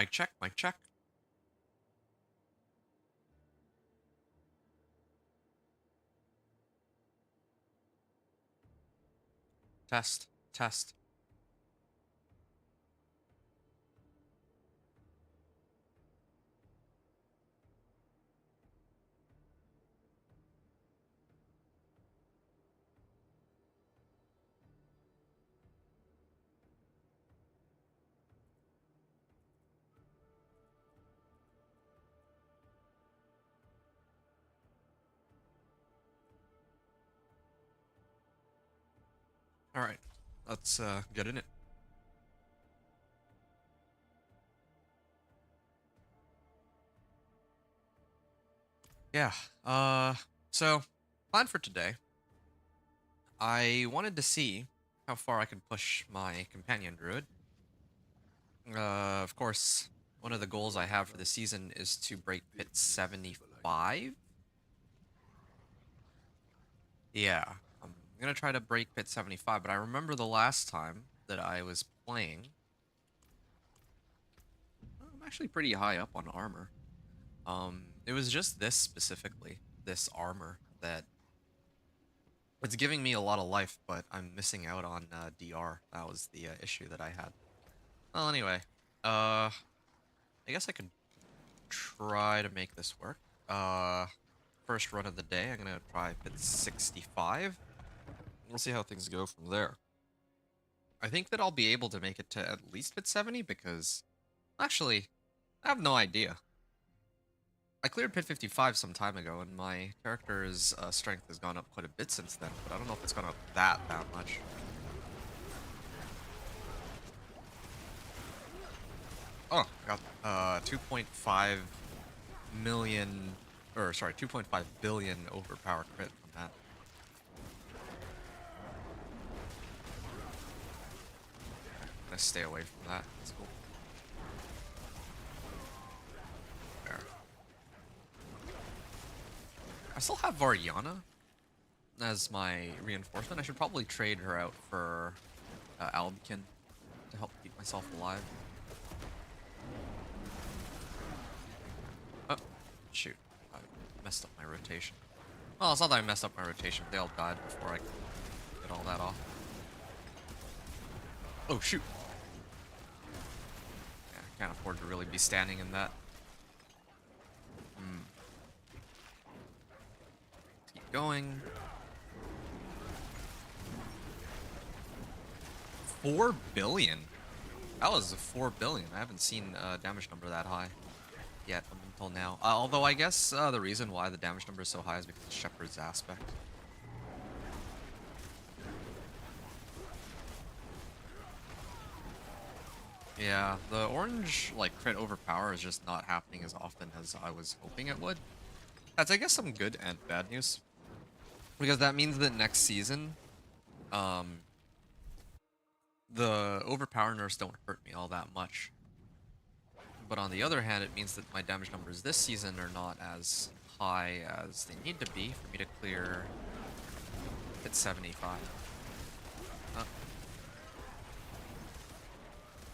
Mic check, mic check. Test, test. All right, let's get in it. Yeah. So plan for today. I wanted to see how far I can push my companion druid. Of course, one of the goals I have for the season is to break pit 75. Yeah, I'm gonna try to break pit 75, but I remember the last time that I was playing, I'm actually pretty high up on armor. It was just this specifically, this armor that it's giving me a lot of life, but I'm missing out on DR. That was the issue that I had. Well, anyway, I guess I could try to make this work. Uh, First run of the day, I'm gonna try pit 65. We'll see how things go from there. I think that I'll be able to make it to at least pit 70 because, actually, I have no idea. I cleared pit 55 some time ago, and my character's strength has gone up quite a bit since then, but I don't know if it's gone up that much. Oh, I got 2.5 million, or sorry, 2.5 billion overpower crit from that. I'm gonna stay away from that. That's cool. There. I still have Variana as my reinforcement. I should probably trade her out for Albikin to help keep myself alive. Oh, shoot. I messed up my rotation. Well, it's not that I messed up my rotation, but they all died before I could get all that off. Oh, shoot. Yeah, I can't afford to really be standing in that. Keep going. 4 billion. That was 4 billion. I haven't seen a damage number that high yet until now. Although I guess the reason why the damage number is so high is because of Shepherd's aspect. Yeah, the orange like crit overpower is just not happening as often as I was hoping it would. That's I guess some good and bad news. Because that means that next season, um, the overpower nerfs don't hurt me all that much. But on the other hand, it means that my damage numbers this season are not as high as they need to be for me to clear hit 75. Oh,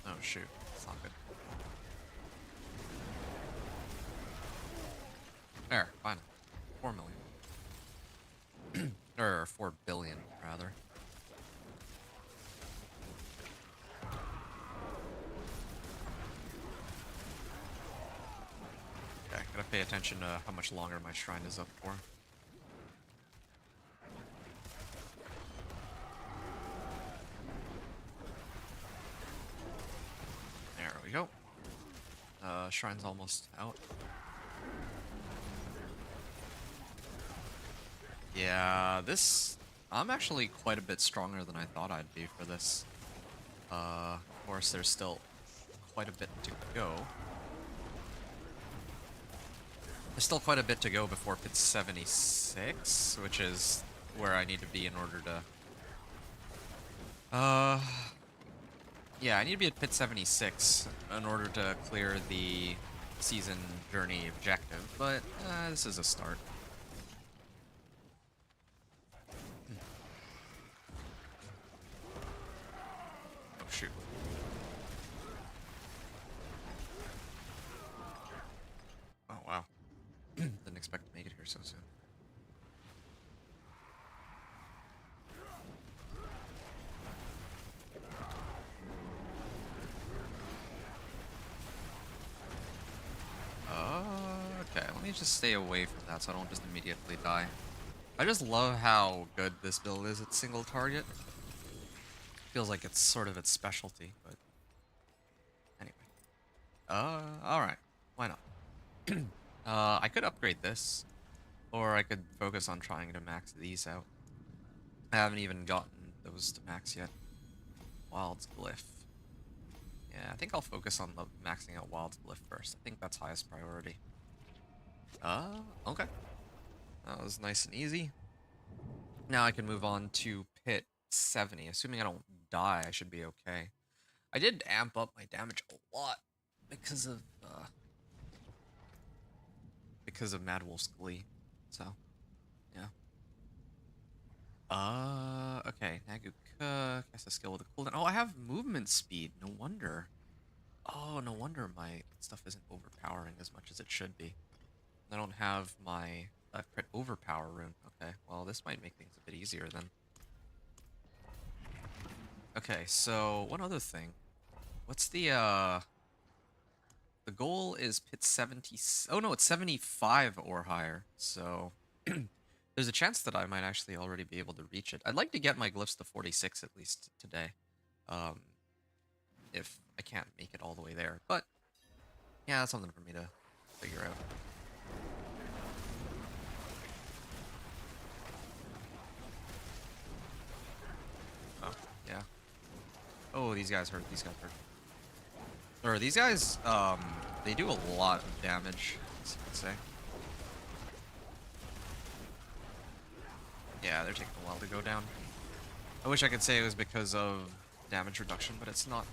oh shoot, that's not good. There, fine. 4 million. Or 4 billion, rather. Okay, gotta pay attention to how much longer my shrine is up for. There we go. Shrine's almost out. Yeah, this... I'm actually quite a bit stronger than I thought I'd be for this. Of course, there's still quite a bit to go. There's still quite a bit to go before pit 76, which is where I need to be in order to... Yeah, I need to be at pit 76 in order to clear the season journey objective, but this is a start. Oh, shoot. here so soon. Okay, let me just stay away from that so I don't just immediately die. I just love how good this build is at single target. Feels like it's sort of its specialty, but anyway. Alright. Why not? I could upgrade this, or I could focus on trying to max these out. I haven't even gotten those to max yet. Wild's Glyph. Yeah, I think I'll focus on the maxing out Wild's Glyph first. I think that's highest priority. Okay. That was nice and easy. Now I can move on to Pit 70. Assuming I don't die, I should be okay. I did amp up my damage a lot because of Mad Wolf's Glee. So, yeah. Okay. Naguka casts a skill with a cooldown. Oh, I have movement speed. No wonder. Oh, no wonder my stuff isn't overpowering as much as it should be. I don't have my crit overpower rune. Okay, well, this might make things a bit easier then. Okay, so one other thing. What's the goal is Pit 70. Oh no, it's 75 or higher. So there's a chance that I might actually already be able to reach it. I'd like to get my glyphs to 46 at least today. If I can't make it all the way there. But yeah, that's something for me to figure out. Oh, yeah. Oh, these guys hurt. These guys hurt. Or these guys, they do a lot of damage, as you can say. Yeah, they're taking a while to go down. I wish I could say it was because of damage reduction, but it's not.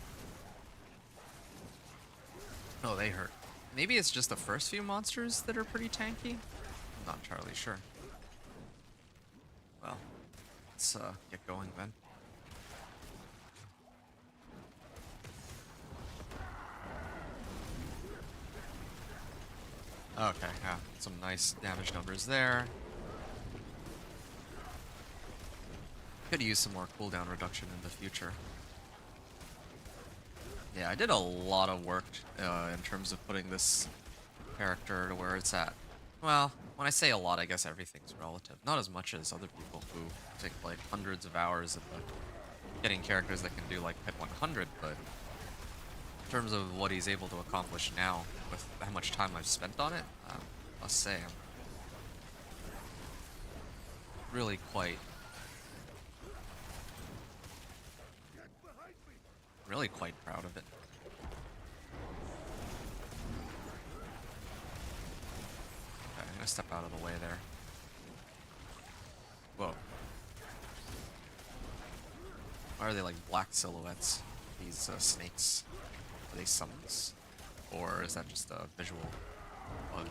Oh, they hurt. Maybe it's just the first few monsters that are pretty tanky? I'm not entirely sure. Well, let's get going then. Okay, yeah, some nice damage numbers there. Could use some more cooldown reduction in the future. Yeah, I did a lot of work in terms of putting this character to where it's at. Well, when I say a lot, I guess everything's relative. Not as much as other people who take like hundreds of hours of getting characters that can do like hit 100, but in terms of what he's able to accomplish now with how much time I've spent on it, I must say I'm really quite proud of it. Okay, I'm gonna step out of the way there. Whoa. Why are they like black silhouettes? These snakes. Are they summons? Or is that just a visual bug?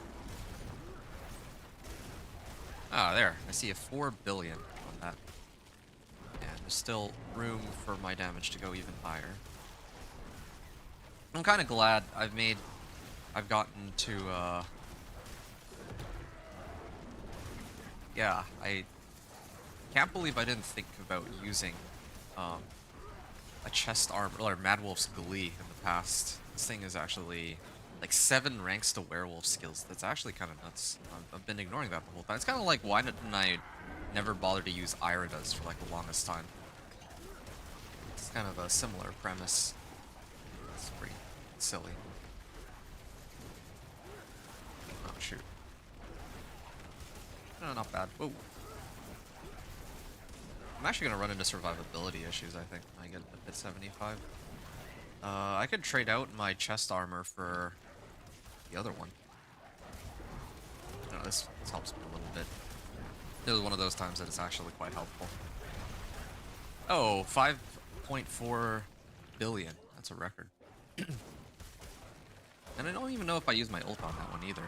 Ah, there. I see a 4 billion on that. And there's still room for my damage to go even higher. I'm kind of glad I've gotten to, yeah, I can't believe I didn't think about using, a chest armor, or Mad Wolf's Glee in the past. This thing is actually, like, 7 ranks to werewolf skills. That's actually kind of nuts. I've been ignoring that the whole time. It's kind of like, why didn't I never bother to use Iridas for, like, the longest time? It's kind of a similar premise. It's pretty silly. Oh, shoot. No, not bad. Whoa. I'm actually going to run into survivability issues, I think, when I get to Pit 75. I could trade out my chest armor for the other one. No, this helps me a little bit. It was one of those times that it's actually quite helpful. Oh, 5.4 billion. That's a record. And I don't even know if I used my ult on that one either.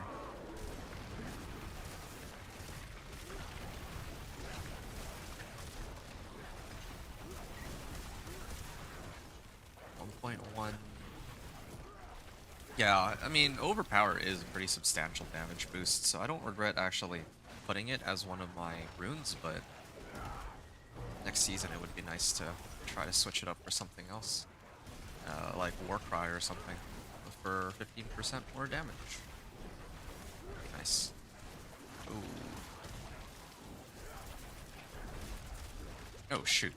1.1. Yeah, I mean, overpower is a pretty substantial damage boost, so I don't regret actually putting it as one of my runes, but next season it would be nice to try to switch it up for something else. Like Warcry or something, for 15% more damage. Nice. Ooh. Oh, shoot.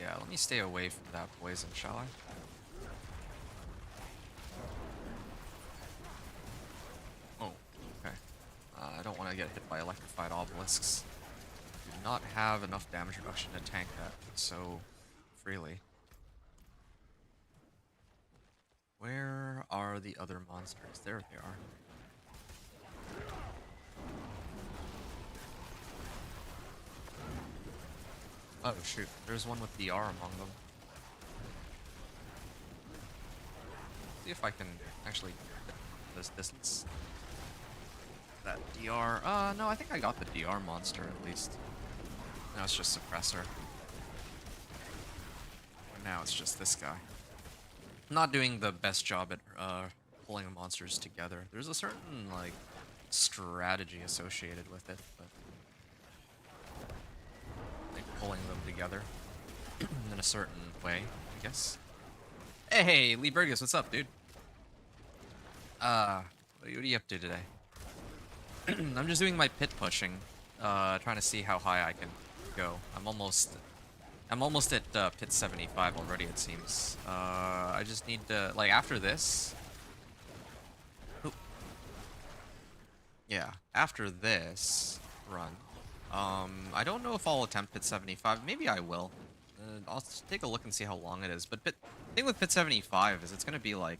Yeah, let me stay away from that poison, shall I? Oh, okay. I don't want to get hit by electrified obelisks. Do not have enough damage reduction to tank that so freely. Where are the other monsters? There they are. Oh shoot, there's one with DR among them. See if I can actually get this distance. That DR, no, I think I got the DR monster at least. Now it's just Suppressor. And now it's just this guy. I'm not doing the best job at pulling monsters together. There's a certain, like, strategy associated with it, but like pulling them together in a certain way, I guess. Hey, Lee Burgess, what's up, dude? What are you up to today? I'm just doing my pit pushing, trying to see how high I can go. I'm almost at pit 75 already, it seems. I just need to, like, after this. Oop. Yeah, after this run, I don't know if I'll attempt pit 75. Maybe I will. I'll take a look and see how long it is. But the thing with pit 75 is it's gonna be like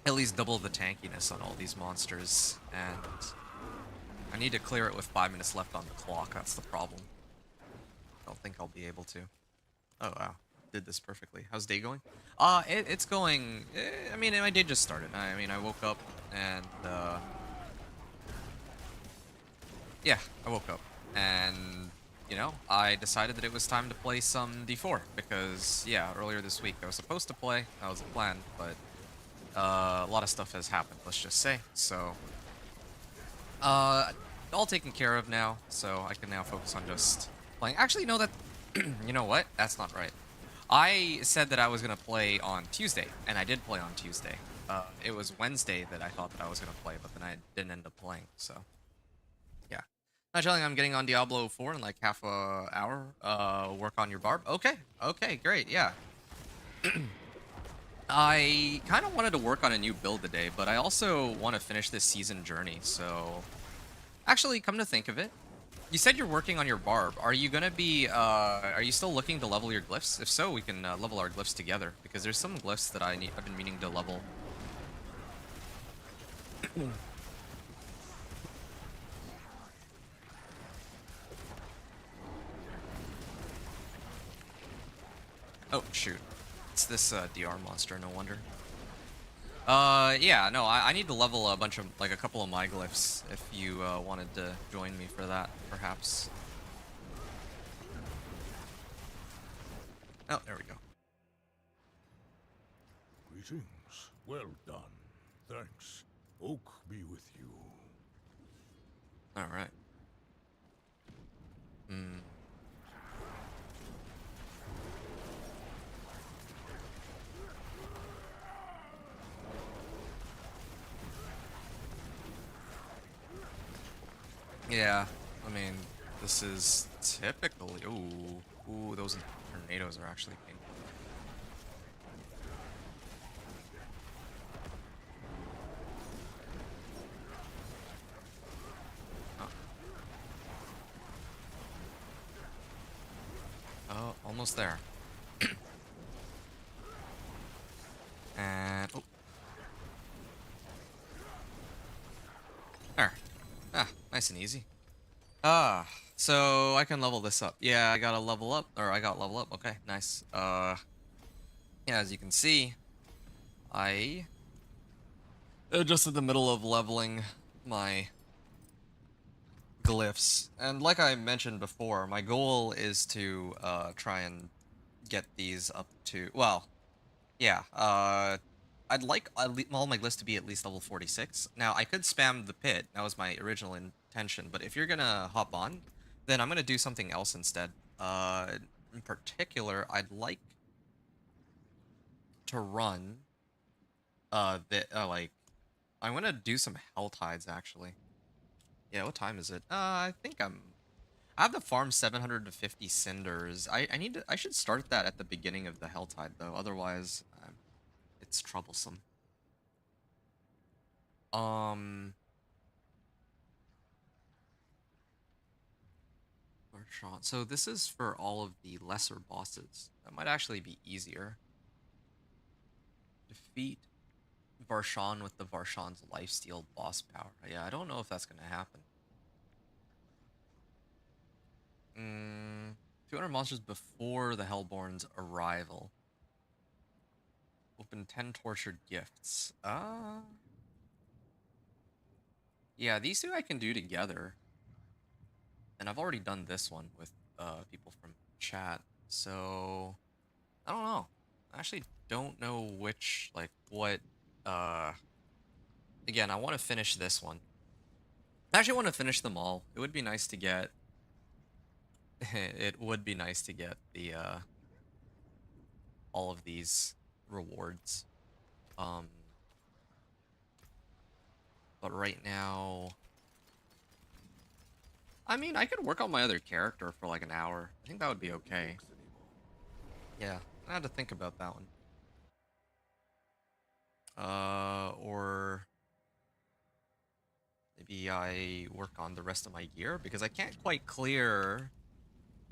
at least double the tankiness on all these monsters, and I need to clear it with 5 minutes left on the clock. That's the problem. I don't think I'll be able to. Oh wow, did this perfectly. How's day going? It's going. I mean, my day just started. I mean, I woke up and yeah, I woke up and you know, I decided that it was time to play some D4 because yeah, earlier this week I was supposed to play. That was the plan, but a lot of stuff has happened, let's just say. So, all taken care of now, so I can now focus on just playing. Actually, no, that, you know what? That's not right. I said that I was going to play on Tuesday, and I did play on Tuesday. It was Wednesday that I thought that I was going to play, but then I didn't end up playing, so. Yeah. Not telling I'm getting on Diablo 4 in like half a hour. Work on your barb. Okay, great, yeah. I kind of wanted to work on a new build today, but I also want to finish this season journey, so... Actually, come to think of it, you said you're working on your barb. Are you gonna be, are you still looking to level your glyphs? If so, we can level our glyphs together, because there's some glyphs that I've been meaning to level. Oh, shoot. It's this DR monster, no wonder. Yeah, no, I need to level a bunch of, like, a couple of my glyphs if you wanted to join me for that, perhaps. Oh, there we go. Greetings. Well done. Thanks. Oak be with you. Alright. Yeah, I mean, this is typically... Ooh, those tornadoes are actually painful. Oh, almost there. And... oh. There. Ah, nice and easy. So I can level this up. Yeah, I gotta level up, or I got level up. Okay, nice. Yeah, as you can see, I just in the middle of leveling my glyphs, and like I mentioned before, my goal is to try and get these up to, well, yeah, I'd like all my lists to be at least level 46. Now, I could spam the pit. That was my original intention. But if you're gonna hop on, then I'm gonna do something else instead. In particular, I'd like to run like I'm gonna do some hell tides actually. Yeah, what time is it? I think I have the farm 750 cinders. I should start that at the beginning of the hell tide though. Otherwise, it's troublesome. Um, Varshan. So this is for all of the lesser bosses. That might actually be easier. Defeat Varshan with the Varshan's lifesteal boss power. Yeah, I don't know if that's gonna happen. 200 monsters before the Hellborn's arrival. Open 10 tortured gifts. Yeah, these two I can do together. And I've already done this one with people from chat. So I don't know. I actually don't know which what again, I want to finish this one. I actually want to finish them all. It would be nice to get it would be nice to get the all of these rewards. Um but right now I mean, I could work on my other character for like an hour. I think that would be okay. Yeah, I had to think about that one. Or maybe I work on the rest of my gear because I can't quite clear.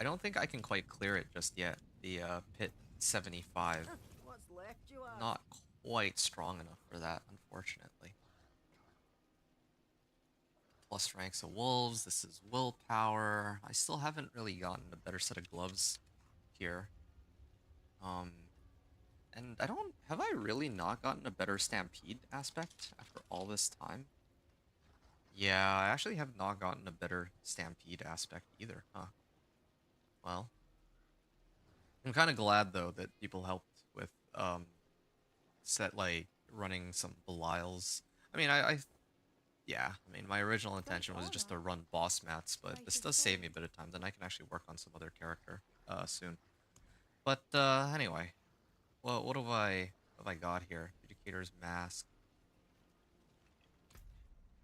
I don't think I can quite clear it just yet. The pit 75. What's left you are? Not quite strong enough for that, unfortunately. Plus ranks of wolves. This is willpower. I still haven't really gotten a better set of gloves here. And have I really not gotten a better stampede aspect after all this time? Yeah, I actually have not gotten a better stampede aspect either, huh? Well, I'm kind of glad though that people helped with running some Belials. I mean, yeah, I mean, my original intention was just to run boss mats, but this does save me a bit of time. Then I can actually work on some other character soon. But anyway, well, what have I got here? Educator's Mask.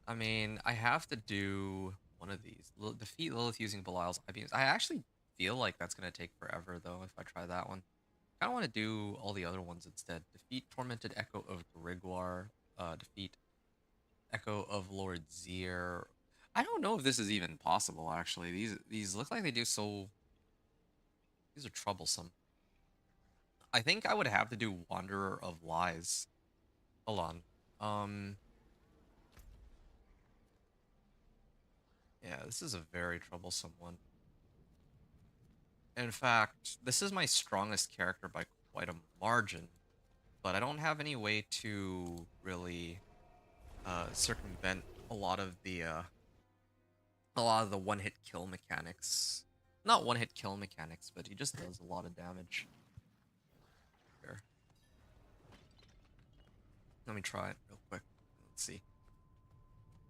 I mean, I have to do one of these. Defeat Lilith using Belial's IBs. I actually feel like that's gonna take forever though if I try that one. I kind of want to do all the other ones instead. Defeat Tormented Echo of Grigwar. Defeat Echo of Lord Zier. I don't know if this is even possible actually. These look like they do so. These are troublesome. I think I would have to do Wanderer of Lies. Hold on. Yeah, this is a very troublesome one. In fact, this is my strongest character by quite a margin, but I don't have any way to really circumvent a lot of the one-hit kill mechanics. Not one-hit kill mechanics, but he just does a lot of damage. Here. Let me try it real quick. Let's see.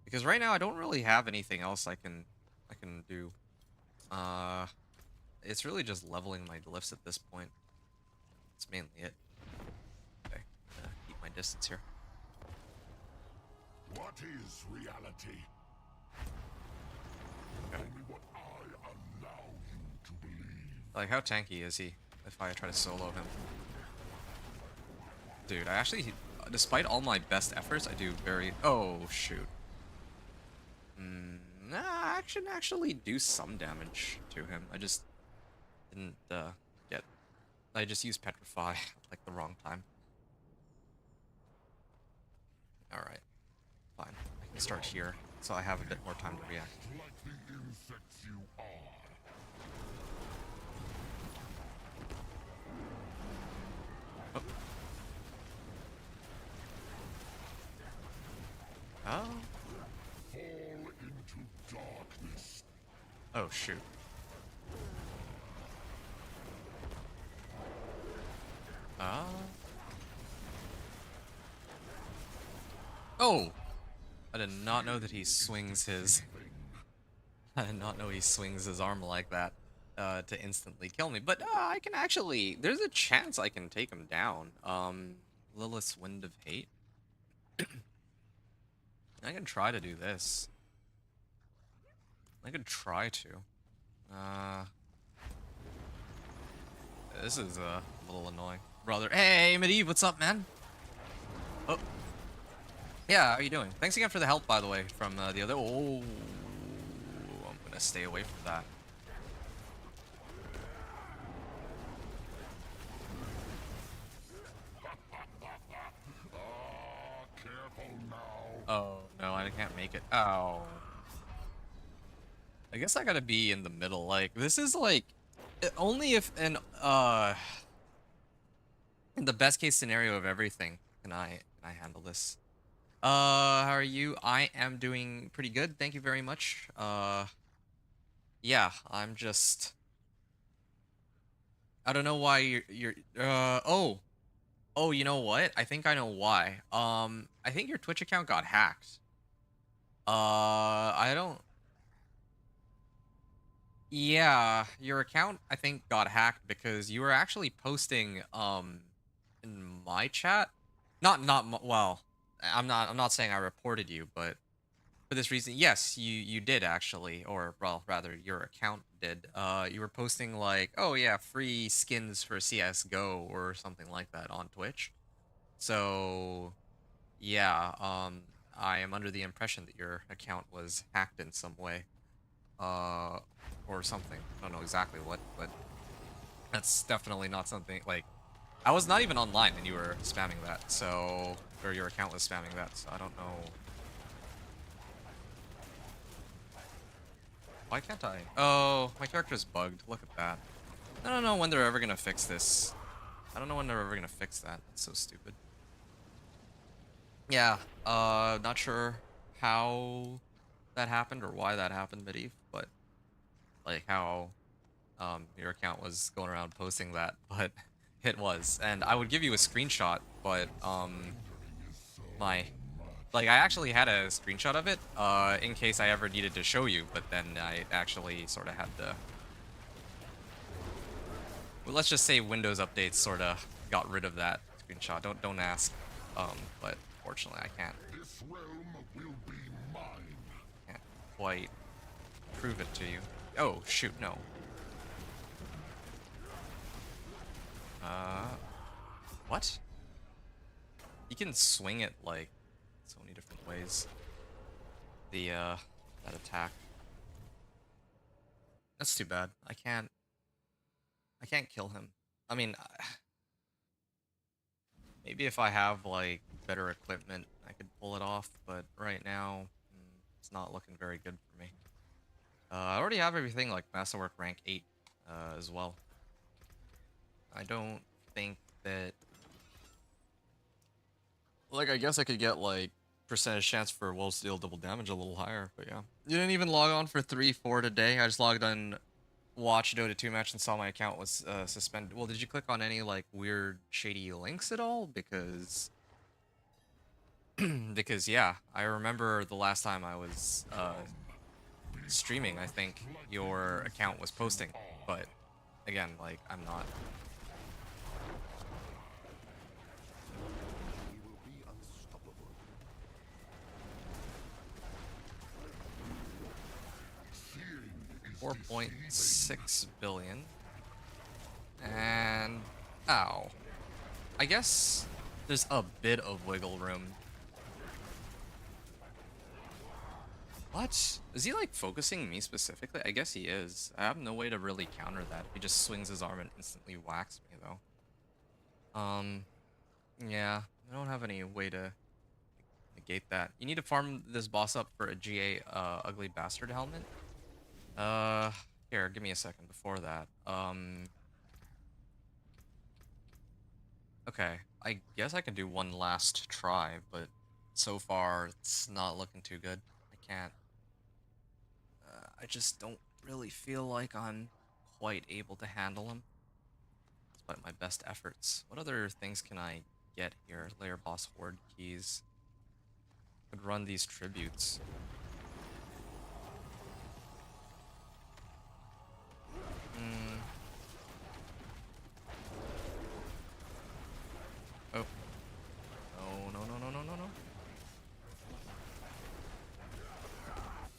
Because right now I don't really have anything else I can do. It's really just leveling my glyphs at this point. That's mainly it. Okay, keep my distance here. What is reality? Okay. Only what I allow you to believe. Like, how tanky is he if I try to solo him? Dude, I actually, despite all my best efforts, I do very... Oh, shoot. Nah, I can actually do some damage to him. I just didn't get... I just used Petrify at, like, the wrong time. Alright. Fine. I can start here, so I have a bit more time to react. Like the insects you are. Oh. Oh. Fall into darkness. Oh, shoot. Oh! I did not know that he swings his... I did not know he swings his arm like that to instantly kill me. But I can actually... There's a chance I can take him down. Lilith's Wind of Hate. I can try to do this. I could try to. Uh, this is a little annoying. Brother. Hey, Medivh, what's up, man? Oh. Yeah, how are you doing? Thanks again for the help, by the way, from the other... Oh, I'm gonna stay away from that. Careful now. Oh, no, I can't make it. Oh. I guess I gotta be in the middle. Like, this is like... Only if in the best case scenario of everything can I handle this. How are you? I am doing pretty good. Thank you very much. Yeah, I'm just... I don't know why oh. Oh, you know what? I think I know why. I think your Twitch account got hacked. I don't... Yeah, your account, I think, got hacked because you were actually posting, in my chat. Well, I'm not saying I reported you, but for this reason, yes, you did actually, or well, rather, your account did. You were posting like, oh yeah, free skins for CS:GO or something like that on Twitch. So, yeah, I am under the impression that your account was hacked in some way, uh, or something. I don't know exactly what, but that's definitely not something like. I was not even online and you were spamming that, so, or your account was spamming that, so I don't know. Why can't I? Oh, my character's bugged. Look at that. I don't know when they're ever gonna fix this. I don't know when they're ever gonna fix that. That's so stupid. Yeah, not sure how that happened or why that happened, Medivh, but like how your account was going around posting that, but it was. And I would give you a screenshot, but my like I actually had a screenshot of it in case I ever needed to show you, but then I actually sort of had to... Well, let's just say Windows updates sort of got rid of that screenshot. Don't ask. But fortunately I can't This realm will be mine. can't quite prove it to you. Oh shoot, no. Uh, what? You can swing it like so many different ways. The that attack. That's too bad. I can't kill him. I mean, maybe if I have like better equipment, I could pull it off, but right now, it's not looking very good for me. I already have everything like Masterwork rank 8 as well. I don't think that... Like, I guess I could get, like, percentage chance for Will Steel double damage a little higher, but yeah. You didn't even log on for 3-4 today. I just logged on, watched Dota 2 match and saw my account was suspended. Well, did you click on any, like, weird, shady links at all? Because... because, yeah, I remember the last time I was streaming, I think your account was posting, but again, like, I'm not... We will be unstoppable. 4.6 billion. And... Ow. I guess there's a bit of wiggle room. What? Is he, like, focusing me specifically? I guess he is. I have no way to really counter that. He just swings his arm and instantly whacks me, though. Yeah. I don't have any way to negate that. You need to farm this boss up for a GA, Ugly Bastard helmet. Here, give me a second before that. Okay. I guess I can do one last try, but so far, it's not looking too good. I can't... I just don't really feel like I'm quite able to handle him, despite my best efforts. What other things can I get here? Layer boss horde keys. Could run these tributes. Hmm. Oh. No, no, no, no, no, no, no.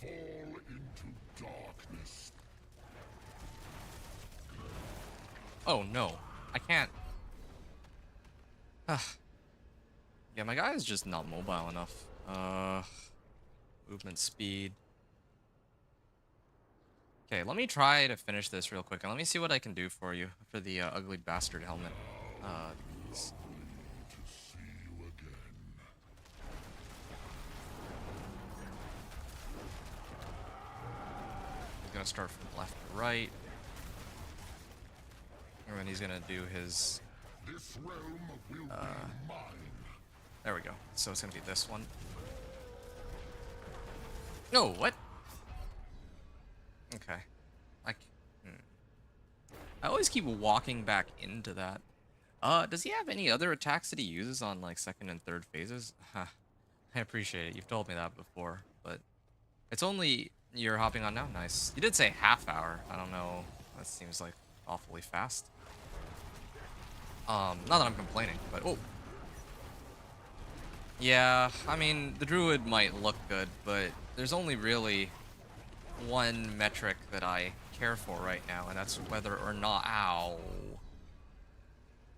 Fall into darkness. Oh no. I can't. Yeah, my guy is just not mobile enough. Movement speed. Okay, let me try to finish this real quick, and let me see what I can do for you for the ugly bastard helmet. These. To see you again. He's gonna start from left to right, and then he's gonna do his. This realm will be mine. There we go. So it's gonna be this one. No, what? Okay. I always keep walking back into that. Does he have any other attacks that he uses on like second and third phases? Huh. I appreciate it. You've told me that before, but it's only you're hopping on now. Nice. You did say half hour. I don't know. That seems like awfully fast. Not that I'm complaining, but oh. Yeah, I mean, the Druid might look good, but there's only really one metric that I care for right now, and that's whether or not. Ow.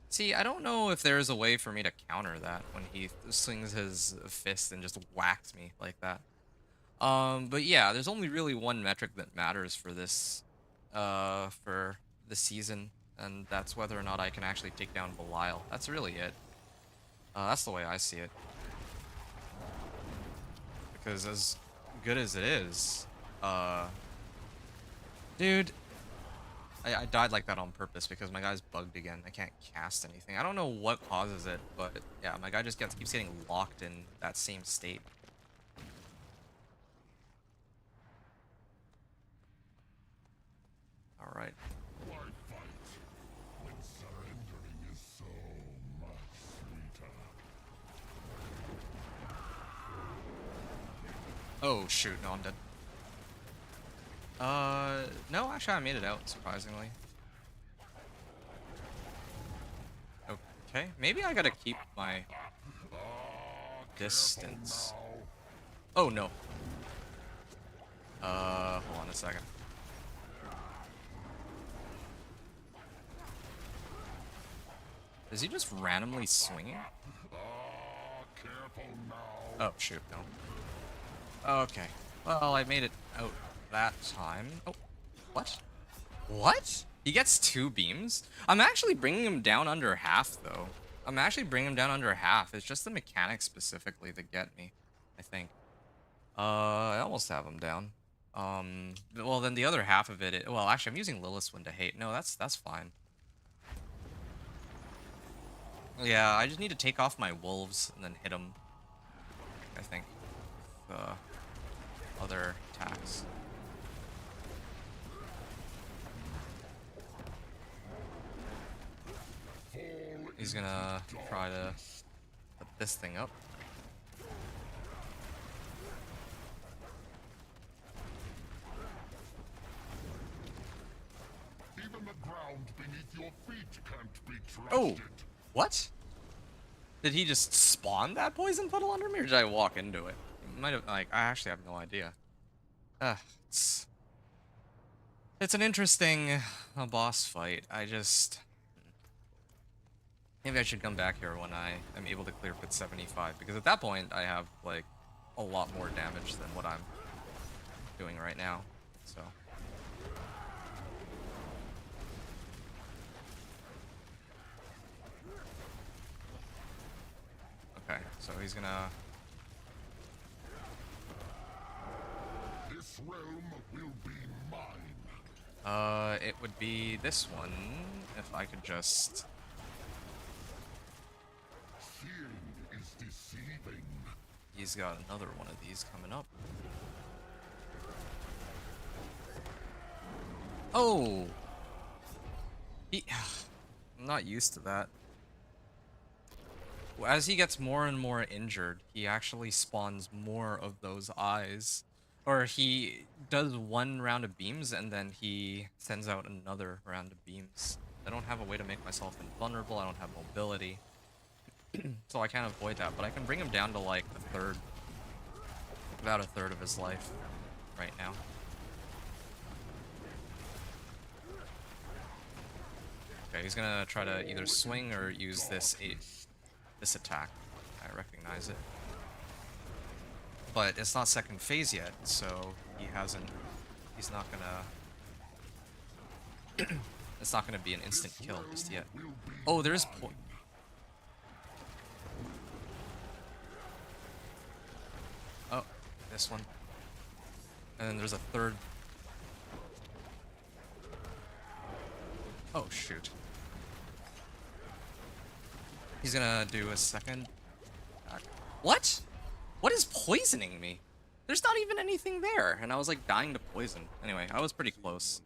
See, I don't know if there's a way for me to counter that when he swings his fist and just whacks me like that. But yeah, there's only really one metric that matters for this, for the season, and that's whether or not I can actually take down Belial. That's really it. That's the way I see it. Because as good as it is, dude, I died like that on purpose because my guy's bugged again. I can't cast anything. I don't know what causes it, but yeah, my guy just keeps getting locked in that same state. All right. Why fight when surrendering is so much sweeter? Oh shoot, no, I'm dead. No, actually I made it out, surprisingly. Okay, maybe I gotta keep my distance. Oh no. Hold on a second. Is he just randomly swinging? Careful now. Oh shoot, no. Okay. Well, I made it out that time. Oh, what? What? He gets 2 beams? I'm actually bringing him down under half, though. I'm actually bringing him down under half. It's just the mechanics specifically that get me, I think. I almost have him down. Well, then the other half of it... Well, actually, I'm using Lilith's to hate. No, that's fine. Yeah, I just need to take off my wolves and then hit him, I think, with other attacks. He's gonna try to put this thing up. Even the ground beneath your feet can't be trusted. Oh, what? Did he just spawn that poison puddle under me, or did I walk into it? Might have, like, I actually have no idea. It's an interesting boss fight. Maybe I should come back here when I am able to clear pit 75, because at that point I have like a lot more damage than what I'm doing right now. So okay, so he's gonna. This realm will be mine. It would be this one if I could just. Fearing is deceiving. He's got another one of these coming up. Oh! I'm not used to that. as he gets more and more injured, he actually spawns more of those eyes. Or he does one round of beams and then he sends out another round of beams. I don't have a way to make myself invulnerable. I don't have mobility. So I can't avoid that, but I can bring him down to like about a third of his life right now. Okay, he's gonna try to either swing or use this attack. I recognize it. But it's not second phase yet, so he's not gonna, it's not gonna be an instant kill just yet. Oh, there's oh, this one. And then there's a third. Oh, shoot. He's gonna do a second attack. What? What is poisoning me? There's not even anything there, and I was like dying to poison. Anyway, I was pretty close.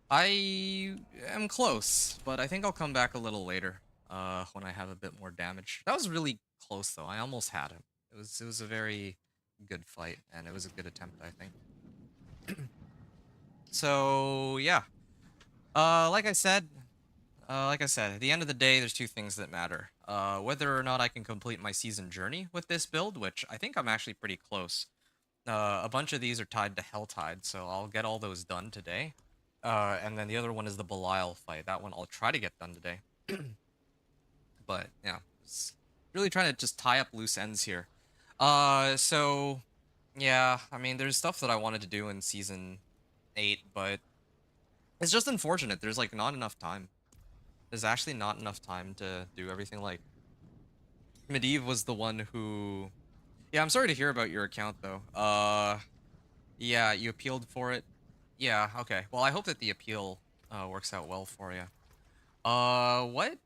I am close, but I think I'll come back a little later, when I have a bit more damage. That was really close though. I almost had him. It was a very good fight, and it was a good attempt, I think. So yeah. Like I said, at the end of the day, there's two things that matter. Whether or not I can complete my season journey with this build, which I think I'm actually pretty close. A bunch of these are tied to Helltide, so I'll get all those done today. And then the other one is the Belial fight. That one I'll try to get done today. But yeah, it's really trying to just tie up loose ends here. So yeah, I mean, there's stuff that I wanted to do in season 8, but it's just unfortunate. There's like not enough time. There's actually not enough time to do everything. Like Medivh was the one who, yeah, I'm sorry to hear about your account though. Yeah, you appealed for it. Yeah, okay. Well, I hope that the appeal works out well for you. What?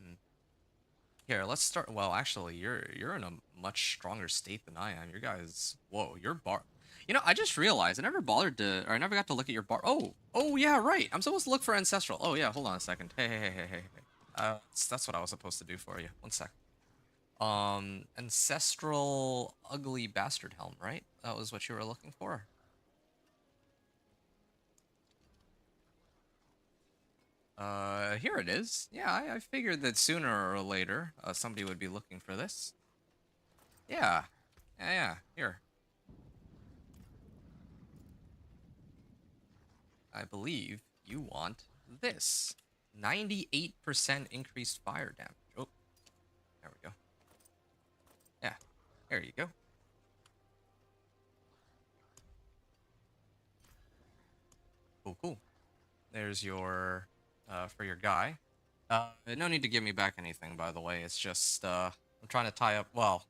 Hmm. Here, let's start. Well, actually, you're in a much stronger state than I am. Your guys, whoa, your bar. You know, I just realized I never bothered to, or I never got to look at your bar. Oh yeah, right. I'm supposed to look for ancestral. Oh yeah, hold on a second. Hey. That's what I was supposed to do for you. One sec. Ancestral ugly bastard helm, right? That was what you were looking for. Here it is. Yeah, I figured that sooner or later, somebody would be looking for this. Yeah. Yeah. Here. I believe you want this. 98% increased fire damage. Oh, there we go. Yeah, there you go. Cool. There's your, for your guy. No need to give me back anything, by the way. It's just, I'm trying to tie up, well,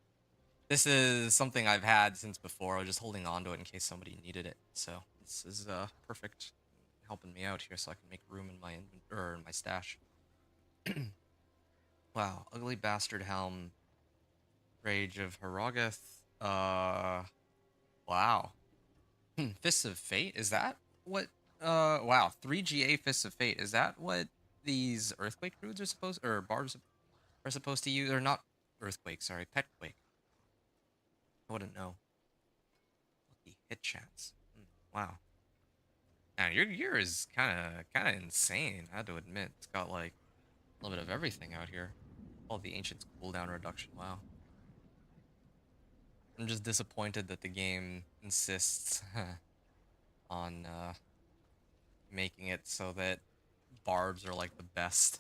this is something I've had since before. I was just holding on to it in case somebody needed it. So this is, perfect, helping me out here so I can make room in my or in my stash. Wow, ugly bastard helm, rage of Haragoth. Wow. Fists of Fate. Is that what? Wow. 3GA Fists of Fate. Is that what these earthquake druids are supposed, or barbs are supposed to use? Or not earthquake? Sorry, petquake. I wouldn't know. Lucky hit chance. Wow. Now your gear is kind of insane. I had to admit, it's got like a little bit of everything out here. All the ancients cooldown reduction. Wow. I'm just disappointed that the game insists on making it so that barbs are like the best.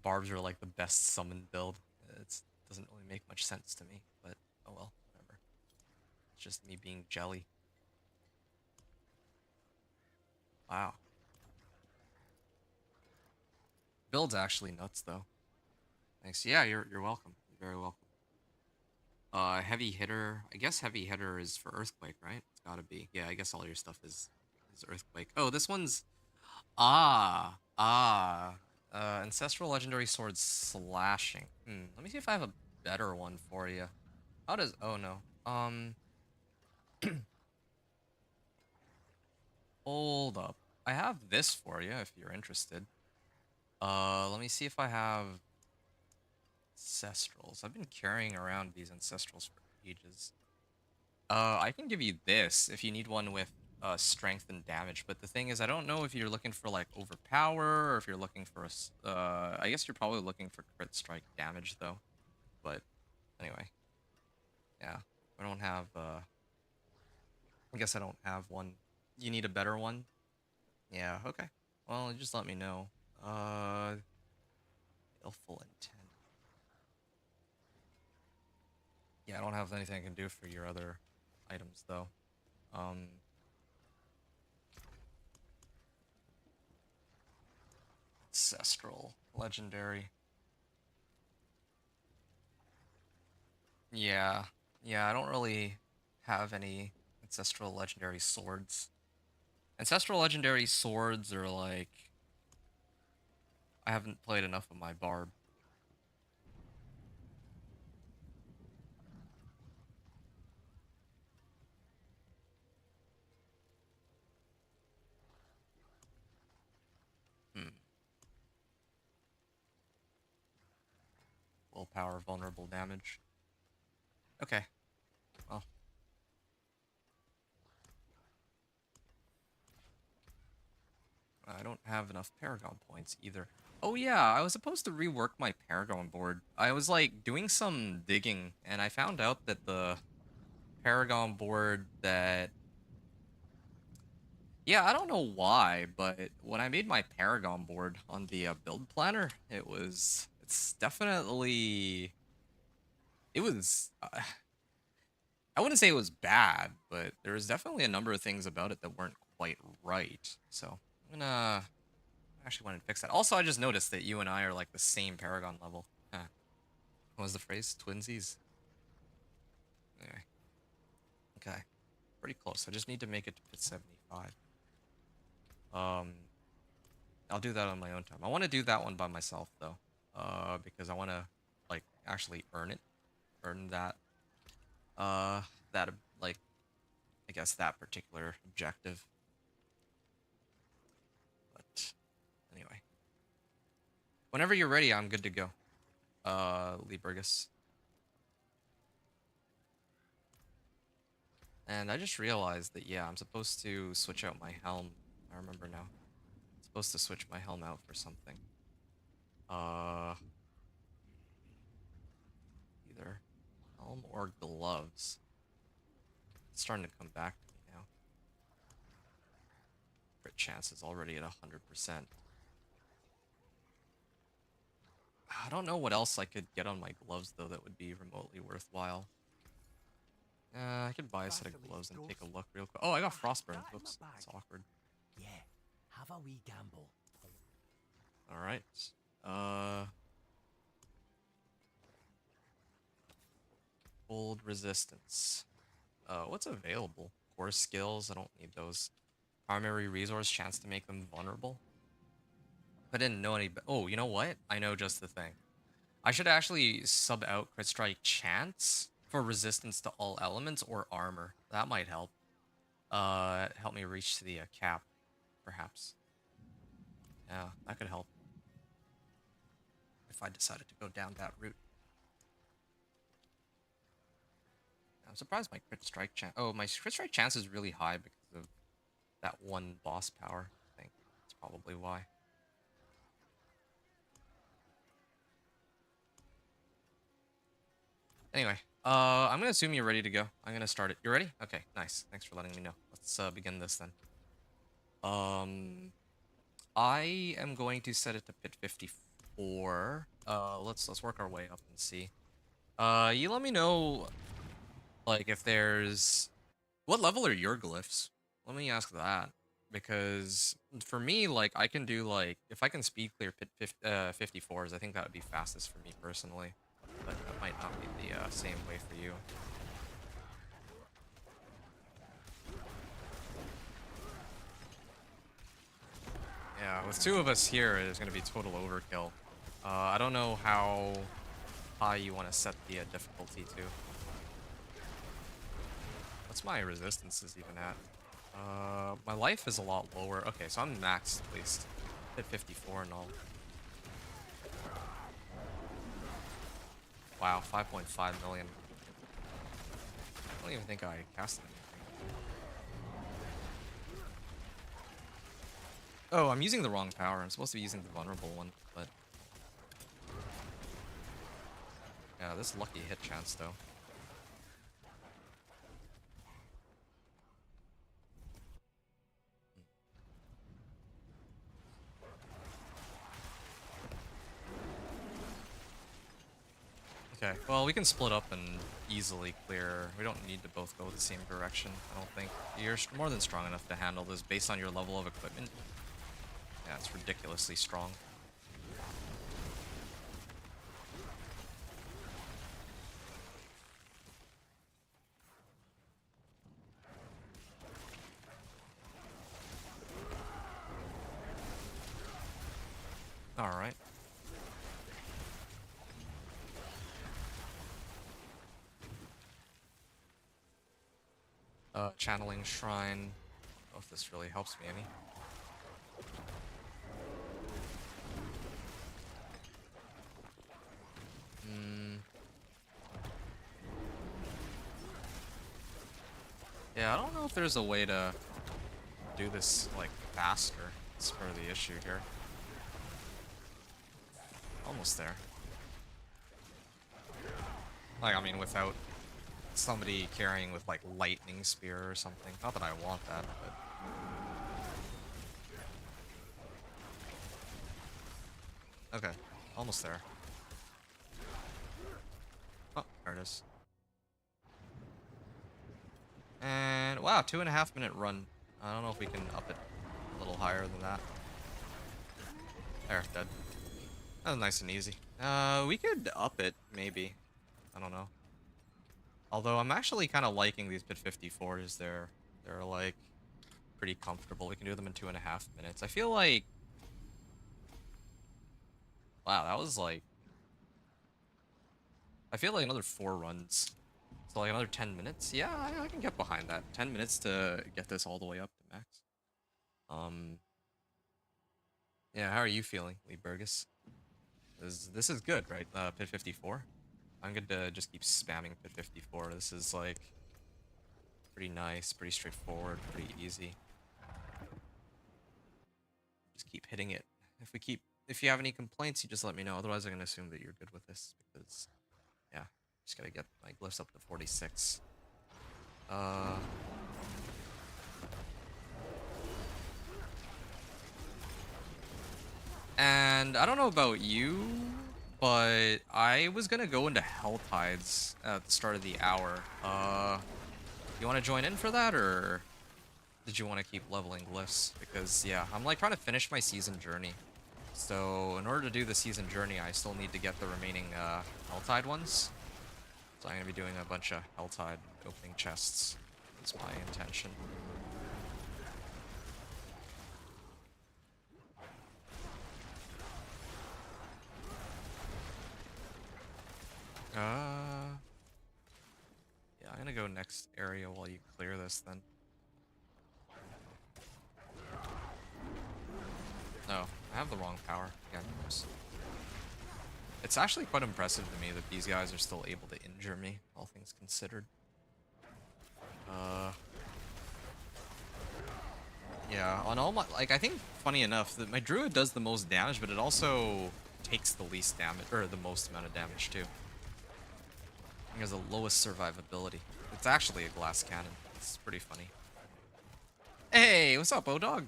Barbs are like the best summon build. It doesn't really make much sense to me, but oh well, whatever. It's just me being jelly. Wow. Build's actually nuts though. Thanks. Yeah, you're welcome. You're very welcome. Heavy hitter. I guess heavy hitter is for earthquake, right? It's gotta be. Yeah, I guess all your stuff is earthquake. Oh, this one's ah. Ancestral legendary sword slashing. Let me see if I have a better one for you. How does? Oh no. Hold up. I have this for you if you're interested. Let me see if I have. Ancestrals. I've been carrying around these ancestrals for ages. I can give you this if you need one with strength and damage, but the thing is, I don't know if you're looking for like overpower or if you're looking for I guess you're probably looking for crit strike damage though. But anyway, yeah, I don't have. I guess I don't have one. You need a better one? Yeah. Okay. Well, just let me know. Ilful intent. Yeah, I don't have anything I can do for your other items though. Um, Ancestral, legendary. Yeah, yeah, I don't really have any ancestral legendary swords. Ancestral legendary swords are like I haven't played enough of my barb. Hmm. Willpower, vulnerable damage. Okay. Well, I don't have enough Paragon points either. Oh yeah, I was supposed to rework my Paragon board. I was like doing some digging and I found out that the Paragon board that yeah, I don't know why, but when I made my Paragon board on the build planner, it's definitely it was I wouldn't say it was bad, but there was definitely a number of things about it that weren't quite right. So I'm gonna actually want to fix that. Also, I just noticed that you and I are like the same Paragon level. Huh. What was the phrase? Twinsies? Anyway. Okay. Pretty close. I just need to make it to pit 75. Um, I'll do that on my own time. I want to do that one by myself though. Because I want to like actually earn it. Earn that uh that like I guess that particular objective. But anyway. Whenever you're ready, I'm good to go. Lee Burgess. And I just realized that, yeah, I'm supposed to switch out my helm. I remember now. I'm supposed to switch my helm out for something. Uh, Either helm or gloves. It's starting to come back to me now. Crit chance is already at 100%. I don't know what else I could get on my gloves, though, that would be remotely worthwhile. I could buy a set of gloves and take a look real quick. Oh, I got frostburn. Whoops, that's awkward. Yeah, have a wee gamble. Alright. Uh... Cold resistance. What's available? Core skills, I don't need those. Primary resource, chance to make them vulnerable. I didn't know any. Oh, you know what? I know just the thing. I should actually sub out crit strike chance for resistance to all elements or armor. That might help. Help me reach the cap, perhaps. Yeah, that could help. If I decided to go down that route. I'm surprised my crit strike chance. Oh, my crit strike chance is really high because of that one boss power. I think that's probably why. Anyway, I'm gonna assume you're ready to go. I'm gonna start it. You ready? Okay, nice. Thanks for letting me know. Let's begin this then. I am going to set it to pit 54. Let's work our way up and see. You let me know, like, if there's... What level are your glyphs? Let me ask that. Because for me, like, I can do, like, if I can speed clear pit 54s, I think that would be fastest for me personally. But that might not be the same way for you. Yeah, with two of us here, it's going to be total overkill. I don't know how high you want to set the difficulty to. What's my resistances even at? My life is a lot lower. Okay, so I'm maxed at least. Hit 54 and all. Wow, 5.5 million. I don't even think I cast anything. Oh, I'm using the wrong power. I'm supposed to be using the vulnerable one, but... Yeah, this lucky hit chance, though. Okay, well, we can split up and easily clear. We don't need to both go the same direction, I don't think. You're more than strong enough to handle this based on your level of equipment. Yeah, it's ridiculously strong. Alright. Channeling Shrine. I don't know if this really helps me any. Yeah, I don't know if there's a way to do this, like, faster. That's part of the issue here. Almost there. Like, I mean, without somebody carrying with, like, lightning spear or something. Not that I want that, but... Okay, almost there. Oh, there it is. And, wow, 2.5-minute run. I don't know if we can up it a little higher than that. There, dead. That was nice and easy. We could up it, maybe. I don't know. Although I'm actually kind of liking these Pit 54s. They're like pretty comfortable. We can do them in 2.5 minutes. I feel like, wow, that was like, I feel like another 4 runs. So like another 10 minutes. Yeah, I can get behind that. 10 minutes to get this all the way up to max. Yeah, how are you feeling, Lee Burgess? This is good, right? Pit 54. I'm good to just keep spamming Pit 54. This is like pretty nice, pretty straightforward, pretty easy. Just keep hitting it. If you have any complaints, you just let me know. Otherwise, I'm gonna assume that you're good with this because, yeah, just gotta get my glyphs up to 46. And I don't know about you, but I was gonna go into Hell Tides at the start of the hour. You want to join in for that, or did you want to keep leveling glyphs? Because, yeah, I'm like trying to finish my season journey. So in order to do the season journey, I still need to get the remaining Helltide ones. So I'm going to be doing a bunch of Helltide opening chests. That's my intention. Yeah, I'm going to go next area while you clear this then. No, I have the wrong power. Yeah, oops. It's actually quite impressive to me that these guys are still able to injure me, all things considered. Yeah, on all my, like, I think, funny enough, that my Druid does the most damage, but it also takes the least damage, or the most amount of damage, too. It has the lowest survivability. It's actually a glass cannon. It's pretty funny. Hey, what's up, O-Dog?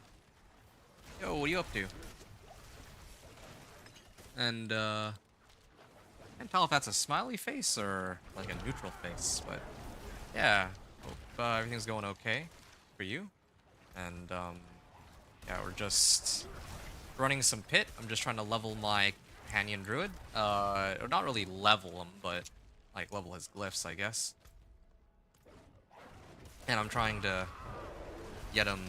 Yo, what are you up to? And, can't tell if that's a smiley face or, like, a neutral face, but, yeah. Hope everything's going okay for you. And, yeah, we're just running some pit. I'm just trying to level my companion druid. Or not really level him, but like level his glyphs, I guess. And I'm trying to get him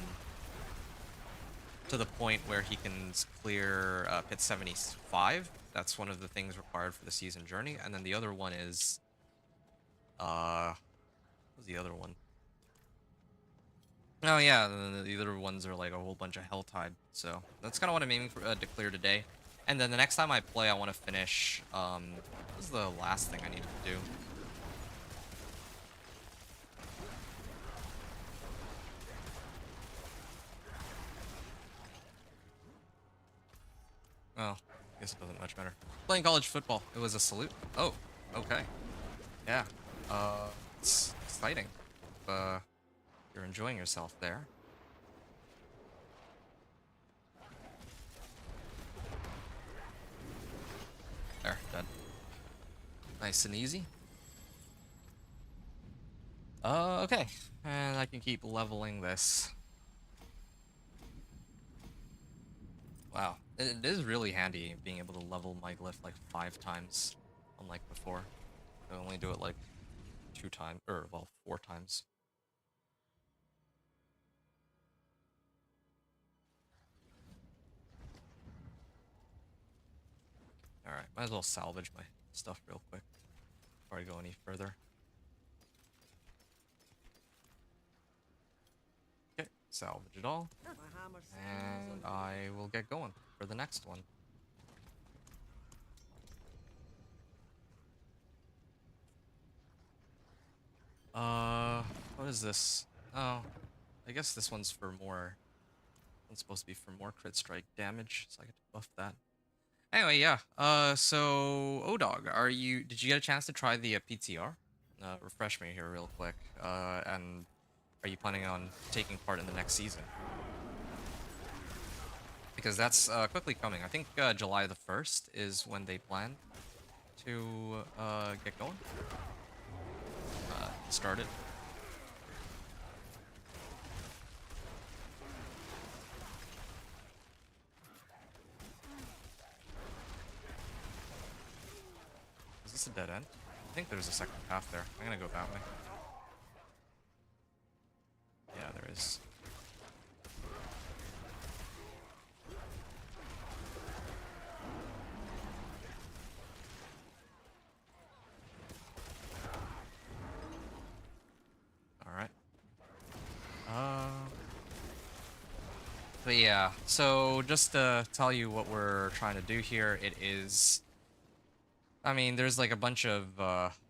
to the point where he can clear pit 75. That's one of the things required for the season journey. And then the other one is, what was the other one? Oh yeah, the other ones are like a whole bunch of Helltide, so that's kind of what I'm aiming for to clear today. And then the next time I play, I want to finish. What was the last thing I needed to do? Oh, I guess it doesn't much matter. Playing college football. It was a salute. Oh, okay. Yeah. It's exciting. You're enjoying yourself there. There, dead. Nice and easy. Okay. And I can keep leveling this. Wow. It is really handy being able to level my glyph like 5 times, unlike before. I only do it like 2 times, or well, 4 times. Alright, might as well salvage my stuff real quick before I go any further. Okay, salvage it all. And I will get going for the next one. What is this? Oh, I guess this one's for more. It's supposed to be for more crit strike damage, so I get to buff that. Anyway, yeah. So Odog, did you get a chance to try the PTR? Refresh me here real quick. And are you planning on taking part in the next season? Because that's quickly coming. I think July the 1st is when they plan to get going. Start it. Is this a dead end? I think there's a second path there. I'm gonna go that way. Yeah, there is. Alright. But yeah, so just to tell you what we're trying to do here, it is... I mean, there's like a bunch of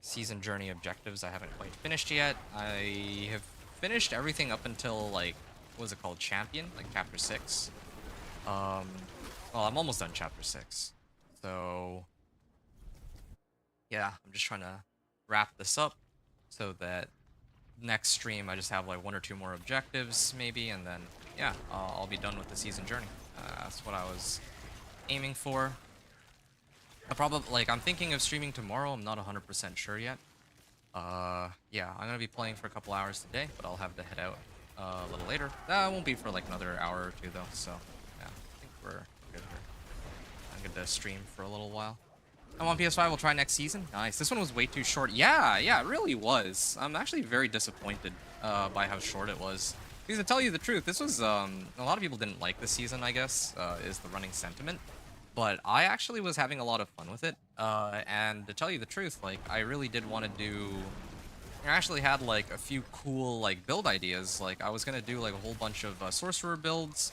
season journey objectives I haven't quite finished yet. I have finished everything up until like, what was it called? Champion? Like chapter 6. Well, I'm almost done chapter 6. So, yeah, I'm just trying to wrap this up so that next stream I just have like 1 or 2 more objectives maybe, and then yeah, I'll be done with the season journey. That's what I was aiming for. I'm thinking of streaming tomorrow. I'm not 100% sure yet. Yeah, I'm gonna be playing for a couple hours today, but I'll have to head out a little later. It won't be for like another hour or 2 though, so yeah, I think we're good here. I'm good to stream for a little while. I'm on PS5, we'll try next season. Nice. This one was way too short. Yeah, it really was. I'm actually very disappointed by how short it was. Because to tell you the truth, this was, a lot of people didn't like this season, I guess, is the running sentiment. But I actually was having a lot of fun with it. And to tell you the truth, like, I really did want to do... I actually had, like, a few cool, like, build ideas. Like, I was going to do, like, a whole bunch of sorcerer builds.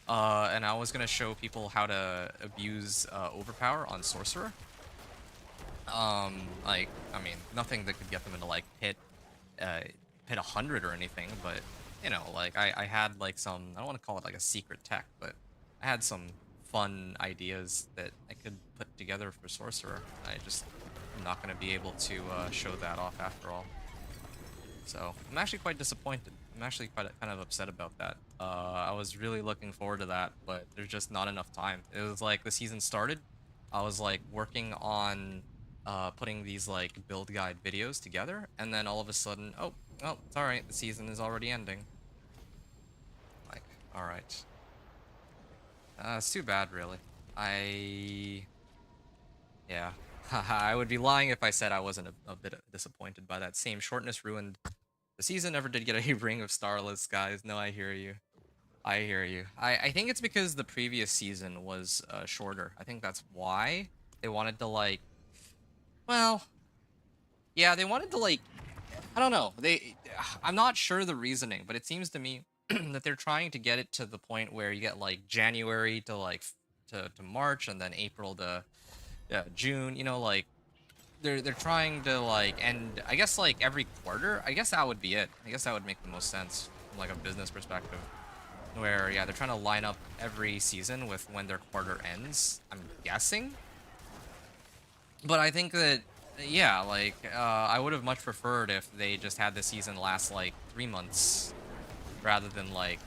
And I was going to show people how to abuse overpower on sorcerer. Like, I mean, nothing that could get them into, like, hit 100 or anything, but, you know, like, I had, like, some, I don't want to call it, like, a secret tech, but I had some fun ideas that I could put together for Sorcerer. I'm not going to be able to show that off after all. So, I'm actually quite disappointed. I'm actually kind of upset about that. I was really looking forward to that, but there's just not enough time. It was like, the season started, I was, like, working on putting these like build guide videos together, and then all of a sudden, oh, well, it's alright, the season is already ending. Like, alright. It's too bad, really. Yeah. I would be lying if I said I wasn't a bit disappointed by that. Same shortness ruined the season, never did get a Ring of Starless, guys. No, I hear you. I hear you. I think it's because the previous season was shorter. I think that's why they wanted to, like, well, yeah, they wanted to, like, I don't know. I'm not sure the reasoning, but it seems to me that they're trying to get it to the point where you get like January to like to March, and then April to June. You know, like they're trying to like end. I guess like every quarter. I guess that would be it. I guess that would make the most sense from like a business perspective. Where yeah, they're trying to line up every season with when their quarter ends. I'm guessing. But I think that, yeah, like, I would have much preferred if they just had the season last, like, 3 months rather than, like,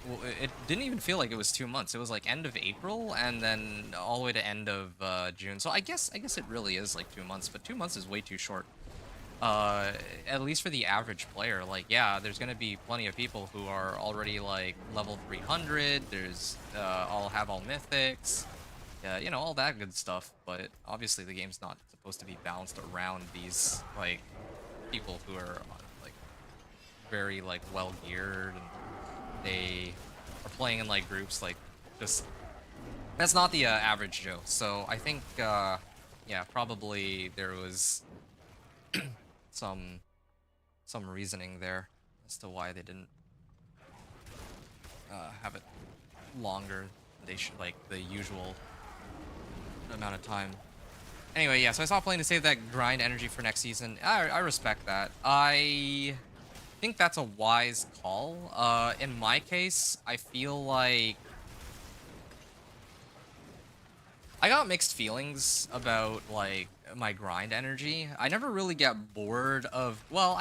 well, it didn't even feel like it was 2 months. It was, like, end of April and then all the way to end of June. So I guess it really is, like, 2 months, but 2 months is way too short. Uh, at least for the average player, like, yeah, there's gonna be plenty of people who are already, like, level 300. There's, all have all mythics. Yeah, you know, all that good stuff, but obviously the game's not supposed to be balanced around these, like, people who are, like, very, like, well geared, and they are playing in, like, groups, like, just, that's not the average Joe. So I think, yeah, probably there was some, some reasoning there as to why they didn't, have it longer. They should, like, the usual amount of time. Anyway, yeah, so I stopped playing to save that grind energy for next season. I respect that. I think that's a wise call. In my case, I feel like I got mixed feelings about, like, my grind energy. I never really get bored of, well,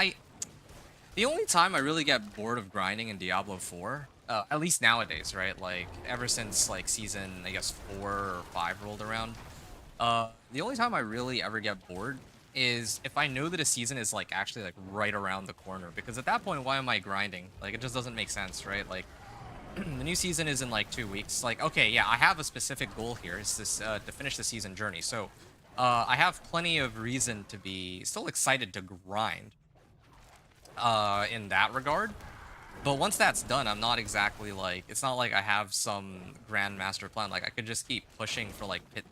the only time I really get bored of grinding in Diablo 4, at least nowadays, right? Like, ever since, like, season, I guess, 4 or 5 rolled around, the only time I really ever get bored is if I know that a season is, like, actually, like, right around the corner. Because at that point, why am I grinding? Like, it just doesn't make sense, right? Like, the new season is in, like, 2 weeks. Like, okay, yeah, I have a specific goal here. It's this, to finish the season journey. So, I have plenty of reason to be still excited to grind, in that regard. But once that's done, I'm not exactly, like, it's not like I have some grand master plan. Like, I could just keep pushing for, like, pit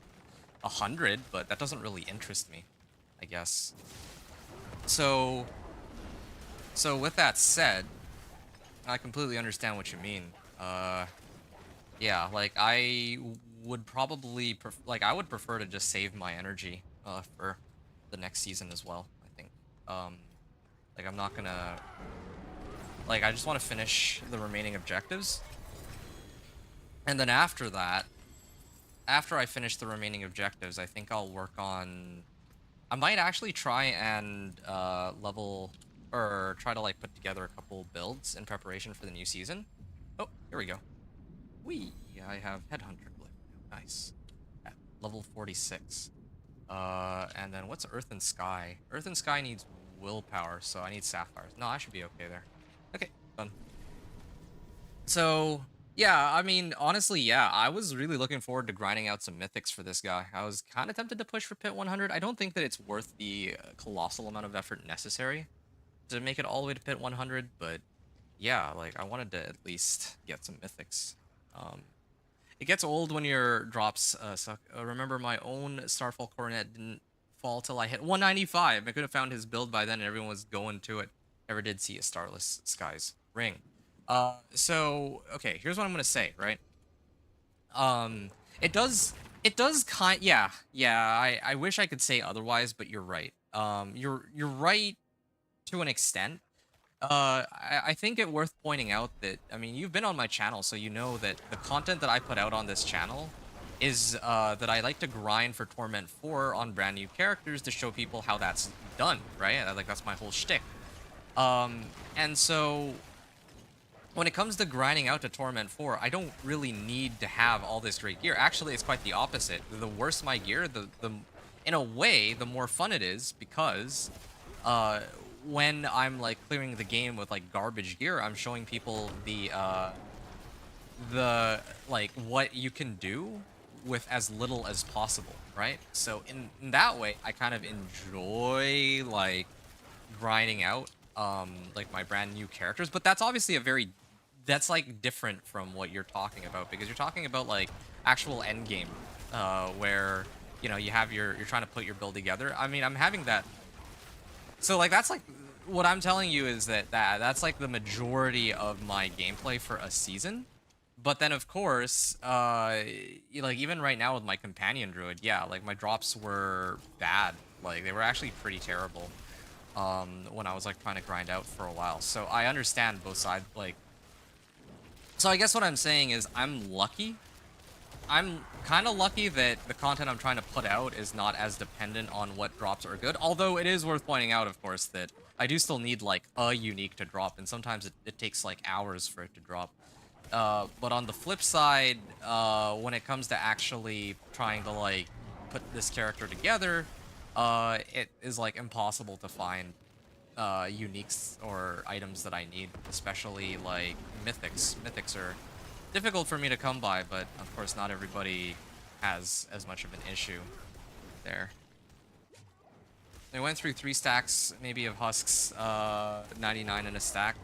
100, but that doesn't really interest me, I guess. So with that said, I completely understand what you mean. Yeah, like, I would probably like, I would prefer to just save my energy for the next season as well, I think. Like, I'm not gonna, like, I just want to finish the remaining objectives, and then after that, after I finish the remaining objectives, I think I'll work on, I might actually try and level, or try to, like, put together a couple builds in preparation for the new season. Oh, here we go. I have Headhunter glyph now. Nice. At level 46. And then what's Earth and Sky? Earth and Sky needs willpower, so I need sapphires. No, I should be okay there. Okay, done. So, yeah, I mean, honestly, yeah, I was really looking forward to grinding out some mythics for this guy. I was kind of tempted to push for pit 100. I don't think that it's worth the colossal amount of effort necessary to make it all the way to pit 100, but yeah, like, I wanted to at least get some mythics. It gets old when your drops suck. Remember, my own Starfall Coronet didn't fall till I hit 195. I could have found his build by then and everyone was going to it. Never did see a Starless Skies ring. So, okay, here's what I'm gonna say, right? It does yeah, I wish I could say otherwise, but you're right. You're right to an extent. I think it worth pointing out that, I mean, you've been on my channel, so you know that the content that I put out on this channel is, that I like to grind for Torment 4 on brand new characters to show people how that's done, right? Like, that's my whole shtick. And so, when it comes to grinding out to Torment 4, I don't really need to have all this great gear. Actually, it's quite the opposite. The worse my gear, the in a way, the more fun it is, because, when I'm, like, clearing the game with, like, garbage gear, I'm showing people the like, what you can do with as little as possible, right? So in that way, I kind of enjoy, like, grinding out, like, my brand new characters, but that's obviously that's, like, different from what you're talking about, because you're talking about, like, actual end game, where, you know, you're trying to put your build together. I mean, I'm having that. So, like, that's, like, what I'm telling you is that's, like, the majority of my gameplay for a season. But then, of course, like even right now with my companion druid, yeah, like my drops were bad. Like they were actually pretty terrible. When I was like trying to grind out for a while. So I understand both sides. Like, so I guess what I'm saying is I'm lucky. I'm kind of lucky that the content I'm trying to put out is not as dependent on what drops are good. Although it is worth pointing out, of course, that I do still need like a unique to drop, and sometimes it takes like hours for it to drop. But on the flip side, when it comes to actually trying to like put this character together, it is like impossible to find uniques or items that I need, especially like mythics. Mythics are difficult for me to come by, but of course not everybody has as much of an issue there. I went through 3 stacks maybe of husks, 99 in a stack.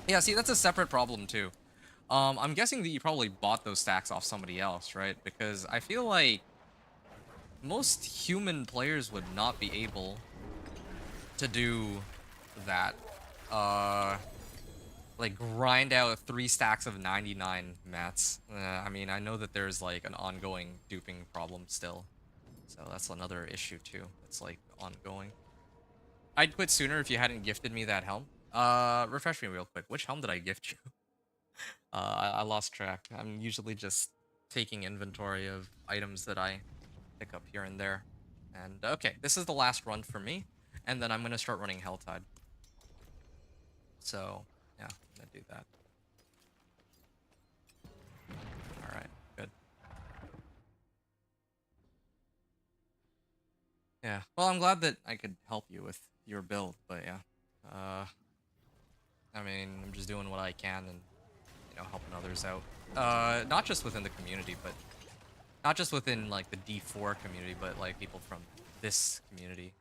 Yeah, see, that's a separate problem too. I'm guessing that you probably bought those stacks off somebody else, right? Because I feel like most human players would not be able to do that. Uh, like grind out 3 stacks of 99 mats. I mean, I know that there's like an ongoing duping problem still, so that's another issue too. It's like ongoing. I'd quit sooner if you hadn't gifted me that helm. Refresh me real quick. Which helm did I gift you? I lost track. I'm usually just taking inventory of items that I pick up here and there. And okay, this is the last run for me, and then I'm gonna start running Helltide. So yeah, I'm gonna do that. All right, good. Yeah. Well, I'm glad that I could help you with your build, but yeah. Uh, I mean, I'm just doing what I can and, helping others out. Not just within the community, but not just within like the D4 community, but like people from this community.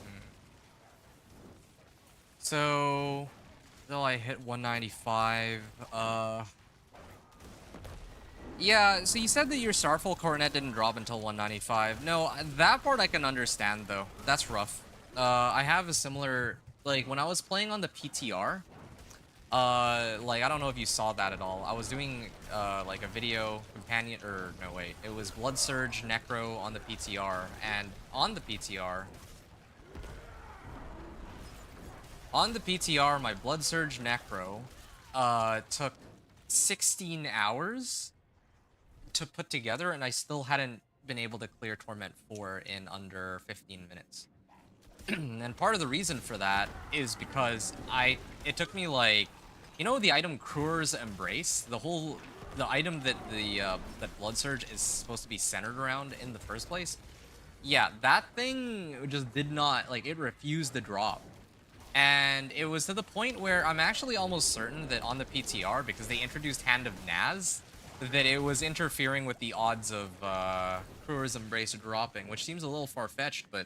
Hmm. So, till I hit 195, yeah, so you said that your Starfall Coronet didn't drop until 195. No, that part I can understand, though. That's rough. I have a similar... Like, when I was playing on the PTR, like, I don't know if you saw that at all. I was doing, like, a video companion... Or, no, wait. It was Blood Surge Necro on the PTR, and on the PTR... On the PTR, my Blood Surge Necro, took 16 hours to put together, and I still hadn't been able to clear Torment 4 in under 15 minutes. And part of the reason for that is because it took me like, the item Kruer's Embrace, the item that that Blood Surge is supposed to be centered around in the first place. Yeah, that thing just did not, like, it refused to drop. And it was to the point where I'm actually almost certain that on the PTR, because they introduced Hand of Naz, that it was interfering with the odds of Kruer's Embrace dropping, which seems a little far-fetched, but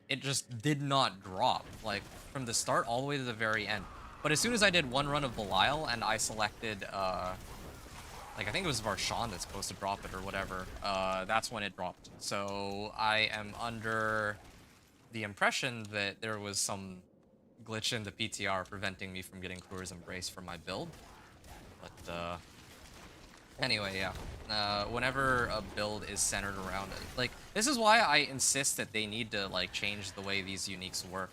it just did not drop, like, from the start all the way to the very end. But as soon as I did one run of Belial and I selected, like, I think it was Varshan that's supposed to drop it or whatever, that's when it dropped. So I am under the impression that there was some glitch in the PTR preventing me from getting Kruer's Embrace for my build. But, anyway, yeah. Whenever a build is centered around it, like, this is why I insist that they need to, like, change the way these uniques work.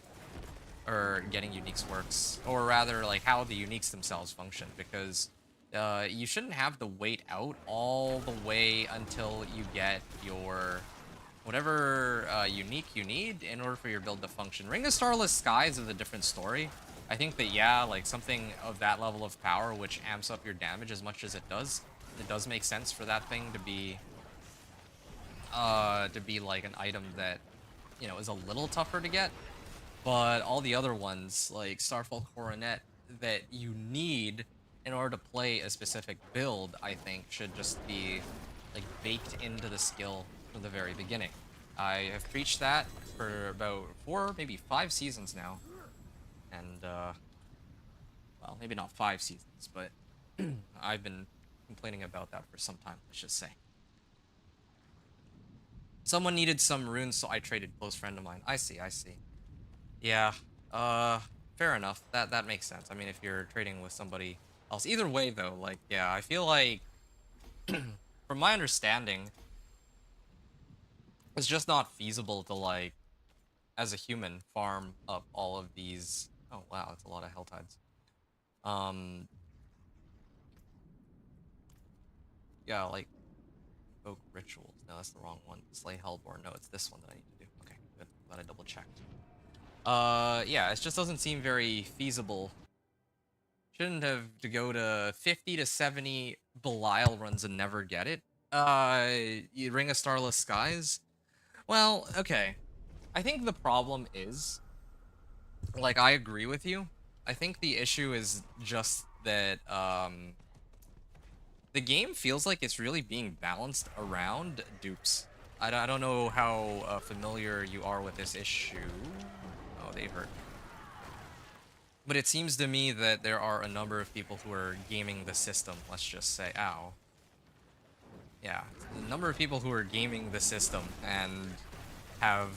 Or getting uniques works. Or rather, like, how the uniques themselves function. Because, you shouldn't have to wait out all the way until you get your... whatever unique you need in order for your build to function. Ring of Starless Skies is a different story. I think that, yeah, like, something of that level of power, which amps up your damage as much as it does make sense for that thing to be like an item that, is a little tougher to get. But all the other ones, like Starfall Coronet, that you need in order to play a specific build, I think, should just be, like, baked into the skill from the very beginning. I have preached that for about 4, maybe 5 seasons now. And, well, maybe not 5 seasons, but I've been complaining about that for some time, let's just say. Someone needed some runes, so I traded close friend of mine. I see, I see. Yeah, uh, fair enough. That makes sense. I mean, if you're trading with somebody else. Either way, though, like, yeah, I feel like, from my understanding, it's just not feasible to, like, as a human, farm up all of these. Oh, wow, that's a lot of hell tides. Um, yeah, like, invoke rituals. No, that's the wrong one. Slay Hellborn. No, it's this one that I need to do. Okay, good. Glad I double checked. Yeah, it just doesn't seem very feasible. Shouldn't have to go to 50 to 70 Belial runs and never get it. You Ring of Starless Skies? Well, okay. I think the problem is, like, I agree with you. I think the issue is just that, the game feels like it's really being balanced around dupes. I don't know how familiar you are with this issue. Oh, they hurt. But it seems to me that there are a number of people who are gaming the system, let's just say. Ow. Yeah, a number of people who are gaming the system and have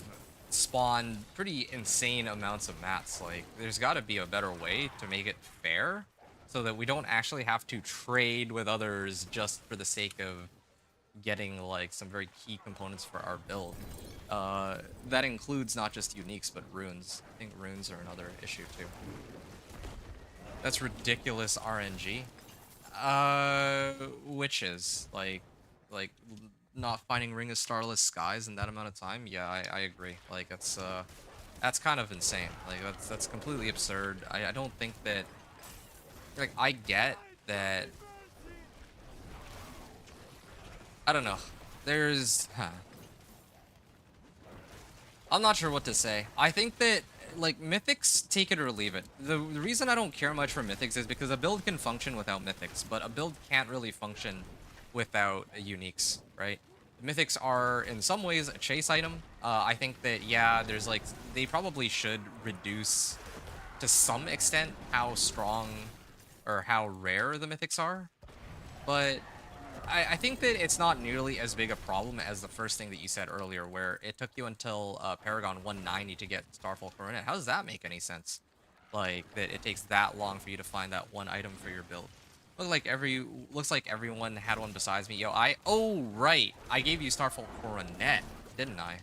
spawned pretty insane amounts of mats. Like, there's got to be a better way to make it fair so that we don't actually have to trade with others just for the sake of getting, like, some very key components for our build. That includes not just uniques, but runes. I think runes are another issue, too. That's ridiculous RNG. Witches, like not finding Ring of Starless Skies in that amount of time. Yeah, I agree. Like, that's kind of insane. Like, that's completely absurd. I don't think that, like, I get that. I don't know. There's, I'm not sure what to say. I think that, like, Mythics, take it or leave it. The reason I don't care much for Mythics is because a build can function without Mythics, but a build can't really function without Uniques, right? Mythics are, in some ways, a chase item. I think that, yeah, there's, like, they probably should reduce, to some extent, how strong or how rare the Mythics are, but I think that it's not nearly as big a problem as the first thing that you said earlier, where it took you until Paragon 190 to get Starfall Coronet. How does that make any sense? Like, that it takes that long for you to find that one item for your build. Looks like everyone had one besides me. Yo, oh, right. I gave you Starfall Coronet, didn't I?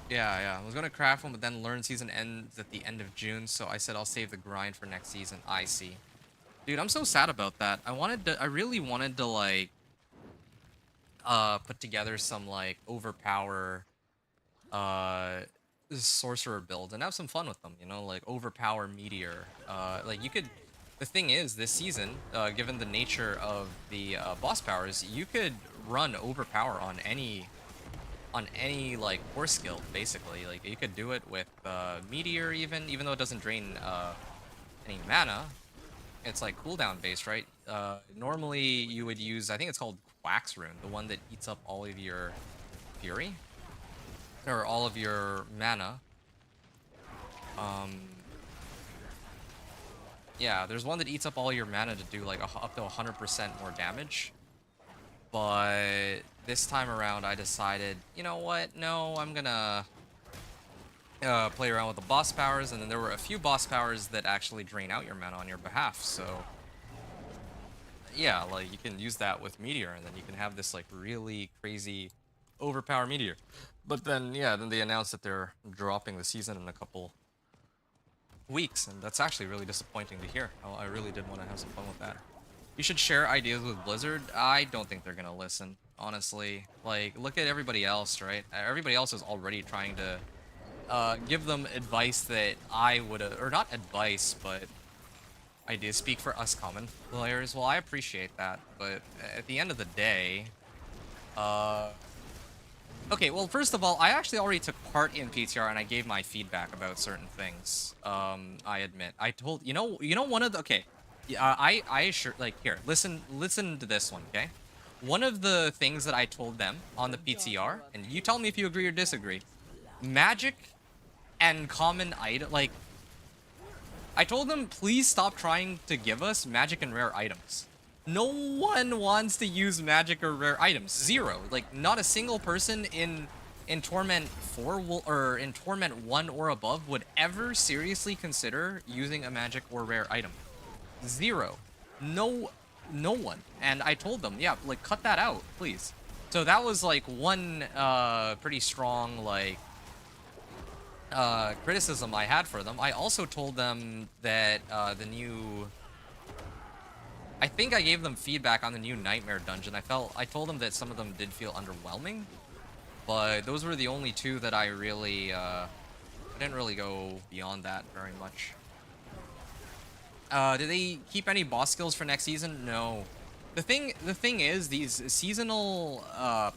Yeah. I was gonna craft one, but then learn season ends at the end of June, so I said I'll save the grind for next season. I see. Dude, I'm so sad about that. I really wanted to, like, put together some, like, overpower, sorcerer build and have some fun with them, you know, like, overpower meteor. Like, you could, the thing is, this season, given the nature of the, boss powers, you could run overpower on any, like, core skill, basically. Like, you could do it with, meteor even though it doesn't drain, any mana. It's like cooldown based, right? Normally you would use, I think it's called Quack's Rune, the one that eats up all of your fury or all of your mana. Yeah, there's one that eats up all your mana to do like up to 100% more damage. But this time around, I decided, you know what? No, I'm gonna play around with the boss powers, and then there were a few boss powers that actually drain out your mana on your behalf, so yeah, like, you can use that with Meteor, and then you can have this, like, really crazy overpower Meteor. But then, yeah, then they announced that they're dropping the season in a couple weeks, and that's actually really disappointing to hear. I really did want to have some fun with that. You should share ideas with Blizzard. I don't think they're gonna listen, honestly. Like, look at everybody else, right? Everybody else is already trying to give them advice that I would have, or not advice, but ideas. Speak for us common players. Well, I appreciate that, but at the end of the day, okay, well, first of all, I actually already took part in PTR and I gave my feedback about certain things. I admit. I told, one of the, okay, I sure, like, here, listen to this one, okay? One of the things that I told them on the PTR, and you tell me if you agree or disagree, magic and common item, like, I told them, please stop trying to give us magic and rare items. No one wants to use magic or rare items. Zero. Like, not a single person in Torment 4 will, or in Torment 1 or above would ever seriously consider using a magic or rare item. Zero. No, no one. And I told them, yeah, like, cut that out, please. So that was like one pretty strong like criticism I had for them. I also told them that the new, I think I gave them feedback on the new Nightmare dungeon. I told them that some of them did feel underwhelming, but those were the only two that I really I didn't really go beyond that very much. Did they keep any boss skills for next season? No. The thing is, these seasonal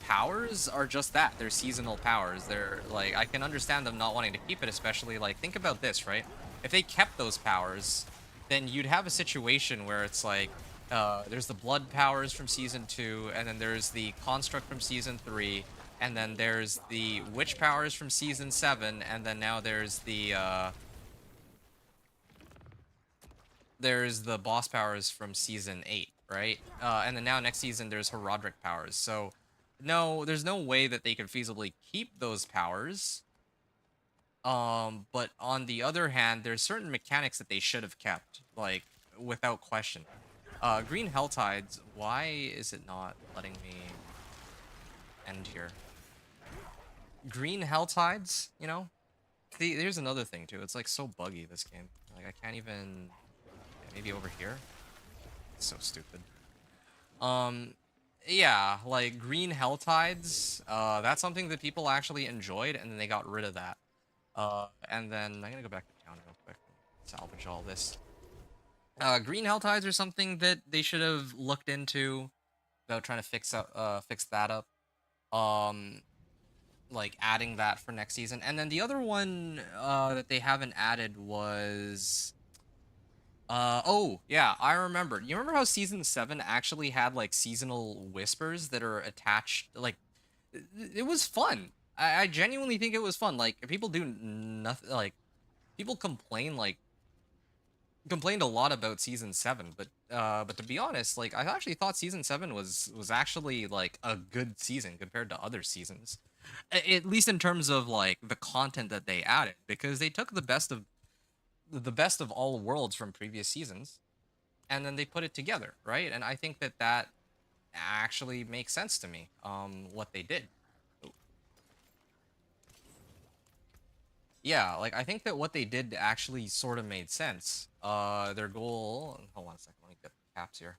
powers are just that. They're seasonal powers. They're like, I can understand them not wanting to keep it, especially like, think about this, right? If they kept those powers, then you'd have a situation where it's like, there's the blood powers from season 2, and then there's the construct from season 3, and then there's the witch powers from season 7, and then now there's the boss powers from season 8, right? And then now next season there's Herodric powers. So no, there's no way that they could feasibly keep those powers. But on the other hand, there's certain mechanics that they should have kept, like, without question. Green Helltides, why is it not letting me end here? Green Helltides, you know? See, here's another thing too. It's like so buggy, this game. Like, I can't even... Maybe over here? It's so stupid. Yeah, like Green Helltides, that's something that people actually enjoyed, and then they got rid of that. And then I'm gonna go back to town real quick and salvage all this. Green Helltides are something that they should have looked into about trying to fix that up. Like adding that for next season. And then the other one that they haven't added was oh yeah, I remember. You remember how season 7 actually had like seasonal whispers that are attached? Like, it was fun. I genuinely think it was fun. Like, people do nothing. Like, people complained a lot about season 7, but to be honest, like, I actually thought season 7 was actually like a good season compared to other seasons, at least in terms of like the content that they added, because they took the best of all worlds from previous seasons, and then they put it together, right? And I think that actually makes sense to me, what they did. Yeah, like, I think that what they did actually sort of made sense. Their goal... Hold on a second, let me get the caps here.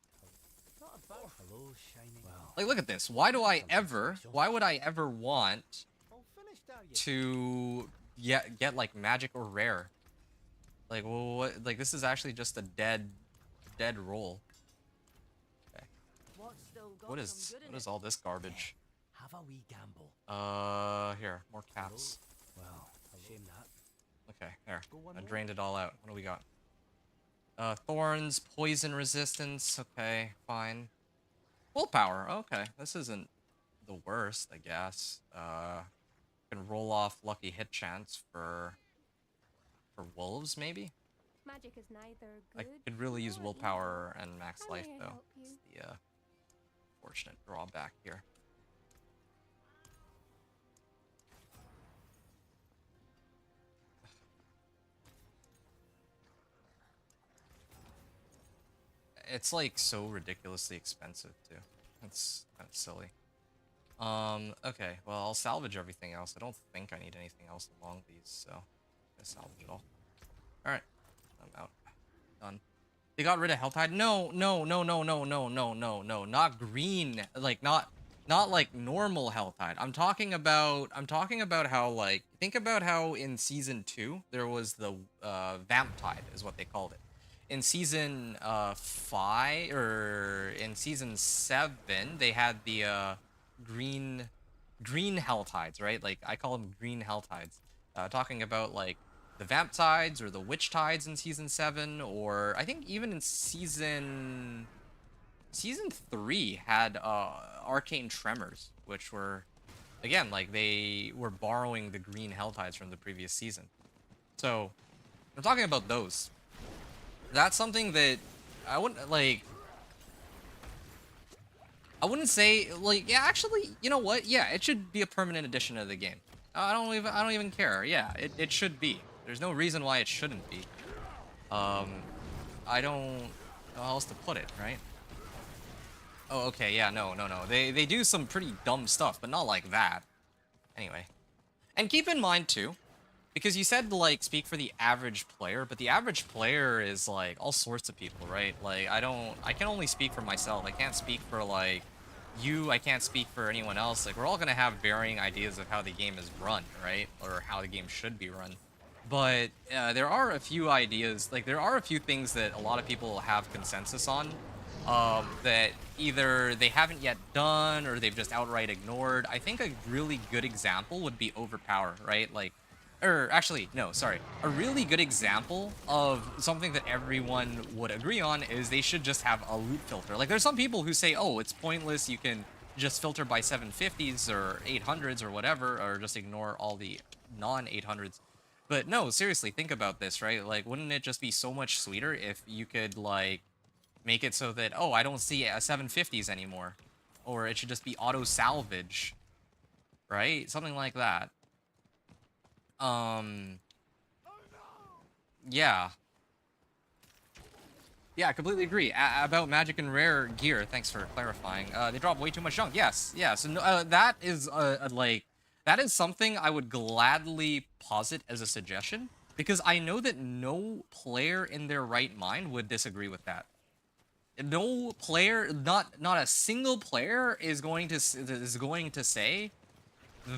Hello, shiny. Well, Like, look at this. Why would I ever want to get like, magic or rare? Like, well, what, like, this is actually just a dead roll. Okay. What is all this garbage? have a wee gamble. Here, more caps. Well, shame that. Okay, there. Go one I more. drained it all out. What do we got? Thorns, poison resistance. Okay, fine. Willpower. Okay, this isn't the worst, I guess. Can roll off lucky hit chance for wolves, maybe. Magic is neither I good could really use nor willpower and max How may life I though. help you? It's the fortunate drawback here. It's like so ridiculously expensive too. It's kind of silly. Okay, well, I'll salvage everything else. I don't think I need anything else along these, so I salvage it all. Alright, I'm out. Done. They got rid of Helltide? No, no, no, no, no, no, no, no, no. Not green, like, not like normal Helltide. I'm talking about how, like, think about how in season 2 there was the Vamptide is what they called it. In season 5, or in season 7, they had the green Helltides, right? Like, I call them green Helltides. Talking about like the Vamp Tides or the Witch Tides in season 7, or I think even in season 3 had Arcane Tremors, which were, again, like, they were borrowing the green Helltides from the previous season. So I'm talking about those. That's something that I wouldn't, like, I wouldn't say like yeah. Actually, you know what? Yeah, it should be a permanent addition to the game. I don't even care. Yeah, it should be. There's no reason why it shouldn't be. Um, I don't know how else to put it, right? Oh, okay. Yeah, no. They do some pretty dumb stuff, but not like that. Anyway, and keep in mind too, because you said like speak for the average player, but the average player is like all sorts of people, right? Like I can only speak for myself. I can't speak for like you, I can't speak for anyone else. Like we're all gonna have varying ideas of how the game is run, right? Or how the game should be run. But there are a few ideas, like there are a few things that a lot of people have consensus on, that either they haven't yet done or they've just outright ignored. I think a really good example would be overpower, right? Like, or actually, no, sorry. A really good example of something that everyone would agree on is they should just have a loot filter. Like, there's some people who say, oh, it's pointless. You can just filter by 750s or 800s or whatever, or just ignore all the non-800s. But no, seriously, think about this, right? Like, wouldn't it just be so much sweeter if you could, like, make it so that, oh, I don't see a 750s anymore. Or it should just be auto salvage, right? Something like that. Yeah. Yeah, I completely agree. About magic and rare gear, thanks for clarifying. They drop way too much junk. Yes, yeah. So no, that is like that is something I would gladly posit as a suggestion because I know that no player in their right mind would disagree with that. No player, not a single player is going to say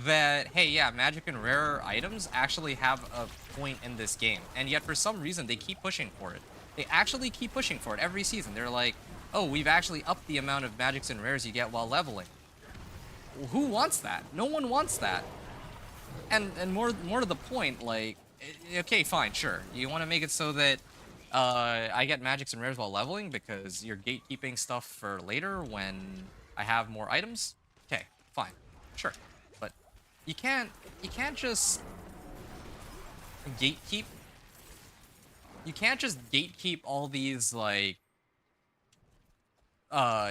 that, hey, yeah, magic and rare items actually have a point in this game, and yet for some reason they keep pushing for it. They actually keep pushing for it every season. They're like, oh, we've actually upped the amount of magics and rares you get while leveling. Who wants that? No one wants that. And more to the point, like, okay, fine, sure. You want to make it so that I get magics and rares while leveling because you're gatekeeping stuff for later when I have more items? Okay, fine, sure. But you can't just gatekeep. You can't just gatekeep all these like.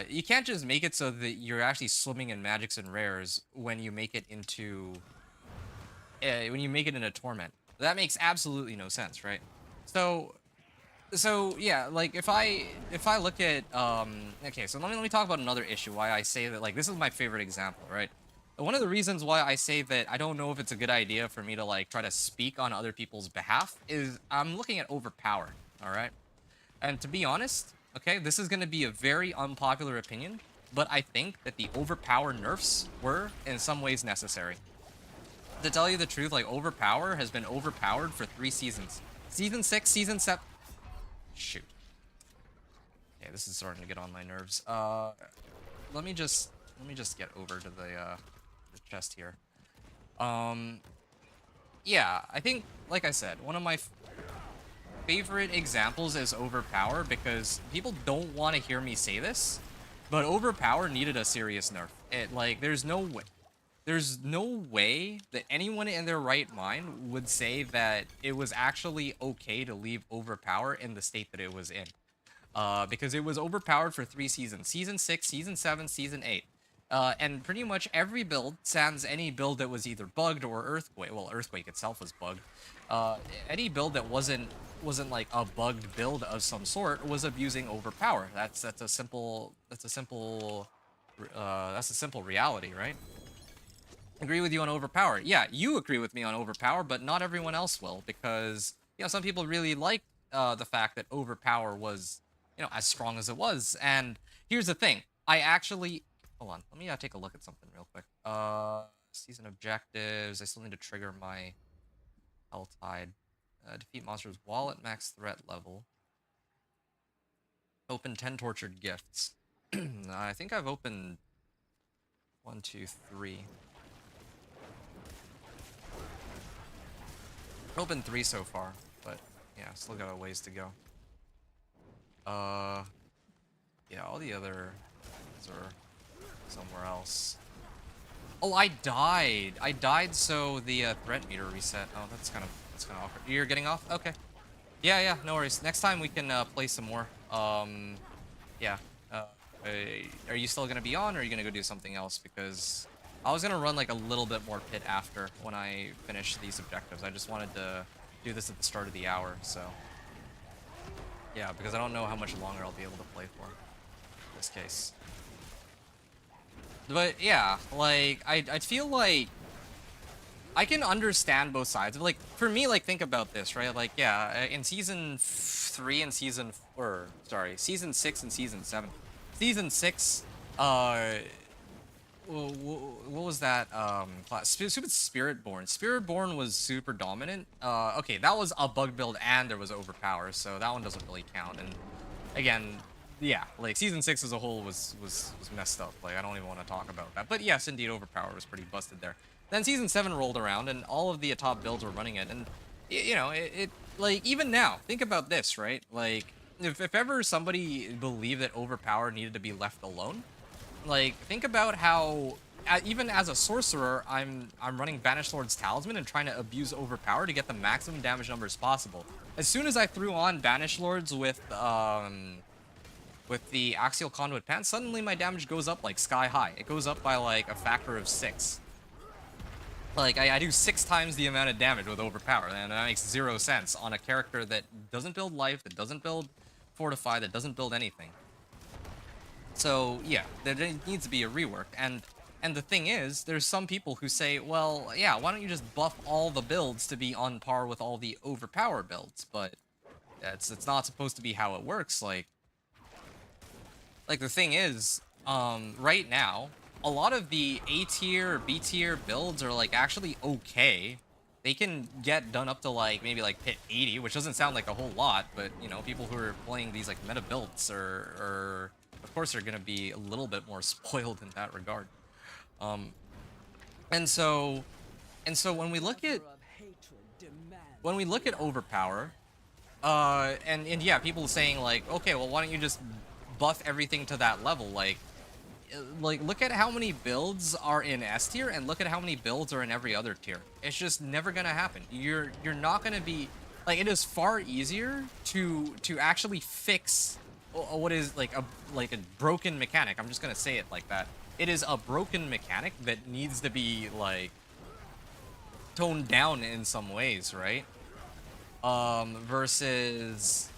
You can't just make it so that you're actually swimming in magics and rares when you make it into. When you make it into torment, that makes absolutely no sense, right? So yeah, like if I look at okay, so let me talk about another issue why I say that like this is my favorite example, right? One of the reasons why I say that I don't know if it's a good idea for me to like try to speak on other people's behalf is I'm looking at overpower, all right? And to be honest, okay, this is going to be a very unpopular opinion, but I think that the overpower nerfs were in some ways necessary. To tell you the truth, like overpower has been overpowered for 3 seasons. Season 6, season 7. Shoot. Yeah, this is starting to get on my nerves. Let me just get over to the chest here. Yeah, I think, like I said, one of my favorite examples is overpower because people don't want to hear me say this, but overpower needed a serious nerf. It like there's no way that anyone in their right mind would say that it was actually okay to leave overpower in the state that it was in. Because it was overpowered for 3 seasons. Season 6, Season 7, Season 8. And pretty much every build, sans any build that was either bugged or Earthquake, well, Earthquake itself was bugged. Any build that wasn't like a bugged build of some sort was abusing overpower. That's a simple reality, right? Agree with you on overpower. Yeah, you agree with me on overpower, but not everyone else will because, you know, some people really like the fact that overpower was, you know, as strong as it was. And here's the thing. I actually... Hold on. Let me take a look at something real quick. Season objectives. I still need to trigger my Hell Tide. Defeat monsters while at max threat level. Open 10 tortured gifts. I think I've opened 1, 2, 3. Opened 3 so far, but yeah, still got a ways to go. Yeah, all the other ones are somewhere else. Oh, I died. I died so the threat meter reset. Oh, that's kind of awkward. You're getting off? Okay. Yeah, no worries. Next time we can play some more. Yeah. Are you still gonna be on, or are you gonna go do something else? Because I was gonna run like a little bit more pit after when I finish these objectives. I just wanted to do this at the start of the hour, so yeah, because I don't know how much longer I'll be able to play for in this case. But yeah, like I feel like I can understand both sides. Like for me, like think about this, right? Like yeah, in season 3 and season 6 and season 7. Season 6, what was that class? Stupid Spiritborn was super dominant. Okay, that was a bug build and there was overpower, so that one doesn't really count. And again, yeah, like season 6 as a whole was messed up. Like I don't even want to talk about that. But yes, indeed, overpower was pretty busted there. Then season 7 rolled around and all of the top builds were running it, and you know, it like even now, think about this, right? Like if ever somebody believed that overpower needed to be left alone, like think about how even as a sorcerer, I'm running Banished Lord's Talisman and trying to abuse overpower to get the maximum damage numbers possible. As soon as I threw on Banished Lords with the Axial Conduit Pants, suddenly my damage goes up like sky high. It goes up by like a factor of 6. Like, I do 6 times the amount of damage with overpower, and that makes 0 sense on a character that doesn't build life, that doesn't build fortify, that doesn't build anything. So yeah, there needs to be a rework, and the thing is, there's some people who say, well, yeah, why don't you just buff all the builds to be on par with all the overpower builds? But it's not supposed to be how it works. Like the thing is, right now, a lot of the A tier or B tier builds are like actually okay. They can get done up to like maybe like pit 80, which doesn't sound like a whole lot, but you know, people who are playing these like meta builds are of course are gonna be a little bit more spoiled in that regard. And so when we look at overpower, and yeah, people saying like, okay, well, why don't you just buff everything to that level? Like look at how many builds are in S tier and look at how many builds are in every other tier. It's just never gonna happen. You're not gonna be like, it is far easier to actually fix what is like a broken mechanic. I'm just gonna say it like that. It is a broken mechanic that needs to be like toned down in some ways, right? Versus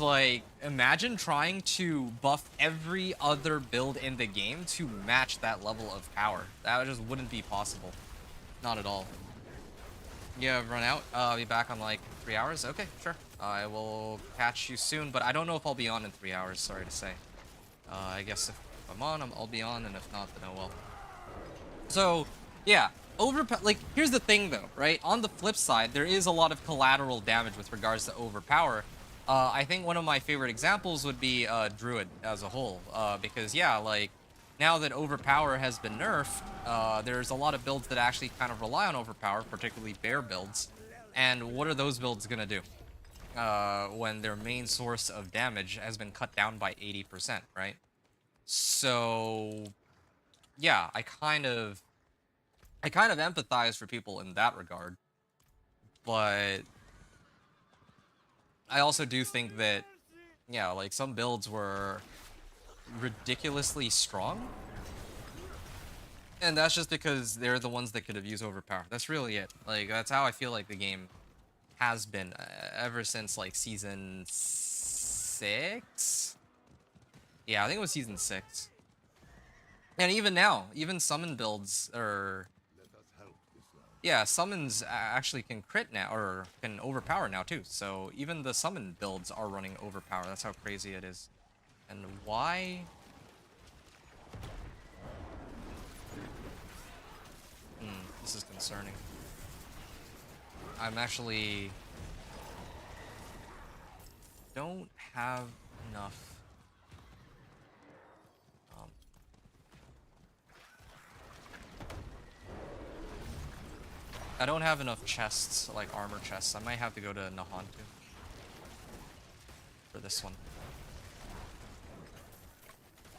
like, imagine trying to buff every other build in the game to match that level of power. That just wouldn't be possible. Not at all. Yeah, run out. I'll be back on like 3 hours. Okay, sure. I will catch you soon, but I don't know if I'll be on in 3 hours, sorry to say. I guess if I'm on, I'll be on, and if not, then oh well. So, yeah. Like, here's the thing though, right? On the flip side, there is a lot of collateral damage with regards to overpower. I think one of my favorite examples would be Druid as a whole, because yeah, like now that overpower has been nerfed, there's a lot of builds that actually kind of rely on overpower, particularly bear builds. And what are those builds gonna do when their main source of damage has been cut down by 80%, right? So yeah, I kind of empathize for people in that regard, but I also do think that, yeah, like some builds were ridiculously strong, and that's just because they're the ones that could have used overpower. That's really it. Like, that's how I feel like the game has been ever since like season 6. Yeah, I think it was season 6. And even now, even summon builds are... Yeah, summons actually can crit now, or can overpower now too. So even the summon builds are running overpower. That's how crazy it is. And why? This is concerning. I'm actually... don't have enough... I don't have enough chests, like armor chests. I might have to go to Nahantu for this one.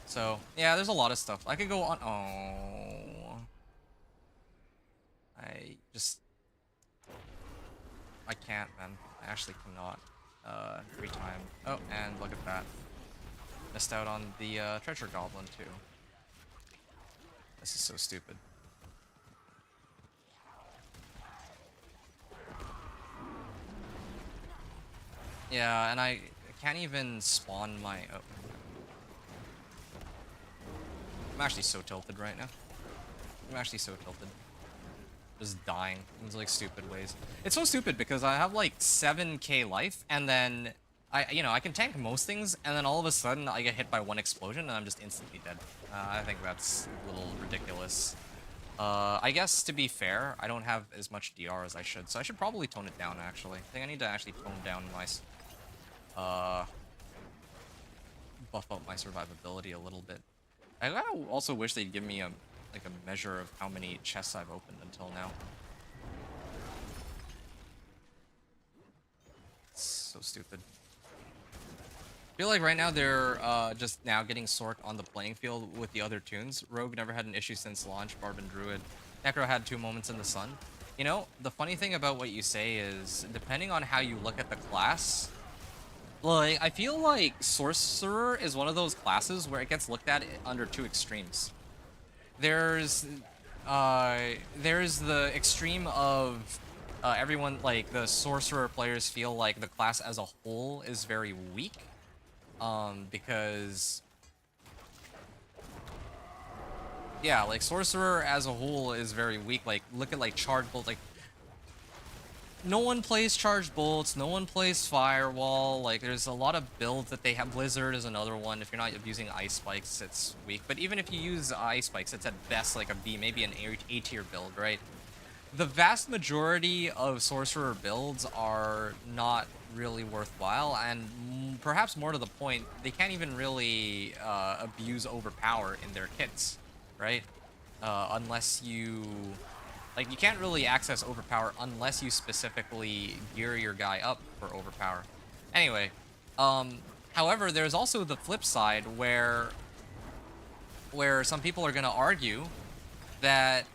So, yeah, there's a lot of stuff. I could go on... Oh. I can't, man. I actually cannot. Every time. Oh, and look at that. Missed out on the treasure goblin too. This is so stupid. Yeah, and I can't even spawn my... Oh. I'm actually so tilted right now. I'm actually so tilted. Just dying in like stupid ways. It's so stupid because I have like 7k life, and then I can tank most things, and then all of a sudden I get hit by one explosion and I'm just instantly dead. I think that's a little ridiculous. I guess to be fair, I don't have as much DR as I should, so I should probably tone it down actually. I think I need to actually tone down my buff up my survivability a little bit. I also wish they'd give me a measure of how many chests I've opened until now. It's so stupid. I feel like right now they're just now getting Sork on the playing field with the other tunes. Rogue never had an issue since launch. Barb and Druid. Necro had 2 moments in the sun. You know, the funny thing about what you say is, depending on how you look at the class, like, I feel like Sorcerer is one of those classes where it gets looked at under 2 extremes. There's the extreme of everyone, like, the Sorcerer players feel like the class as a whole is very weak. Because... yeah, like, Sorcerer as a whole is very weak. Like, look at, like, Charged Bolt, like... no one plays Charged Bolts, no one plays Firewall, like, there's a lot of builds that they have. Blizzard is another one. If you're not using Ice Spikes, it's weak. But even if you use Ice Spikes, it's at best like a B, maybe an A tier build, right? The vast majority of Sorcerer builds are not really worthwhile, and perhaps more to the point, they can't even really abuse Overpower in their kits, right? Unless you... like, you can't really access Overpower unless you specifically gear your guy up for Overpower. Anyway, however, there's also the flip side where some people are going to argue that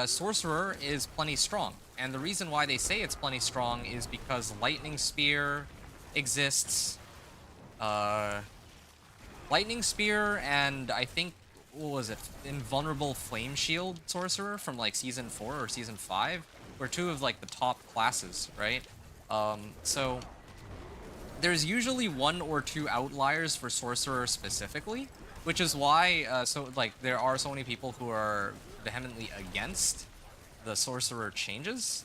Sorcerer is plenty strong. And the reason why they say it's plenty strong is because Lightning Spear exists. Lightning Spear and I think, what was it, Invulnerable Flame Shield Sorcerer from like Season 4 or Season 5 were 2 of like the top classes, right? So there's usually 1 or 2 outliers for Sorcerer specifically, which is why so like there are so many people who are vehemently against the Sorcerer changes,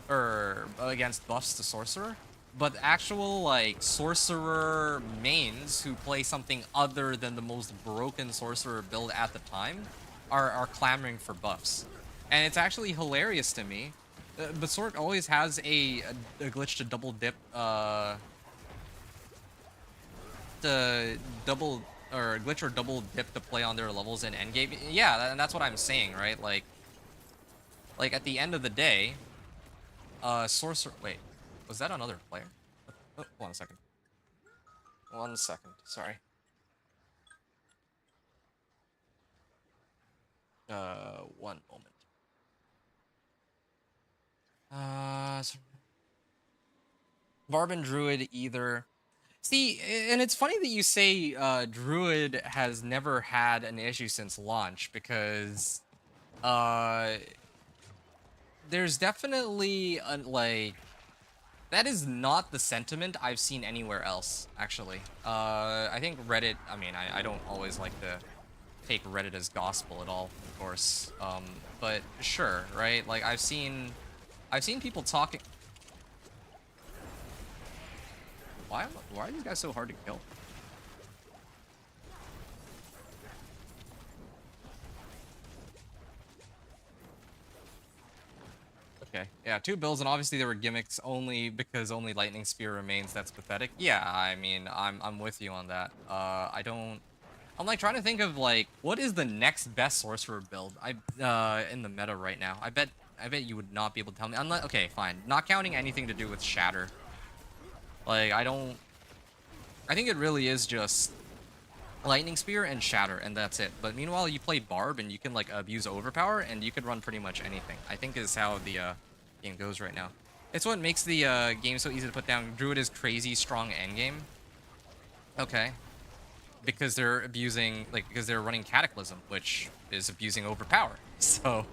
or against buffs to Sorcerer. But actual, like, Sorcerer mains who play something other than the most broken Sorcerer build at the time are clamoring for buffs. And it's actually hilarious to me. But Sork always has a glitch to double dip, glitch or double dip to play on their levels in endgame. Yeah, and that's what I'm saying, right? Like at the end of the day, Sorcerer... wait, was that another player? Oh, hold on a second. 1 second, sorry. One moment. Barb and Druid either... see, and it's funny that you say Druid has never had an issue since launch, because there's definitely like, that is not the sentiment I've seen anywhere else, actually. I think Reddit, I mean, I don't always like to take Reddit as gospel at all, of course. But sure, right? Like, I've seen people talking... why are these guys so hard to kill? Okay, yeah, 2 builds, and obviously there were gimmicks only because only Lightning Spear remains. That's pathetic. Yeah, I mean, I'm with you on that. I'm like trying to think of like, what is the next best Sorcerer build in the meta right now. I bet you would not be able to tell me, unless... okay, fine, not counting anything to do with Shatter. Like, I think it really is just Lightning Spear and Shatter, and that's it. But meanwhile, you play Barb, and you can, like, abuse Overpower, and you could run pretty much anything. I think is how the game goes right now. It's what makes the game so easy to put down. Druid is crazy strong endgame. Okay. because they're abusing, like, because they're running Cataclysm, which is abusing Overpower. So,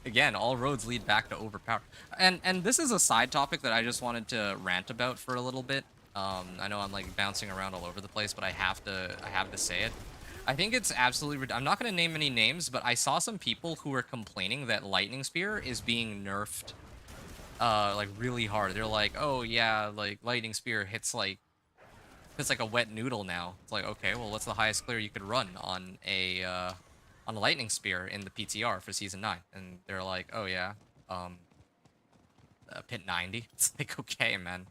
again, all roads lead back to Overpower. And this is a side topic that I just wanted to rant about for a little bit. I know I'm like bouncing around all over the place, but I have to say it. I think it's absolutely I'm not going to name any names, but I saw some people who were complaining that Lightning Spear is being nerfed like really hard. They're like, "Oh yeah, like Lightning Spear hits like a wet noodle now." It's like, "Okay, well, what's the highest clear you could run on a Lightning Spear in the PTR for season 9?" And they're like, "Oh yeah, um pit 90." It's like, "Okay, man."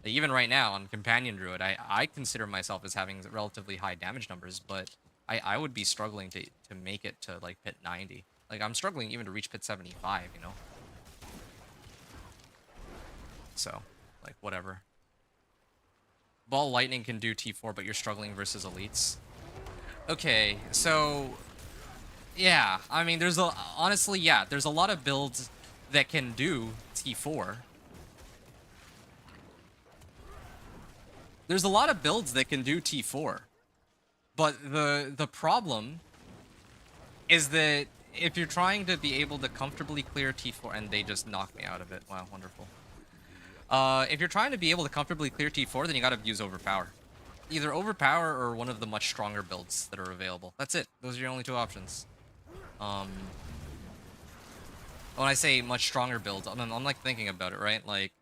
Like, even right now on Companion Druid, I consider myself as having relatively high damage numbers, but I would be struggling to make it to like pit 90. Like, I'm struggling even to reach pit 75, you know? So, like, whatever. Ball Lightning can do T4, but you're struggling versus elites. Okay, so yeah, I mean, honestly, yeah, there's a lot of builds that can do T4. There's a lot of builds that can do T4. But the problem is that if you're trying to be able to comfortably clear T4, and they just knocked me out of it. Wow, wonderful. If you're trying to be able to comfortably clear T4, then you gotta use Overpower. Either Overpower or one of the much stronger builds that are available. That's it. Those are your only two options. When I say much stronger builds, I'm like thinking about it, right? Like,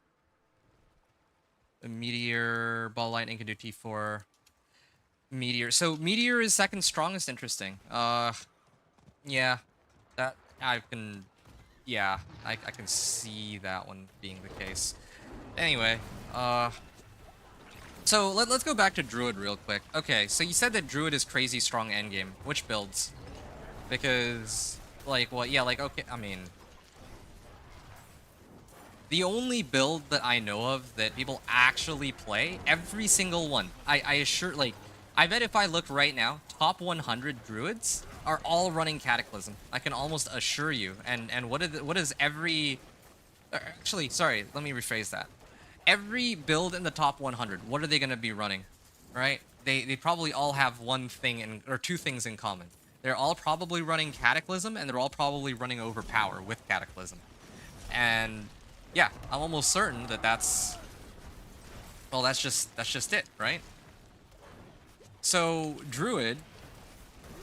a Meteor, Ball Lightning can do T4. Meteor. So Meteor is second strongest, interesting. Yeah. That, I can... Yeah, I can see that one being the case. Anyway, so let's go back to Druid real quick. Okay, so you said that Druid is crazy strong endgame. Which builds? Because, like, well, yeah, like, okay, I mean... The only build that I know of that people actually play, every single one, I assure, like, I bet if I look right now, top 100 Druids are all running Cataclysm. I can almost assure you. And what is every... Actually, sorry, let me rephrase that. Every build in the top 100, what are they going to be running, right? They probably all have one thing or two things in common. They're all probably running Cataclysm, and they're all probably running Overpower with Cataclysm. And yeah, I'm almost certain that that's... Well, that's just it, right? So, Druid...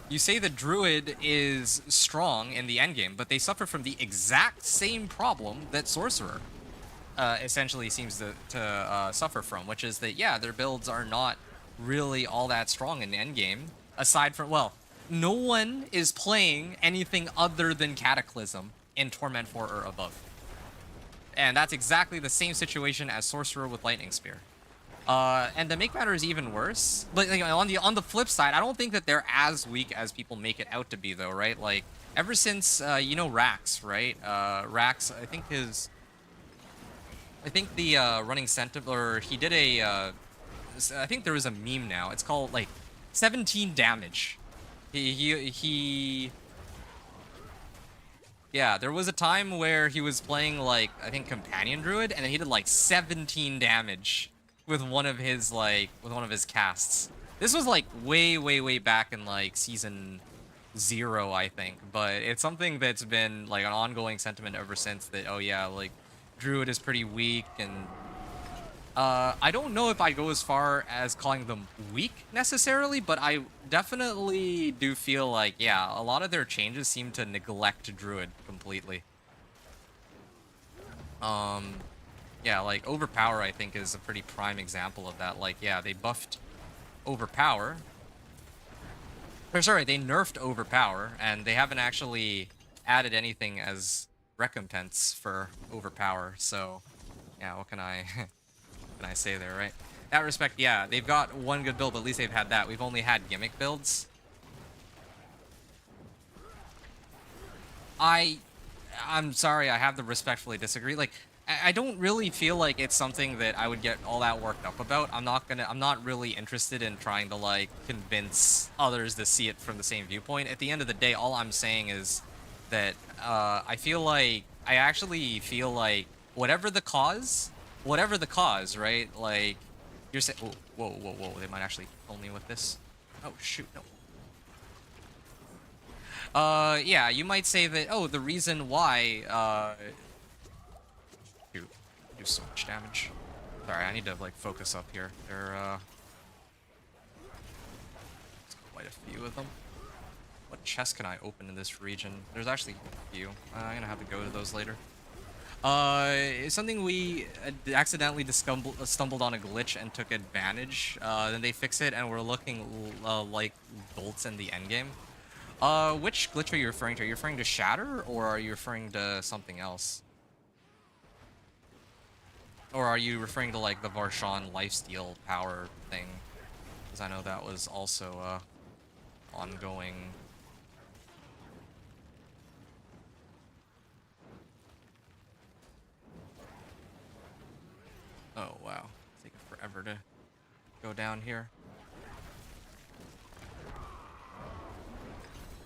You say that Druid is strong in the endgame, but they suffer from the exact same problem that Sorcerer essentially seems to suffer from, which is that, yeah, their builds are not really all that strong in the endgame, aside from, well, no one is playing anything other than Cataclysm in Torment 4 or above. And that's exactly the same situation as Sorcerer with Lightning Spear. And to make matters even worse, like, on the flip side, I don't think that they're as weak as people make it out to be, though, right? Like, ever since, you know, Rax, right? Rax, I think the running sentiment, or he did I think there is a meme now. It's called, like, 17 damage. Yeah, there was a time where he was playing, like, I think Companion Druid, and then he did, like, 17 damage with one of his casts. This was like way back in like season 0, I think, but it's something that's been like an ongoing sentiment ever since, that, oh yeah, like, Druid is pretty weak. And I don't know if I go as far as calling them weak necessarily, but I definitely do feel like, yeah, a lot of their changes seem to neglect Druid completely. Yeah, like, Overpower, I think, is a pretty prime example of that. Like, yeah, they buffed Overpower. Or, sorry, they nerfed Overpower, and they haven't actually added anything as recompense for Overpower. So, yeah, what can I say there, right? In that respect, yeah, they've got one good build, but at least they've had that. We've only had gimmick builds. I'm sorry, I have to respectfully disagree. Like, I don't really feel like it's something that I would get all that worked up about. I'm not really interested in trying to, like, convince others to see it from the same viewpoint. At the end of the day, all I'm saying is that I actually feel like whatever the cause, right? Like, You're saying, oh, whoa, whoa, whoa, they might actually kill me with this. Oh, shoot, no. Yeah, you might say that, oh, the reason why, shoot, do so much damage. Sorry, I need to, like, focus up here. There's quite a few of them. What chest can I open in this region? There's actually a few. I'm gonna have to go to those later. It's something we accidentally stumbled on a glitch and took advantage. Then they fix it, and we're looking like bolts in the endgame. Which glitch are you referring to? Are you referring to Shatter, or are you referring to something else? Or are you referring to, like, the Varshan lifesteal power thing? Because I know that was also, ongoing. Oh, wow. It's taking forever to go down here.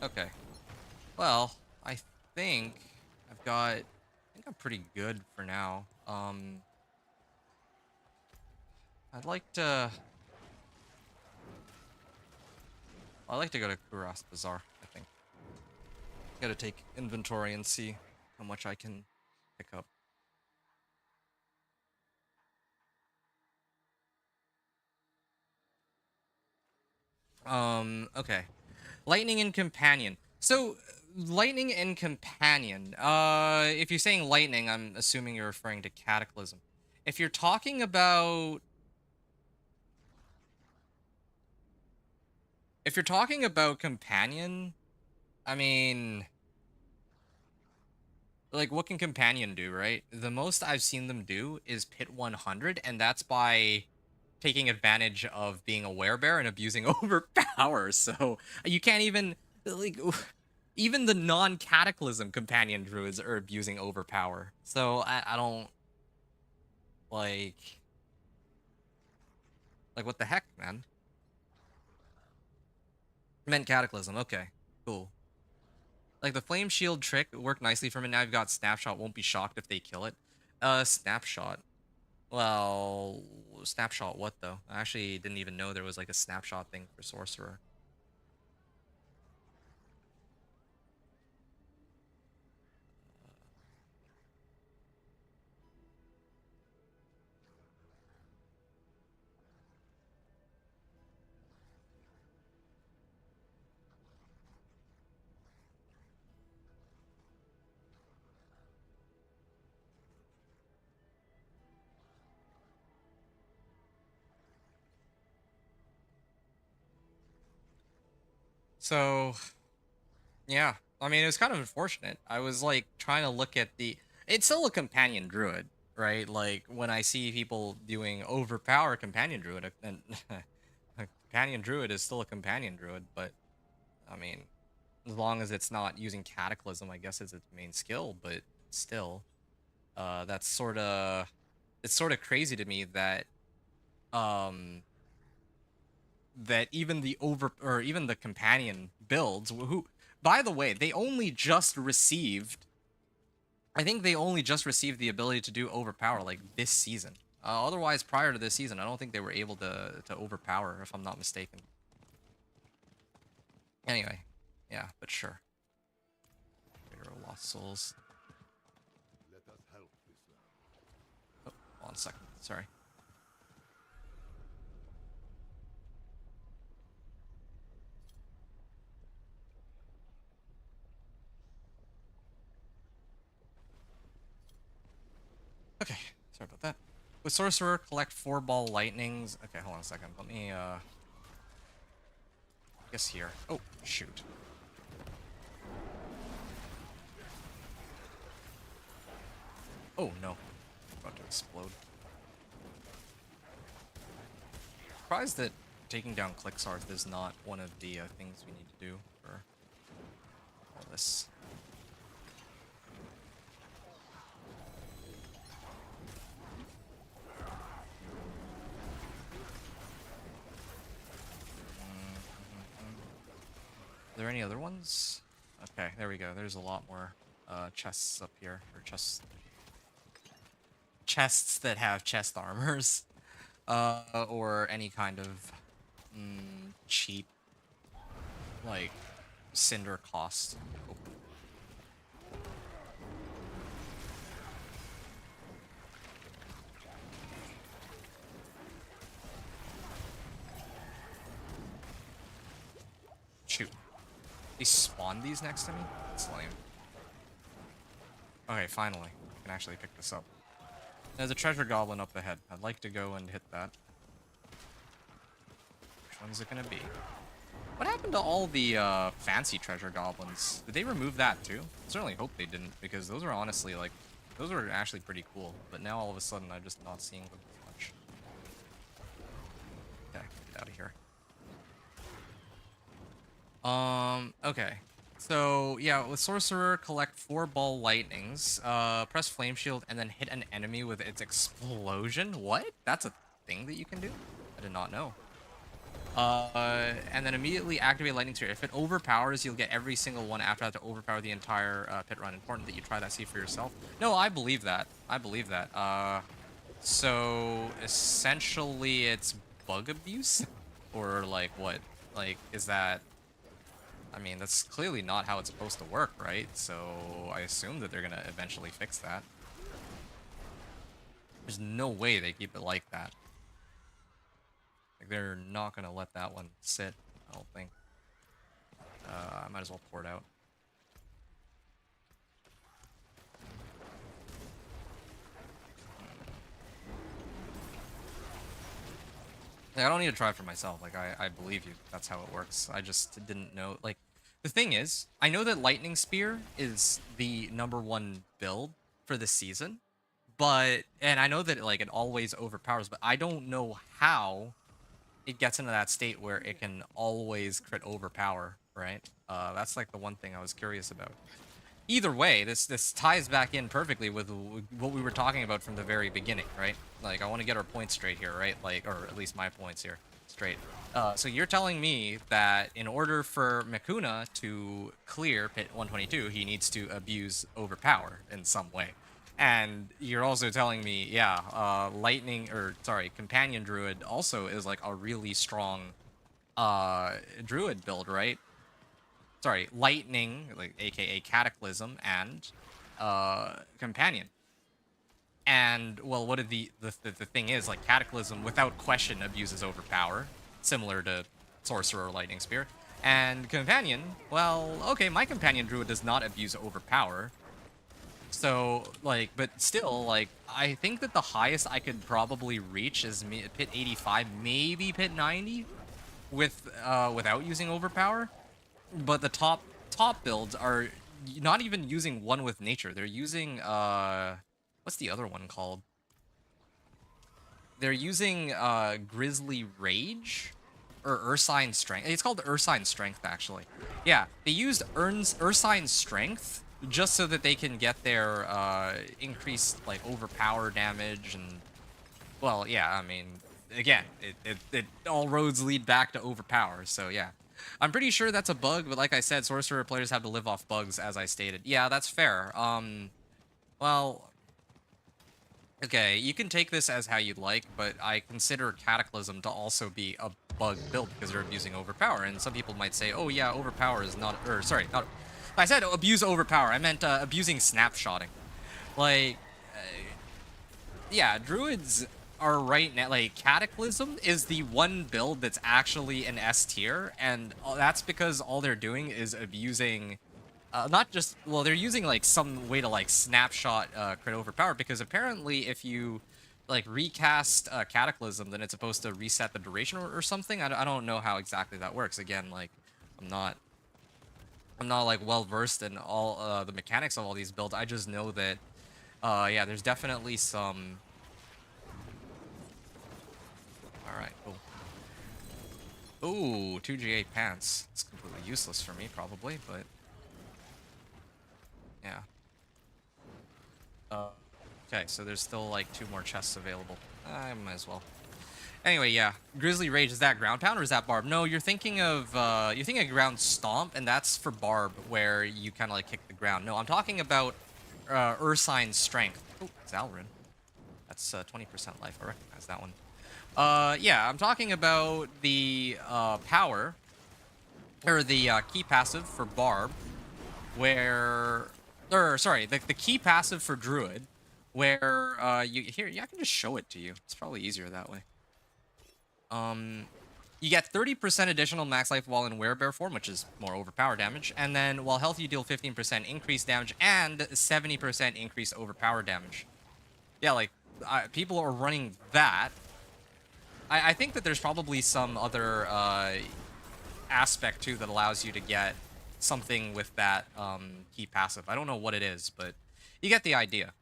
Okay. Well, I think I think I'm pretty good for now. I'd like to go to Kuras Bazaar, I think. Gotta take inventory and see how much I can pick up. Okay. Lightning and Companion. So, Lightning and Companion. If you're saying Lightning, I'm assuming you're referring to Cataclysm. If you're talking about... If you're talking about Companion, I mean... Like, what can Companion do, right? The most I've seen them do is pit 100, and that's by taking advantage of being a werebear and abusing overpower. So you can't even, like, even the non-cataclysm companion druids are abusing overpower. So I don't like what the heck, man? I meant cataclysm. Okay, cool. Like, the flame shield trick worked nicely for me. Now I've got snapshot. Won't be shocked if they kill it. Snapshot. Well, snapshot what though? I actually didn't even know there was, like, a snapshot thing for sorcerer. So, yeah. I mean, it was kind of unfortunate. I was, like, trying to look at the... It's still a companion druid, right? Like, when I see people doing overpower companion druid, and a companion druid is still a companion druid, but, I mean, as long as it's not using cataclysm, I guess is its main skill, but still, that's sort of... It's sort of crazy to me that, um... that even even the companion builds, who, by the way, they only just received, I think they only just received the ability to do overpower, like, this season. Otherwise, prior to this season, I don't think they were able to overpower, if I'm not mistaken. Anyway, yeah, but sure. Hero Lost Souls. Let us help this land. Oh, 1 second, sorry. Okay, sorry about that. With Sorcerer, collect 4-ball lightnings. Okay, hold on a second. Let me, I guess here. Oh, shoot. Oh, no. About to explode. Surprised that taking down Clixars is not one of the things we need to do for all this. Are there any other ones? Okay, there we go. There's a lot more chests up here, or chests that have chest armors. or any kind of cheap, like, cinder cost. Oh. Shoot. They spawned these next to me? That's lame. Okay, finally. I can actually pick this up. There's a treasure goblin up ahead. I'd like to go and hit that. Which one's it gonna be? What happened to all the fancy treasure goblins? Did they remove that too? I certainly hope they didn't, because those are honestly, like, those were actually pretty cool. But now all of a sudden I'm just not seeing them as much. Okay, get out of here. Okay. So, yeah, with Sorcerer, collect 4 ball lightnings, press Flame Shield, and then hit an enemy with its explosion? What? That's a thing that you can do? I did not know. And then immediately activate Lightning Sphere. If it overpowers, you'll get every single one after that to overpower the entire pit run. Important that you try that, see for yourself. No, I believe that. I believe that. So, essentially, it's bug abuse? Or, like, what? Like, is that... I mean, that's clearly not how it's supposed to work, right? So I assume that they're gonna eventually fix that. There's no way they keep it like that. Like, they're not gonna let that one sit, I don't think. I might as well pour it out. Like, I don't need to try for myself. Like, I believe you. That's how it works. I just didn't know. Like, the thing is, I know that Lightning Spear is the #1 build for the season, but, and I know that like it always overpowers, but I don't know how it gets into that state where it can always crit overpower, right? That's like the one thing I was curious about. Either way, this ties back in perfectly with what we were talking about from the very beginning, right? Like, I want to get our points straight here, right? Like, or at least my points here straight. So you're telling me that in order for Mikuna to clear pit 122, he needs to abuse overpower in some way. And you're also telling me, yeah, Companion Druid also is like a really strong Druid build, right? Sorry, Lightning, like aka Cataclysm, and Companion. And well, what did the thing is, like, Cataclysm without question abuses overpower, similar to Sorcerer or Lightning Spear. And Companion, well, okay, my Companion Druid does not abuse overpower. So, like, but still, like, I think that the highest I could probably reach is pit 85, maybe pit 90, with without using overpower. But the top builds are not even using one with nature. They're using what's the other one called? They're using Grizzly Rage or Ursine Strength. It's called Ursine Strength, actually. Yeah, they used Ursine Strength just so that they can get their increased like overpower damage and, well, yeah, I mean, again, it all roads lead back to overpower. So yeah. I'm pretty sure that's a bug, but like I said, Sorcerer players have to live off bugs, as I stated. Yeah, that's fair. Well, okay, you can take this as how you'd like, but I consider Cataclysm to also be a bug build because they're abusing overpower, and some people might say, oh yeah, overpower is not, or sorry, not, I said abuse overpower, I meant abusing snapshotting. Like, yeah, Druids are right now, like, Cataclysm is the one build that's actually an S tier, and that's because all they're doing is abusing, not just, well, they're using, like, some way to, like, snapshot crit overpower, because apparently if you, like, recast Cataclysm, then it's supposed to reset the duration or something. I don't know how exactly that works. Again, like, I'm not like well versed in all the mechanics of all these builds. I just know that yeah, there's definitely some. All right, cool. Ooh, 2G8 pants. It's completely useless for me, probably, but yeah. Okay, so there's still like 2 more chests available. I might as well. Anyway, yeah, Grizzly Rage, is that ground pound or is that barb? No, you're thinking of ground stomp, and that's for barb, where you kind of like kick the ground. No, I'm talking about Ursine's strength. Oh, Zalrin. That's 20% life. I recognize that one. Yeah, I'm talking about the power or the key passive for Barb, where, or sorry, the key passive for Druid, where you here, yeah, I can just show it to you. It's probably easier that way. You get 30% additional max life while in werebear form, which is more overpower damage, and then while health you deal 15% increased damage and 70% increased overpower damage. Yeah, like people are running that. I think that there's probably some other aspect too that allows you to get something with that key passive. I don't know what it is, but you get the idea.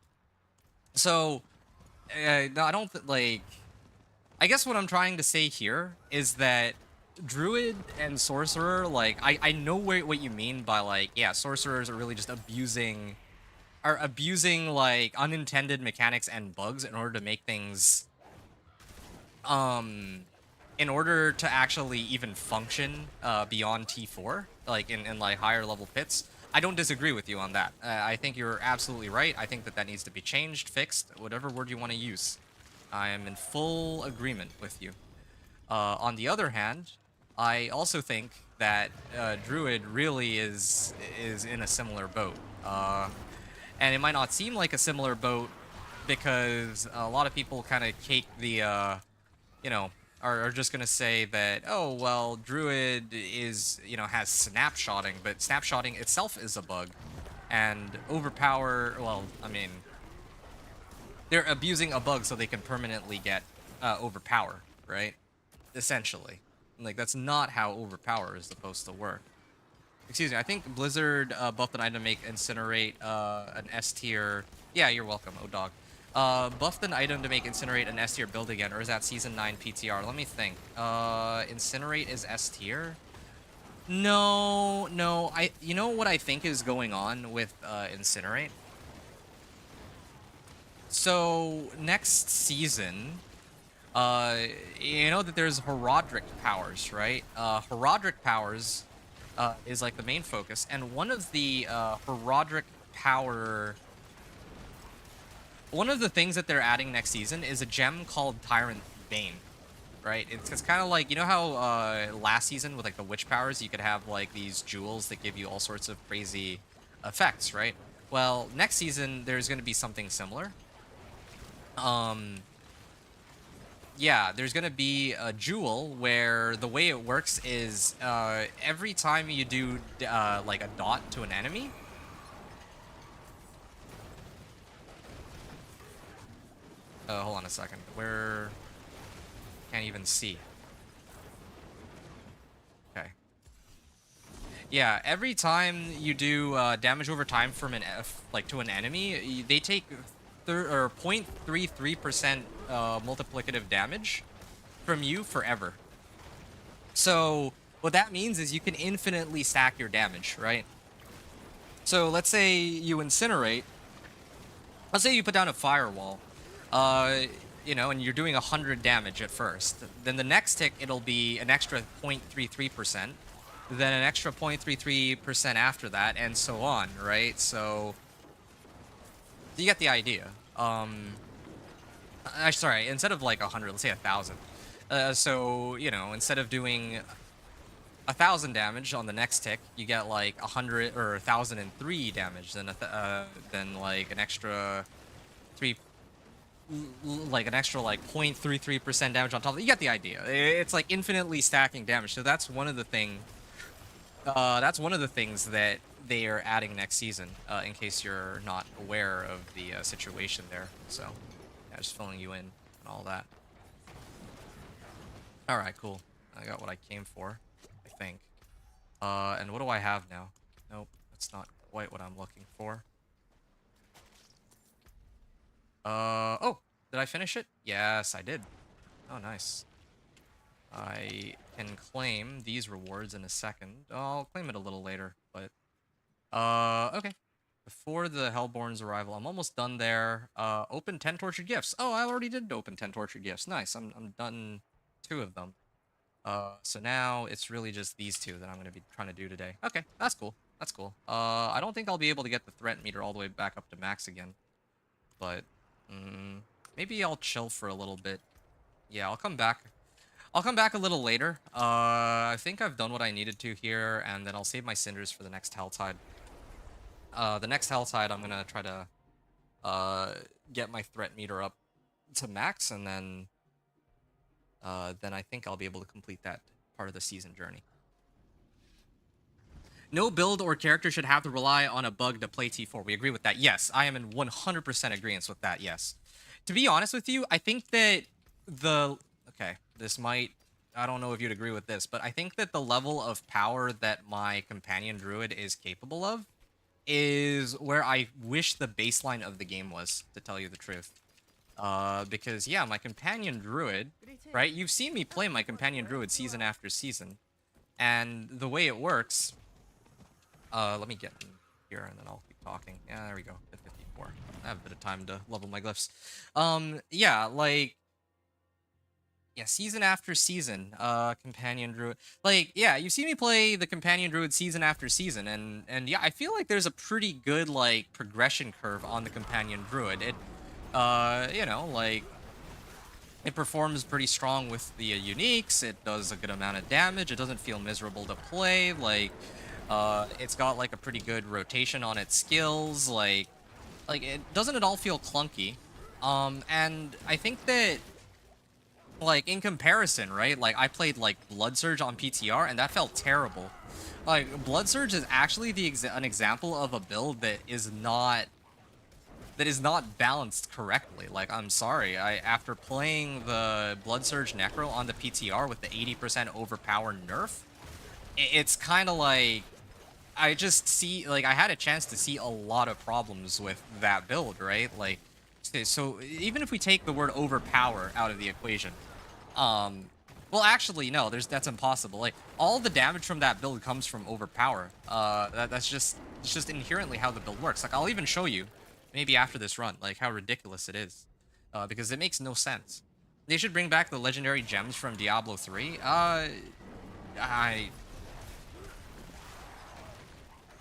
So no, I don't like. I guess what I'm trying to say here is that Druid and Sorcerer, like, I know what you mean by, like, yeah, Sorcerers are really just abusing, like, unintended mechanics and bugs in order to make things, in order to actually even function, beyond T4, like, in like, higher level pits. I don't disagree with you on that. I think you're absolutely right. I think that that needs to be changed, fixed, whatever word you want to use. I am in full agreement with you. On the other hand, I also think that Druid really is in a similar boat. And it might not seem like a similar boat because a lot of people kind of cake the, you know, are just going to say that, oh, well, Druid is, you know, has snapshotting, but snapshotting itself is a bug. And overpower, well, I mean, they're abusing a bug so they can permanently get overpower, right? Essentially. Like, that's not how overpower is supposed to work. Excuse me, I think Blizzard buffed an item to make Incinerate an S tier. Yeah, you're welcome, O-Dog. Buffed an item to make Incinerate an S tier build again, or is that Season 9 PTR? Let me think. Incinerate is S tier? No, no. You know what I think is going on with Incinerate? So, next season, you know that there's Herodric powers, right? Herodric powers is like the main focus, and one of the Herodric power, one of the things that they're adding next season is a gem called Tyrant Bane, right? It's kind of like, you know how last season with like the witch powers, you could have like these jewels that give you all sorts of crazy effects, right? Well, next season there's going to be something similar. Yeah, there's gonna be a jewel where the way it works is every time you do like a dot to an enemy. Hold on a second. Where can't even see. Okay. Yeah, every time you do damage over time from an like to an enemy, they take 0.33% multiplicative damage from you forever. So what that means is you can infinitely stack your damage, right? So let's say you incinerate. Let's say you put down a firewall, you know, and you're doing 100 damage at first. Then the next tick, it'll be an extra 0.33%. Then an extra 0.33% after that, and so on, right? So you get the idea. Sorry, instead of like 100, let's say 1,000. So, you know, instead of doing 1,000 damage on the next tick, you get like 100 or 1,003 damage. Then like an extra like 0.33% damage on top of it. You get the idea. It's like infinitely stacking damage. So that's one of the things that they are adding next season, in case you're not aware of the situation there. So, yeah, just filling you in and all that. All right, cool. I got what I came for, I think. And what do I have now? Nope, that's not quite what I'm looking for. Oh, did I finish it? Yes, I did. Oh, nice. I can claim these rewards in a second. I'll claim it a little later, but okay. Before the Hellborn's arrival, I'm almost done there. Open 10 tortured gifts. Oh, I already did open 10 tortured gifts. Nice. I'm done 2 of them. So now it's really just these 2 that I'm gonna be trying to do today. Okay, that's cool. That's cool. I don't think I'll be able to get the threat meter all the way back up to max again, but maybe I'll chill for a little bit Yeah, I'll come back. I'll come back a little later. I think I've done what I needed to here, and then I'll save my cinders for the next Helltide. The next Helltide, I'm gonna try to get my threat meter up to max, and then I think I'll be able to complete that part of the season journey. No build or character should have to rely on a bug to play T4. We agree with that. Yes, I am in 100% agreement with that. Yes. To be honest with you, I think that okay, this might, I don't know if you'd agree with this, but I think that the level of power that my companion druid is capable of is where I wish the baseline of the game was, to tell you the truth. Because yeah, my companion druid, right? You've seen me play my companion druid season after season, and the way it works. Let me get in here and then I'll keep talking. Yeah, there we go. At 54. I have a bit of time to level my glyphs. Yeah, like, yeah, season after season, companion druid. Like, yeah, you see me play the companion druid season after season, and yeah, I feel like there's a pretty good like progression curve on the companion druid. It, you know, like, it performs pretty strong with the uniques. It does a good amount of damage. It doesn't feel miserable to play. Like, it's got like a pretty good rotation on its skills. Like it doesn't at all feel clunky. And I think that, like, in comparison, right? Like, I played like Blood Surge on PTR, and that felt terrible. Like, Blood Surge is actually an example of a build that is not balanced correctly. Like, I'm sorry, after playing the Blood Surge Necro on the PTR with the 80% overpower nerf, it's kind of like, I just see, like, I had a chance to see a lot of problems with that build, right? Like, so even if we take the word overpower out of the equation, well, actually, no, that's impossible. Like, all the damage from that build comes from overpower. It's just inherently how the build works. Like, I'll even show you, maybe after this run, like, how ridiculous it is, because it makes no sense. They should bring back the legendary gems from Diablo 3.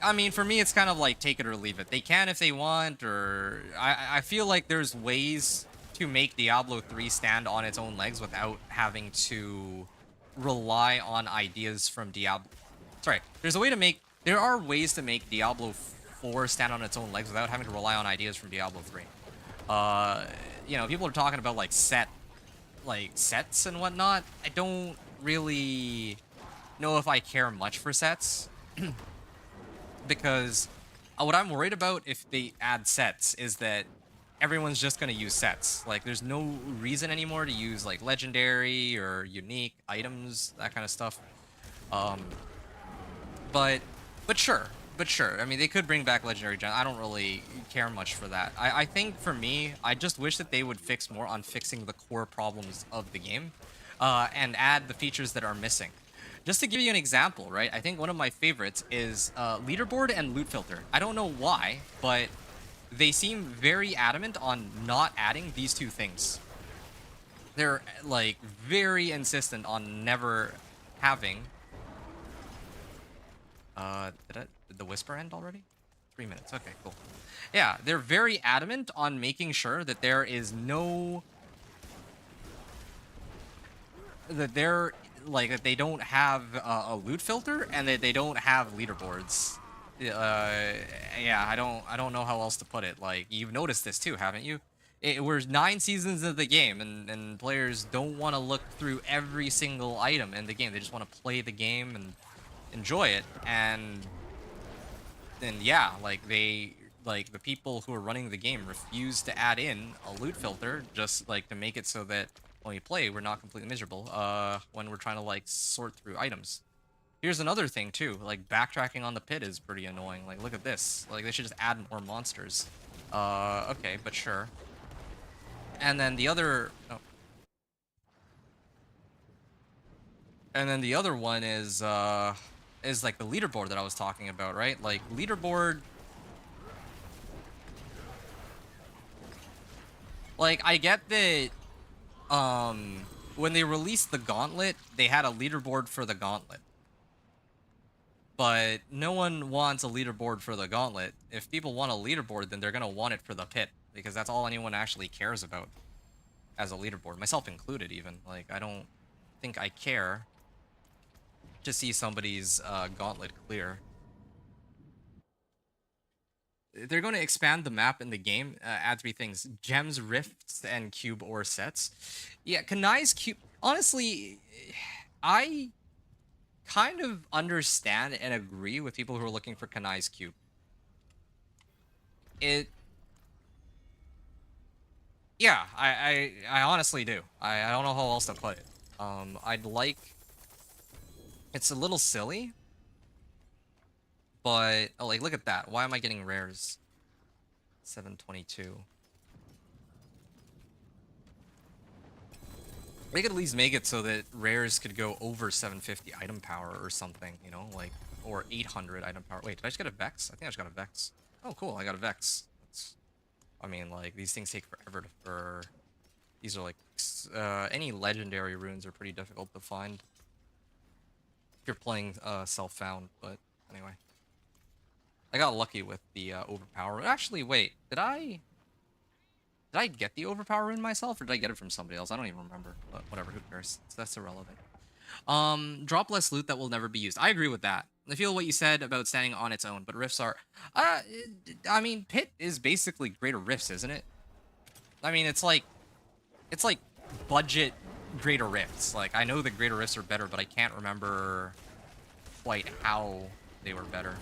I mean, for me, it's kind of like take it or leave it. They can if they want, or I feel like there's ways to make Diablo 3 stand on its own legs without having to rely on ideas from Diablo. Sorry, there are ways to make Diablo 4 stand on its own legs without having to rely on ideas from Diablo 3. You know, people are talking about like sets and whatnot. I don't really know if I care much for sets. Because what I'm worried about if they add sets is that everyone's just going to use sets. Like, there's no reason anymore to use, like, legendary or unique items, that kind of stuff. But sure. I mean, they could bring back legendary gems. I don't really care much for that. I think, for me, I just wish that they would fix more on fixing the core problems of the game, and add the features that are missing. Just to give you an example, right? I think one of my favorites is leaderboard and loot filter. I don't know why, but they seem very adamant on not adding these two things. They're, like, very insistent on never having... did the whisper end already? 3 minutes. Okay, cool. Yeah, they're very adamant on making sure that there is no... that they don't have a loot filter, and that they don't have leaderboards. Yeah, I don't know how else to put it. Like, you've noticed this too, haven't you? We're 9 seasons of the game, and players don't want to look through every single item in the game. They just want to play the game and enjoy it. And yeah, like, the people who are running the game refuse to add in a loot filter, just like to make it so that when we play, we're not completely miserable when we're trying to, like, sort through items. Here's another thing too, like, backtracking on the pit is pretty annoying. Like, look at this. Like, they should just add more monsters. Okay, but sure. And then the other... oh. And then the other one is like the leaderboard that I was talking about, right? Like, leaderboard... Like, I get that... when they released the Gauntlet, they had a leaderboard for the Gauntlet. But no one wants a leaderboard for the Gauntlet. If people want a leaderboard, then they're gonna want it for the pit, because that's all anyone actually cares about. as a leaderboard, myself included even. Like, I don't think I care to see somebody's gauntlet clear. They're going to expand the map in the game, add 3 things: gems, rifts, and cube ore sets. Yeah, Kanai's cube... Honestly, I kind of understand and agree with people who are looking for Kanai's cube. Yeah, I honestly do. I don't know how else to put it. I'd like... It's a little silly, but... Oh, like, look at that. Why am I getting rares? 722. They could at least make it so that rares could go over 750 item power or something, you know? Like, or 800 item power. Wait, did I just get a Vex? I think I just got a Vex. Oh, cool, I got a Vex. I mean, like, these things take forever for... These are, like, any legendary runes are pretty difficult to find. If you're playing self-found, but anyway. I got lucky with the overpower. Actually, wait, did I get the overpower rune myself, or did I get it from somebody else? I don't even remember, but whatever, who cares? That's irrelevant. Drop less loot that will never be used. I agree with that. I feel what you said about standing on its own, but rifts are... I mean, Pit is basically greater rifts, isn't it? I mean, it's like budget greater rifts. Like, I know the greater rifts are better, but I can't remember quite how they were better.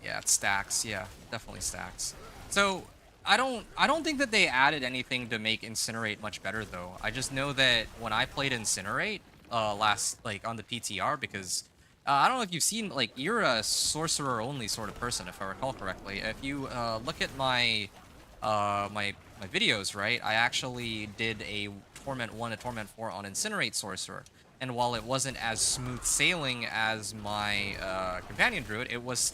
Yeah, it stacks. Yeah, definitely stacks. So... I don't think that they added anything to make Incinerate much better, though. I just know that when I played Incinerate last, like, on the PTR, because I don't know if you've seen, like, you're a sorcerer only sort of person, if I recall correctly. If you look at my my videos, right, I actually did a Torment 1 and Torment 4 on Incinerate Sorcerer, and while it wasn't as smooth sailing as my companion druid, it was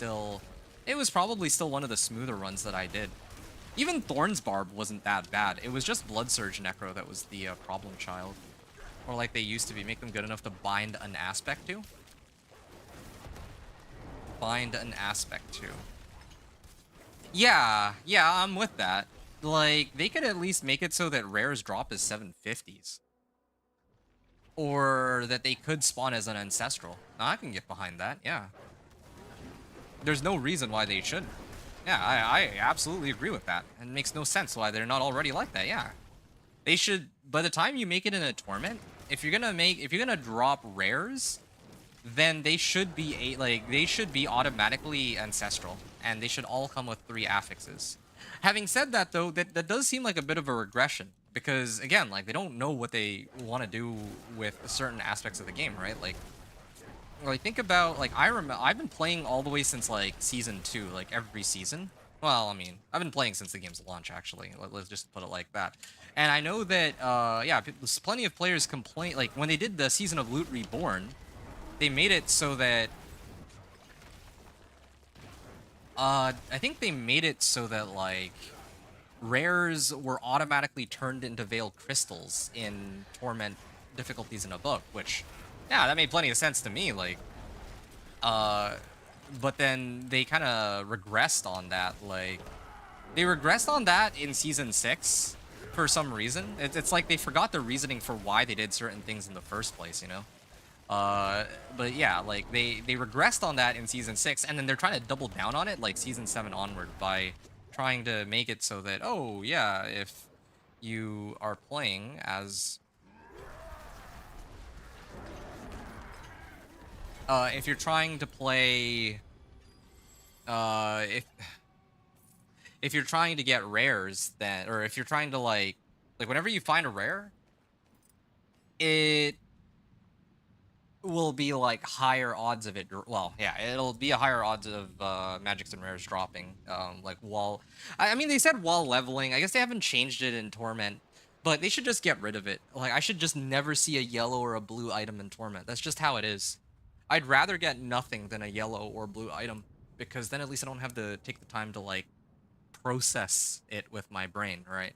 probably still one of the smoother runs that I did. Even Thorn's Barb wasn't that bad. It was just Blood Surge Necro that was the problem child. Or like they used to be. Make them good enough to bind an aspect to. Bind an aspect to. Yeah, I'm with that. Like, they could at least make it so that rares drop as 750s. Or that they could spawn as an ancestral. Now, I can get behind that, yeah. There's no reason why they shouldn't. Yeah, I absolutely agree with that. And it makes no sense why they're not already like that, yeah. They should, by the time you make it in a Torment, if you're gonna drop rares, then they should be they should be automatically ancestral, and they should all come with 3 affixes. Having said that, though, that does seem like a bit of a regression, because again, like, they don't know what they want to do with certain aspects of the game, right? Like think about, like, I've been playing all the way since like season 2, like every season. Well, I mean, I've been playing since the game's launch, actually. Let's just put it like that. And I know that, yeah, there's plenty of players complain, like, when they did the Season of Loot Reborn, they made it so that, I think they made it so that, like, rares were automatically turned into Veiled Crystals in Torment difficulties and above, which, yeah, that made plenty of sense to me, like, but then they kind of regressed on that, like, they regressed on that in Season 6 for some reason. It's like they forgot the reasoning for why they did certain things in the first place, you know? But yeah, like, they regressed on that in Season 6, and then they're trying to double down on it, like, Season 7 onward, by trying to make it so that, oh, yeah, if you are playing as... if you're trying to play... if you're trying to get rares, then... Or if you're trying to, like, whenever you find a rare, it will be, like, higher odds of it... Well, yeah, it'll be a higher odds of magics and rares dropping. Like, while... I mean, they said while leveling. I guess they haven't changed it in Torment. But they should just get rid of it. Like, I should just never see a yellow or a blue item in Torment. That's just how it is. I'd rather get nothing than a yellow or blue item, because then at least I don't have to take the time to, like, process it with my brain, right?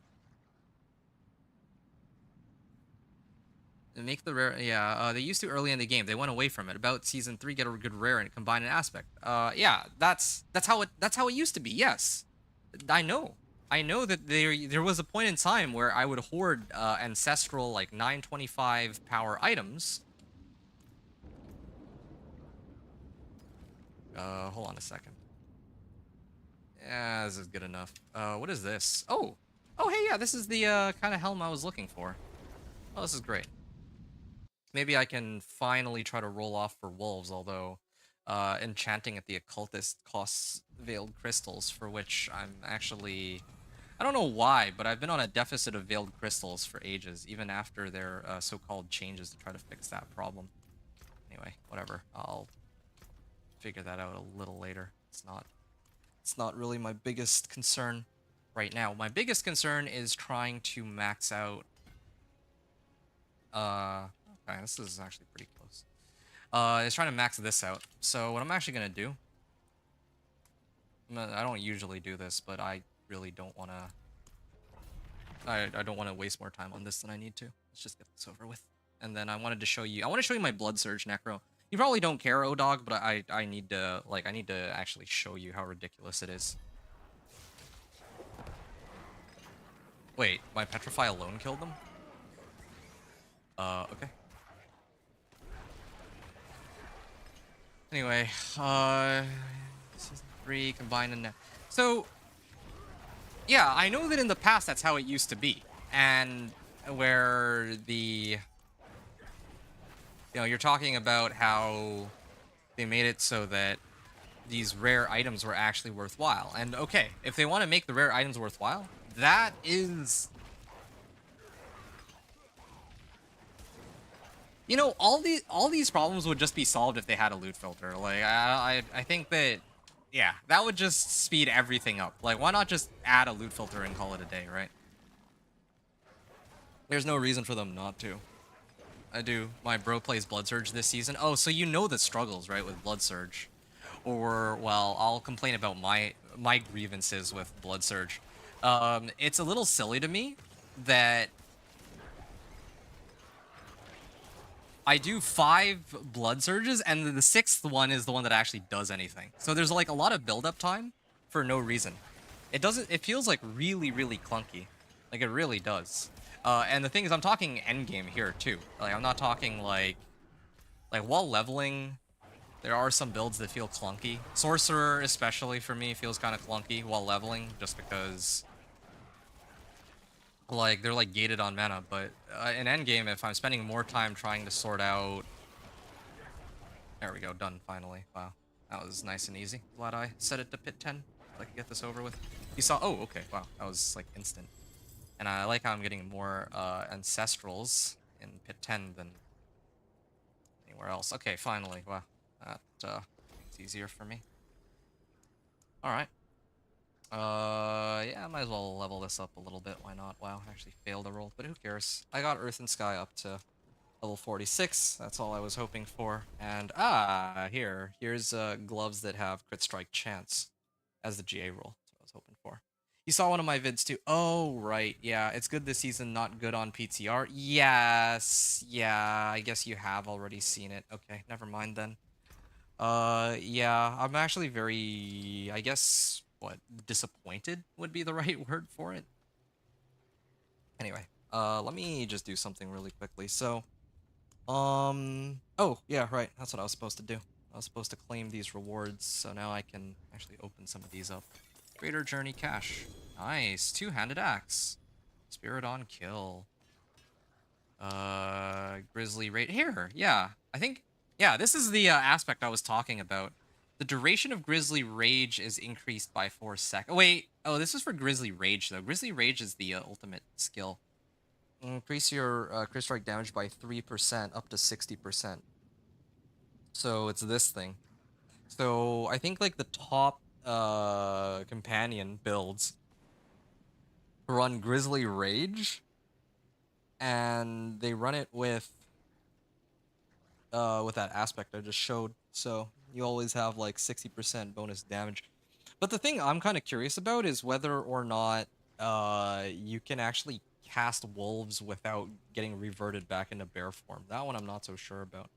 And make the rare, yeah, they used to early in the game. They went away from it. About Season 3, get a good rare and combine an aspect. Yeah, that's how it used to be, yes. I know. I know that there was a point in time where I would hoard ancestral like 925 power items. Hold on a second. Yeah, this is good enough. What is this? Oh, oh, hey, yeah, this is the kind of helm I was looking for. Oh, this is great. Maybe I can finally try to roll off for wolves, although enchanting at the occultist costs veiled crystals, for which I'm actually... I don't know why, but I've been on a deficit of veiled crystals for ages, even after their so-called changes to try to fix that problem. Anyway, whatever. I'll figure that out a little later. It's not really my biggest concern right now. My biggest concern is trying to max out... Okay, this is actually pretty close. Is trying to max this out. So what I'm actually gonna do... I don't usually do this, but I really don't want to... I don't want to waste more time on this than I need to. Let's just get this over with. And then I wanted to show you... I want to show you my Blood Surge Necro. You probably don't care, O-Dog, but I need to... Like, I need to actually show you how ridiculous it is. Wait, my Petrify alone killed them? Okay. Anyway, Season 3, combined and... So... Yeah, I know that in the past that's how it used to be. And where the... You know, you're talking about how they made it so that these rare items were actually worthwhile. And okay, if they want to make the rare items worthwhile, that is... You know, all these problems would just be solved if they had a loot filter. Like, I think that... Yeah, that would just speed everything up. Like, why not just add a loot filter and call it a day, right? There's no reason for them not to. I do. My bro plays Blood Surge this season. Oh, so you know the struggles, right, with Blood Surge. Or, well, I'll complain about my grievances with Blood Surge. It's a little silly to me that I do 5 Blood Surges, and the 6th one is the one that actually does anything. So there's like a lot of build-up time for no reason. It feels like really, really clunky. Like, it really does. And the thing is, I'm talking endgame here, too. Like, I'm not talking, like, while leveling, there are some builds that feel clunky. Sorcerer, especially, for me, feels kind of clunky while leveling, just because... Like, they're, like, gated on mana, but in endgame, if I'm spending more time trying to sort out... There we go, done, finally. Wow. That was nice and easy. Glad I set it to pit 10. So I could get this over with. You saw... Oh, okay, wow. That was, like, instant. And I like how I'm getting more Ancestrals in pit 10 than anywhere else. Okay, finally. Wow. That, it's easier for me. Alright. Yeah, I might as well level this up a little bit. Why not? Wow, I actually failed a roll, but who cares? I got Earth and Sky up to level 46. That's all I was hoping for. And, here's gloves that have crit strike chance as the GA roll. That's what I was hoping for. You saw one of my vids too. Oh, right. Yeah, it's good this season, not good on PTR. Yes. Yeah, I guess you have already seen it. Okay, never mind then. Yeah, I'm actually very, I guess, disappointed would be the right word for it. Anyway, let me just do something really quickly. So, oh, yeah, right, that's what I was supposed to do. I was supposed to claim these rewards, so now I can actually open some of these up. Greater Journey Cache. Nice, two-handed axe. Spirit on kill. Grizzly Raid. Here, yeah, I think... Yeah, this is the aspect I was talking about. The duration of Grizzly Rage is increased by 4 seconds. Oh, wait. Oh, this is for Grizzly Rage, though. Grizzly Rage is the ultimate skill. Increase your crit strike damage by 3% up to 60%. So it's this thing. So I think, like, the top companion builds run Grizzly Rage. And they run it with that aspect I just showed, so you always have like 60% bonus damage. But the thing I'm kind of curious about is whether or not you can actually cast wolves without getting reverted back into bear form. That one I'm not so sure about.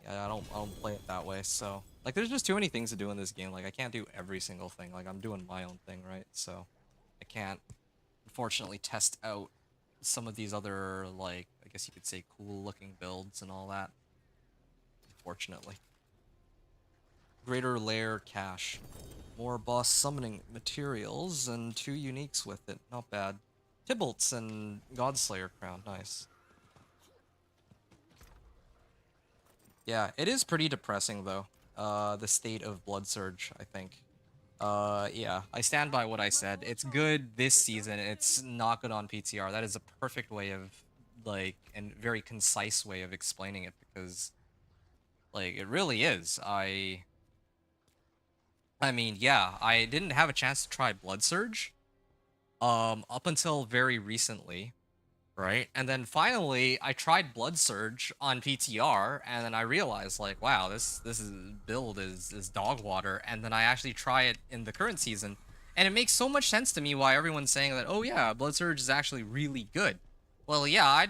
Yeah, I don't play it that way, so Like, there's just too many things to do in this game. Like, I can't do every single thing. Like, I'm doing my own thing, right? So, I can't, unfortunately, test out some of these other, like, I guess you could say cool-looking builds and all that. Unfortunately. Greater Lair Cache. More boss summoning materials and 2 uniques with it. Not bad. Tybalt's and Godslayer Crown. Nice. Yeah, it is pretty depressing, though. The state of Blood Surge, I think. Yeah, I stand by what I said. It's good this season. It's not good on PTR. That is a perfect way of, like, and very concise way of explaining it, because, like, it really is. I mean, yeah, I didn't have a chance to try Blood Surge, up until very recently. Right? And then finally, I tried Blood Surge on PTR, and then I realized, like, wow, this build is dog water. And then I actually try it in the current season, and it makes so much sense to me why everyone's saying that, oh yeah, Blood Surge is actually really good. Well, yeah,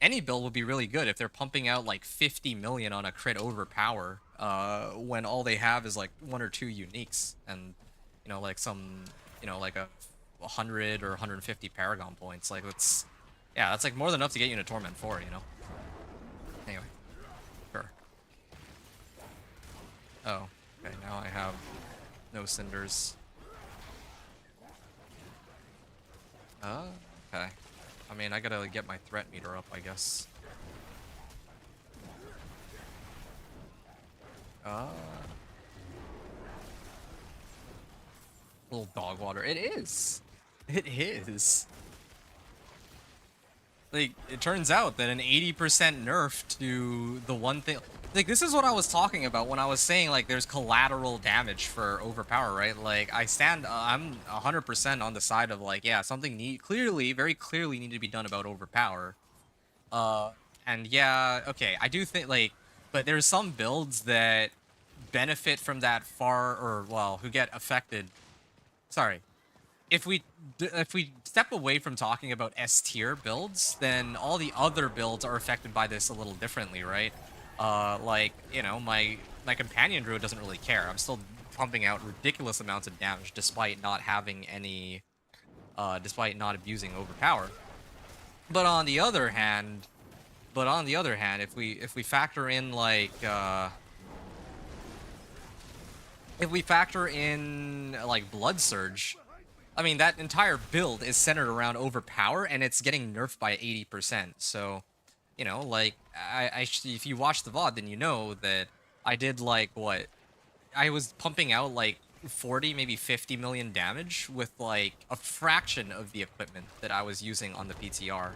any build would be really good if they're pumping out like 50 million on a crit overpower, when all they have is like 1 or 2 uniques, and, you know, like some, you know, like a 100 or 150 Paragon points. Like, yeah, that's like more than enough to get you into Torment 4, you know? Anyway. Sure. Oh, okay, now I have no cinders. Okay. I mean, I gotta get my threat meter up, I guess. Little dog water. It is. It is. Like, it turns out that an 80% nerf to the one thing... Like, this is what I was talking about when I was saying, like, there's collateral damage for overpower, right? Like, I'm 100% on the side of, like, yeah, something very clearly need to be done about overpower. And yeah, okay, I do think, like, but there's some builds that benefit from that who get affected. Sorry. If we step away from talking about S tier builds, then all the other builds are affected by this a little differently, right? Like, you know, my companion druid doesn't really care. I'm still pumping out ridiculous amounts of damage despite not having any, despite not abusing overpower. But on the other hand, if we factor in like Blood Surge, I mean, that entire build is centered around overpower, and it's getting nerfed by 80%. So, you know, like, if you watch the VOD, then you know that I did, like, what? I was pumping out, like, 40, maybe 50 million damage with, like, a fraction of the equipment that I was using on the PTR.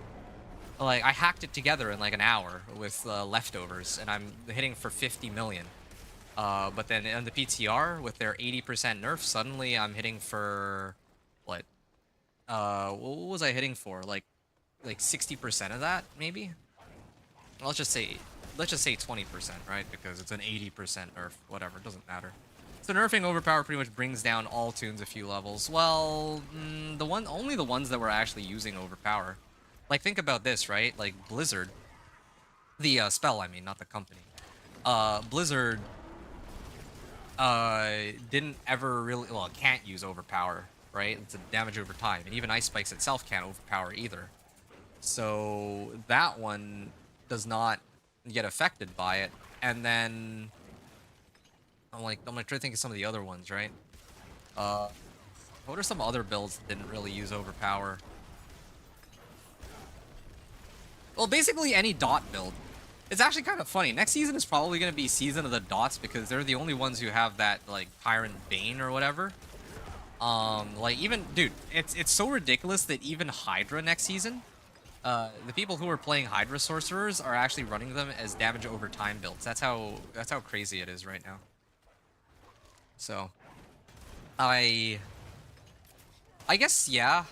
Like, I hacked it together in, like, an hour with leftovers, and I'm hitting for 50 million. But then on the PTR, with their 80% nerf, suddenly I'm hitting for... what was I hitting for? Like 60% of that, maybe? Let's just say 20%, right? Because it's an 80% nerf, whatever, it doesn't matter. So nerfing overpower pretty much brings down all tunes a few levels. Well, only the ones that were actually using overpower. Like, think about this, right? Like, Blizzard, the spell, I mean, not the company. Blizzard didn't ever really, well, it can't use overpower, right? It's a damage over time, and even Ice Spikes itself can't overpower either. So that one does not get affected by it. And then I'm trying to think of some of the other ones, right? What are some other builds that didn't really use overpower? Well, basically any dot build. It's actually kind of funny. Next season is probably going to be Season of the Dots, because they're the only ones who have that, like, Tyrant Bane or whatever. Like, even, dude, it's so ridiculous that even Hydra next season, the people who are playing Hydra Sorcerers are actually running them as damage over time builds. That's how crazy it is right now. So, I guess, yeah,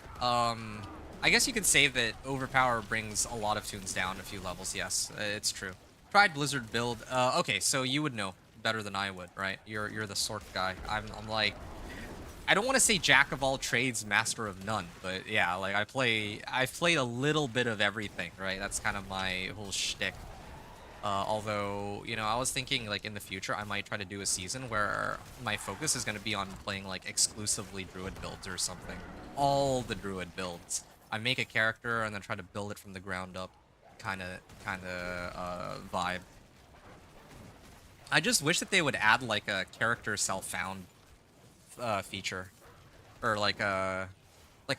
I guess you could say that overpower brings a lot of tunes down a few levels. Yes, it's true. Tried Blizzard build. Okay, so you would know better than I would, right? You're the Sorc guy. I'm like, I don't want to say jack of all trades, master of none, but yeah, like I've played a little bit of everything, right? That's kind of my whole shtick. Although, you know, I was thinking like in the future I might try to do a season where my focus is going to be on playing like exclusively Druid builds or something. All the Druid builds. I make a character and then try to build it from the ground up, kind of vibe. I just wish that they would add like a character self-found feature, or like a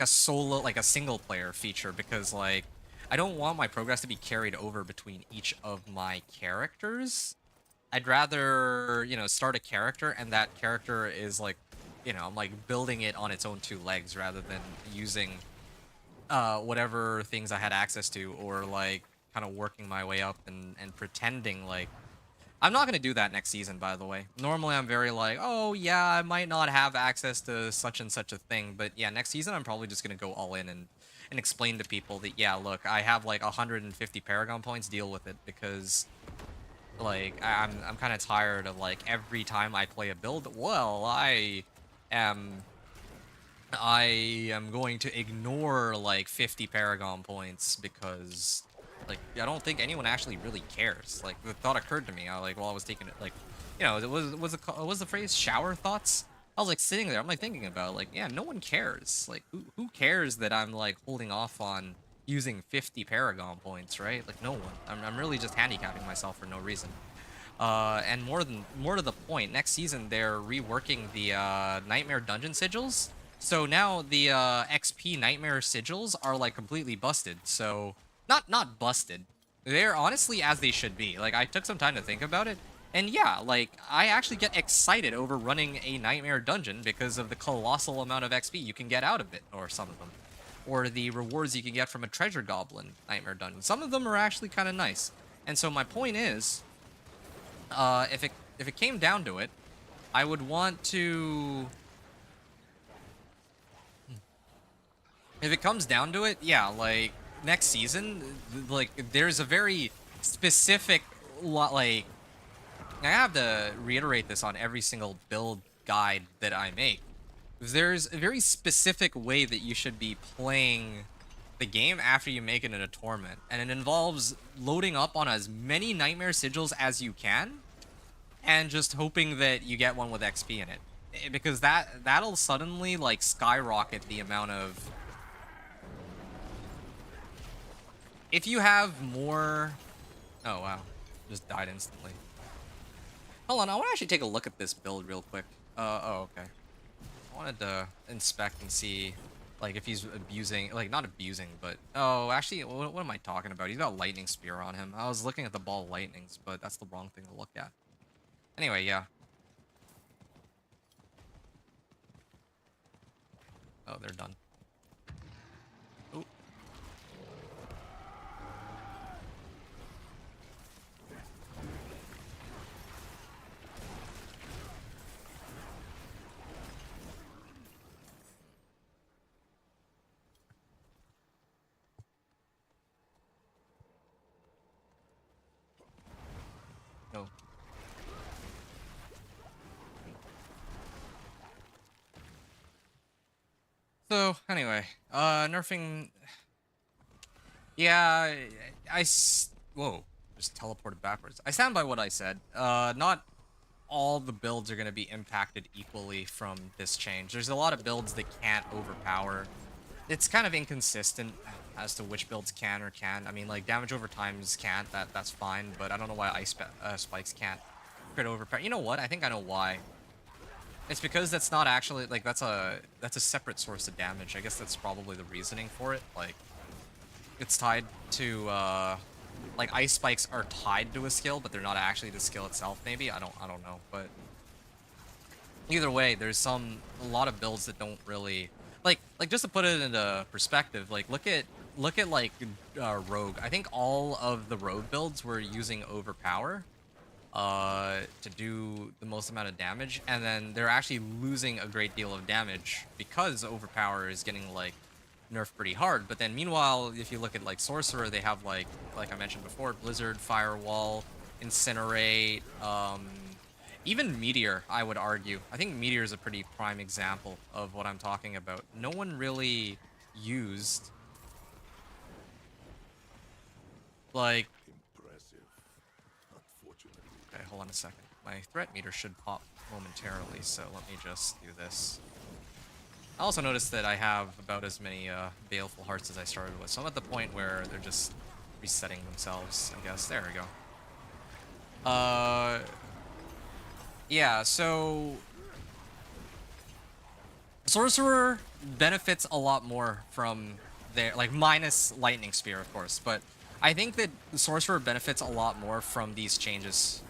solo, like a single player feature, because like I don't want my progress to be carried over between each of my characters. I'd rather, you know, start a character and that character is like, you know, I'm like building it on its own two legs rather than using whatever things I had access to, or like kind of working my way up and pretending like I'm not going to do that next season, by the way. Normally, I'm very like, oh, yeah, I might not have access to such and such a thing. But yeah, next season, I'm probably just going to go all in and explain to people that, yeah, look, I have like 150 Paragon points, deal with it. Because, like, I'm kind of tired of, like, every time I play a build, well, am... I am going to ignore, like, 50 Paragon points because... Like, I don't think anyone actually really cares. Like, the thought occurred to me, like, while I was taking it, like, you know, was the phrase shower thoughts? I was, like, sitting there, I'm, like, thinking about, like, yeah, no one cares. Like, who cares that I'm, like, holding off on using 50 Paragon points, right? Like, no one. I'm really just handicapping myself for no reason. And more to the point, next season, they're reworking the, Nightmare Dungeon sigils. So now the, XP Nightmare sigils are, like, completely busted, so... Not busted. They're honestly as they should be. Like, I took some time to think about it. And yeah, like, I actually get excited over running a Nightmare Dungeon because of the colossal amount of XP you can get out of it, or some of them. Or the rewards you can get from a Treasure Goblin Nightmare Dungeon. Some of them are actually kind of nice. And so my point is, if it came down to it, I would want to... If it comes down to it, yeah, like, next season, like, there's a very specific lot, like, I have to reiterate this on every single build guide that I make. There's a very specific way that you should be playing the game after you make it in a tournament, and it involves loading up on as many Nightmare Sigils as you can, and just hoping that you get one with XP in it. Because that'll suddenly, like, skyrocket the amount of... If you have more... Oh, wow. Just died instantly. Hold on, I want to actually take a look at this build real quick. Oh, okay. I wanted to inspect and see, like, if he's abusing... Like, not abusing, but... Oh, actually, what am I talking about? He's got Lightning Spear on him. I was looking at the Ball of Lightnings, but that's the wrong thing to look at. Anyway, yeah. Oh, they're done. Ooh. No. So, anyway, nerfing... Yeah, whoa, just teleported backwards. I stand by what I said. Not all the builds are going to be impacted equally from this change. There's a lot of builds that can't overpower. It's kind of inconsistent as to which builds can or can't. I mean, like, damage over times can't, that's fine, but I don't know why spikes can't crit overpower. You know what? I think I know why. It's because that's not actually, like, that's a separate source of damage. I guess that's probably the reasoning for it. Like, it's tied to, like, ice spikes are tied to a skill, but they're not actually the skill itself, maybe? I don't know, but... Either way, there's a lot of builds that don't really... Like, just to put it into perspective, like, look at, like, Rogue. I think all of the Rogue builds were using Overpower, to do the most amount of damage, and then they're actually losing a great deal of damage because Overpower is getting, like, nerfed pretty hard. But then meanwhile, if you look at, like, Sorcerer, they have, like I mentioned before, Blizzard, Firewall, Incinerate, even Meteor, I would argue. I think Meteor is a pretty prime example of what I'm talking about. No one really used, like... Impressive. Okay, hold on a second. My threat meter should pop momentarily, so let me just do this. I also noticed that I have about as many Baleful Hearts as I started with, so I'm at the point where they're just resetting themselves, I guess. There we go. Yeah, so Sorcerer benefits a lot more from their, like, minus Lightning Spear, of course, but I think that Sorcerer benefits a lot more from these changes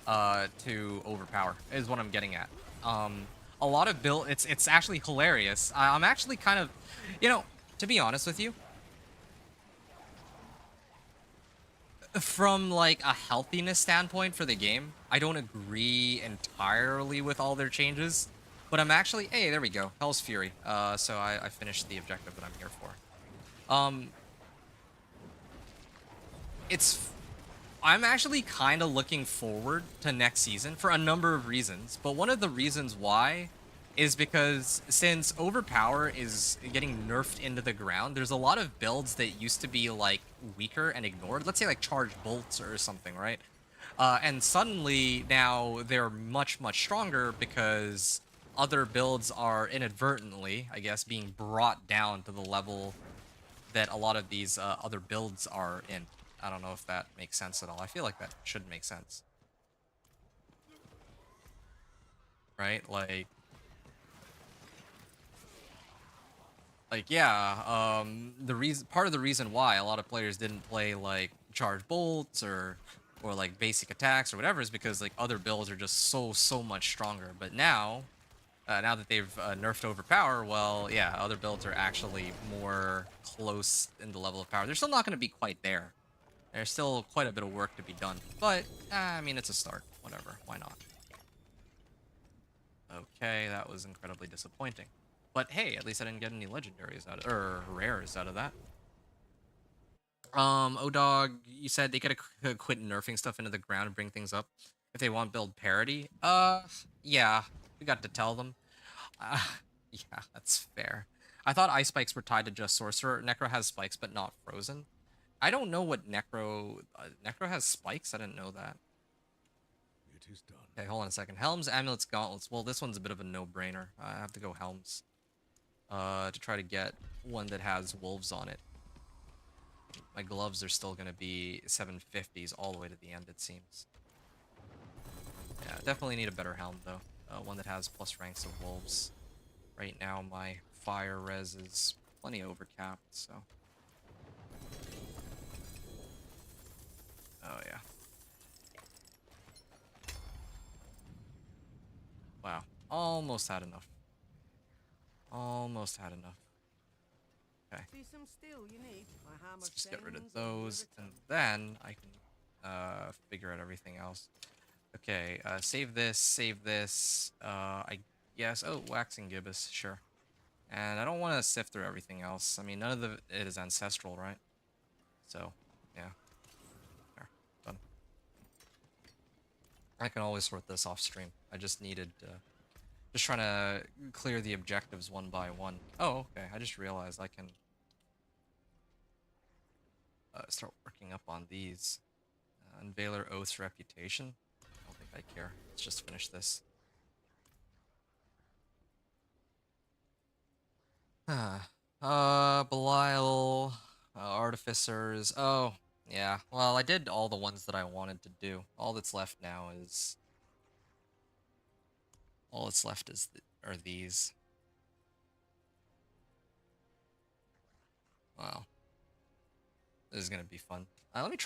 to Overpower, is what I'm getting at. A lot of build, it's actually hilarious. I'm actually kind of, you know, to be honest with you, from like a healthiness standpoint for the game, I don't agree entirely with all their changes, but I'm actually, hey, there we go, Hell's Fury. So I finished the objective that I'm here for. It's, I'm actually kind of looking forward to next season for a number of reasons, but one of the reasons why is because since Overpower is getting nerfed into the ground, there's a lot of builds that used to be like weaker and ignored. Let's say like Charge Bolts or something, right? And suddenly now they're much, much stronger because other builds are inadvertently, I guess, being brought down to the level that a lot of these other builds are in. I don't know if that makes sense at all. I feel like that should make sense. Right? Like yeah, the reason, part of the reason why a lot of players didn't play like Charge Bolts or like basic attacks or whatever is because like other builds are just so much stronger. But now, now that they've nerfed Overpower, well, yeah, other builds are actually more close in the level of power. They're still not going to be quite there. There's still quite a bit of work to be done, but I mean, it's a start. Whatever, why not? Okay, that was incredibly disappointing. But hey, at least I didn't get any legendaries out of, or rares out of that. O-Dog, you said they gotta quit nerfing stuff into the ground and bring things up if they want build parity. Yeah, we got to tell them. Uh, yeah, that's fair. I thought ice spikes were tied to just sorcerer. Necro has spikes, but not frozen. I don't know what Necro has spikes. I didn't know that. It is done. Okay, hold on a second. Helms, amulets, gauntlets. Well, this one's a bit of a no-brainer. I have to go Helms. To try to get one that has wolves on it. My gloves are still gonna be 750s all the way to the end, it seems. Yeah, definitely need a better helm though. One that has plus ranks of wolves. Right now, my fire res is plenty overcapped, so. Oh yeah. Wow. Almost had enough. Almost had enough. Okay. See some steel you need. My hammer Let's just get rid of sends and you those, and return. then I can figure out everything else. Okay, save this, I guess, oh, waxing gibbous, sure. And I don't want to sift through everything else. I mean, none of it is ancestral, right? So, yeah. There, done. I can always sort this off stream. I just needed, just trying to clear the objectives one by one. Oh, okay, I just realized I can start working up on these. Unveiler Oath's reputation. I don't think I care. Let's just finish this. Belial, Artificers. Oh, yeah. Well, I did all the ones that I wanted to do. All that's left now is... All that's left is are these. Wow. This is gonna be fun. Let me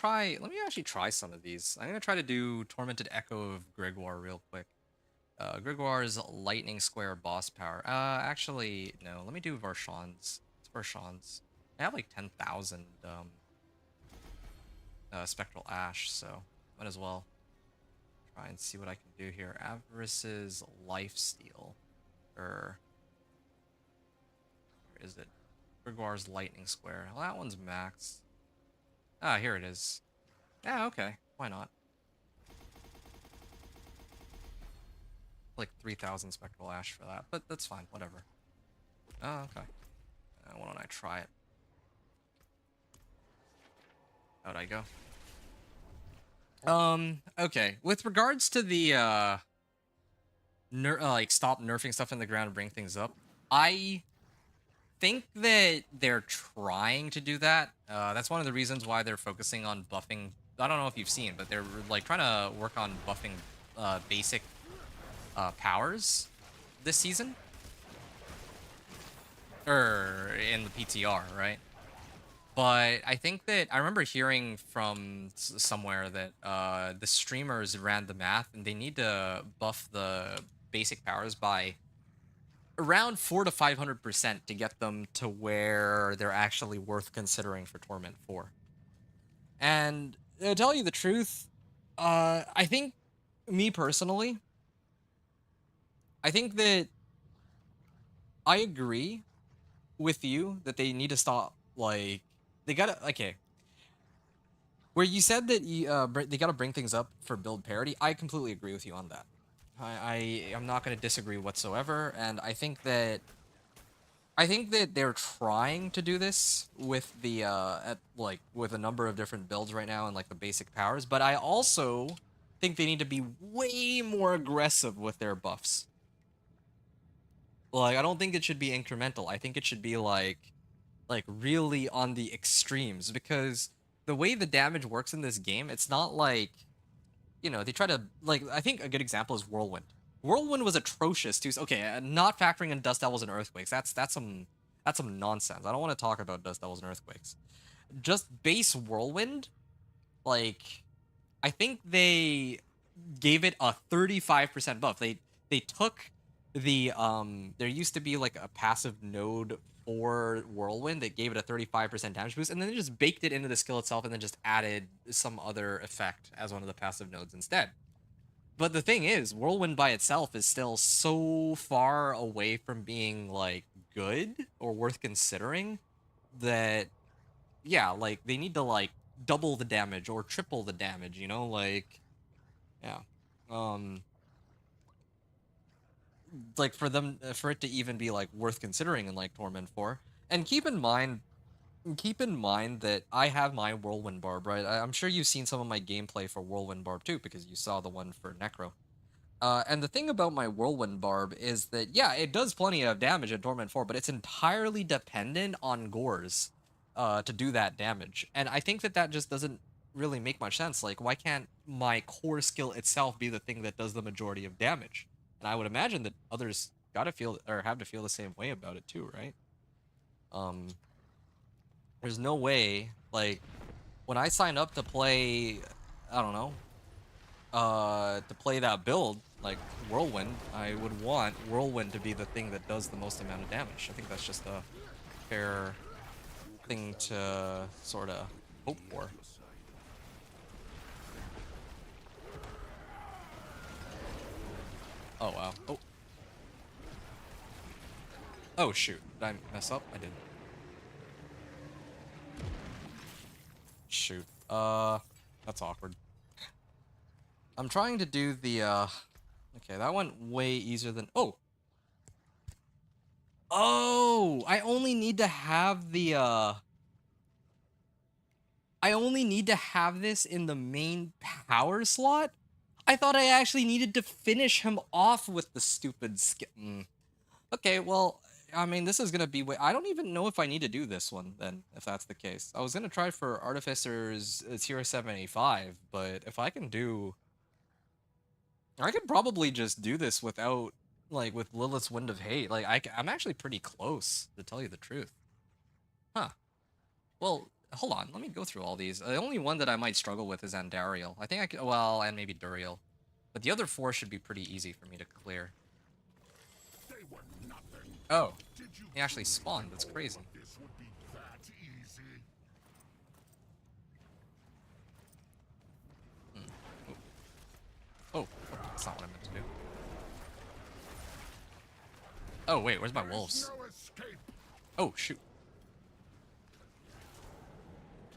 actually try some of these. I'm gonna try to do Tormented Echo of Gregoire real quick. Gregoire's Lightning Square boss power. Actually, no. Let me do Varshan's. It's Varshan's. I have like 10,000 Spectral Ash, so might as well try and see what I can do here. Avarice's Lifesteal. Or where is it? Gregoire's Lightning Square. Well, that one's maxed. Ah, here it is. Yeah, okay. Why not? Like 3,000 Spectral Ash for that, but that's fine. Whatever. Oh, okay. Why don't I try it? How'd I go? Okay. With regards to the like stop nerfing stuff in the ground and bring things up, I think that they're trying to do that. That's one of the reasons why they're focusing on buffing. I don't know if you've seen, but they're like trying to work on buffing basic powers this season or in the PTR, right? But I think that I remember hearing from somewhere that the streamers ran the math and they need to buff the basic powers by around 400 to 500% to get them to where they're actually worth considering for Torment 4. And to tell you the truth, I think me personally, I think that I agree with you that they need to stop like they gotta okay where you said that they gotta bring things up for build parity. I completely agree with you on that. I'm not gonna disagree whatsoever, and I think that they're trying to do this with the with a number of different builds right now and like the basic powers, but I also think they need to be way more aggressive with their buffs. Like I don't think it should be incremental. I think it should be like really on the extremes because the way the damage works in this game, it's not like, you know, they try to like I think a good example is Whirlwind. Whirlwind was atrocious too. Okay, not factoring in Dust Devils and Earthquakes. That's some nonsense. I don't want to talk about Dust Devils and Earthquakes. Just base Whirlwind, like I think they gave it a 35% buff. They took the there used to be like a passive node for Whirlwind that gave it a 35% damage boost, and then they just baked it into the skill itself and then just added some other effect as one of the passive nodes instead. But the thing is, Whirlwind by itself is still so far away from being like good or worth considering that yeah, like they need to like double the damage or triple the damage, you know, like yeah. Um like for them for it to even be like worth considering in like Torment 4. And keep in mind that I have my Whirlwind Barb, right? I'm sure you've seen some of my gameplay for Whirlwind Barb too because you saw the one for Necro. And the thing about my Whirlwind Barb is that, yeah, it does plenty of damage in Torment 4, but it's entirely dependent on Gores to do that damage. And I think that that just doesn't really make much sense. Like, why can't my core skill itself be the thing that does the majority of damage? And I would imagine that others gotta feel or have to feel the same way about it too, right? Um, there's no way, like, when I sign up to play, I don't know, to play that build, like Whirlwind, I would want Whirlwind to be the thing that does the most amount of damage. I think that's just a fair thing to sort of hope for. Oh, wow. Oh. Oh, shoot. Did I mess up? I didn't. Shoot. That's awkward. I'm trying to do the, okay, that went way easier than, oh! Oh! I only need to have the, I only need to have this in the main power slot? I thought I actually needed to finish him off with the stupid Okay, well, I mean, this is gonna be I don't even know if I need to do this one, then, if that's the case. I was gonna try for Artificer's tier 75, but if I can do... I could probably just do this without, like, with Lilith's Wind of Hate. Like, I'm actually pretty close, to tell you the truth. Huh. Well, hold on, let me go through all these. The only one that I might struggle with is Andariel. I think I could, well, and maybe Duriel. But the other four should be pretty easy for me to clear. They were nothing. Oh, Did you he actually spawned, that's crazy. this would be that easy? Oh, that's not what I meant to do. Oh, wait, where's my wolves? No escape. Oh, shoot.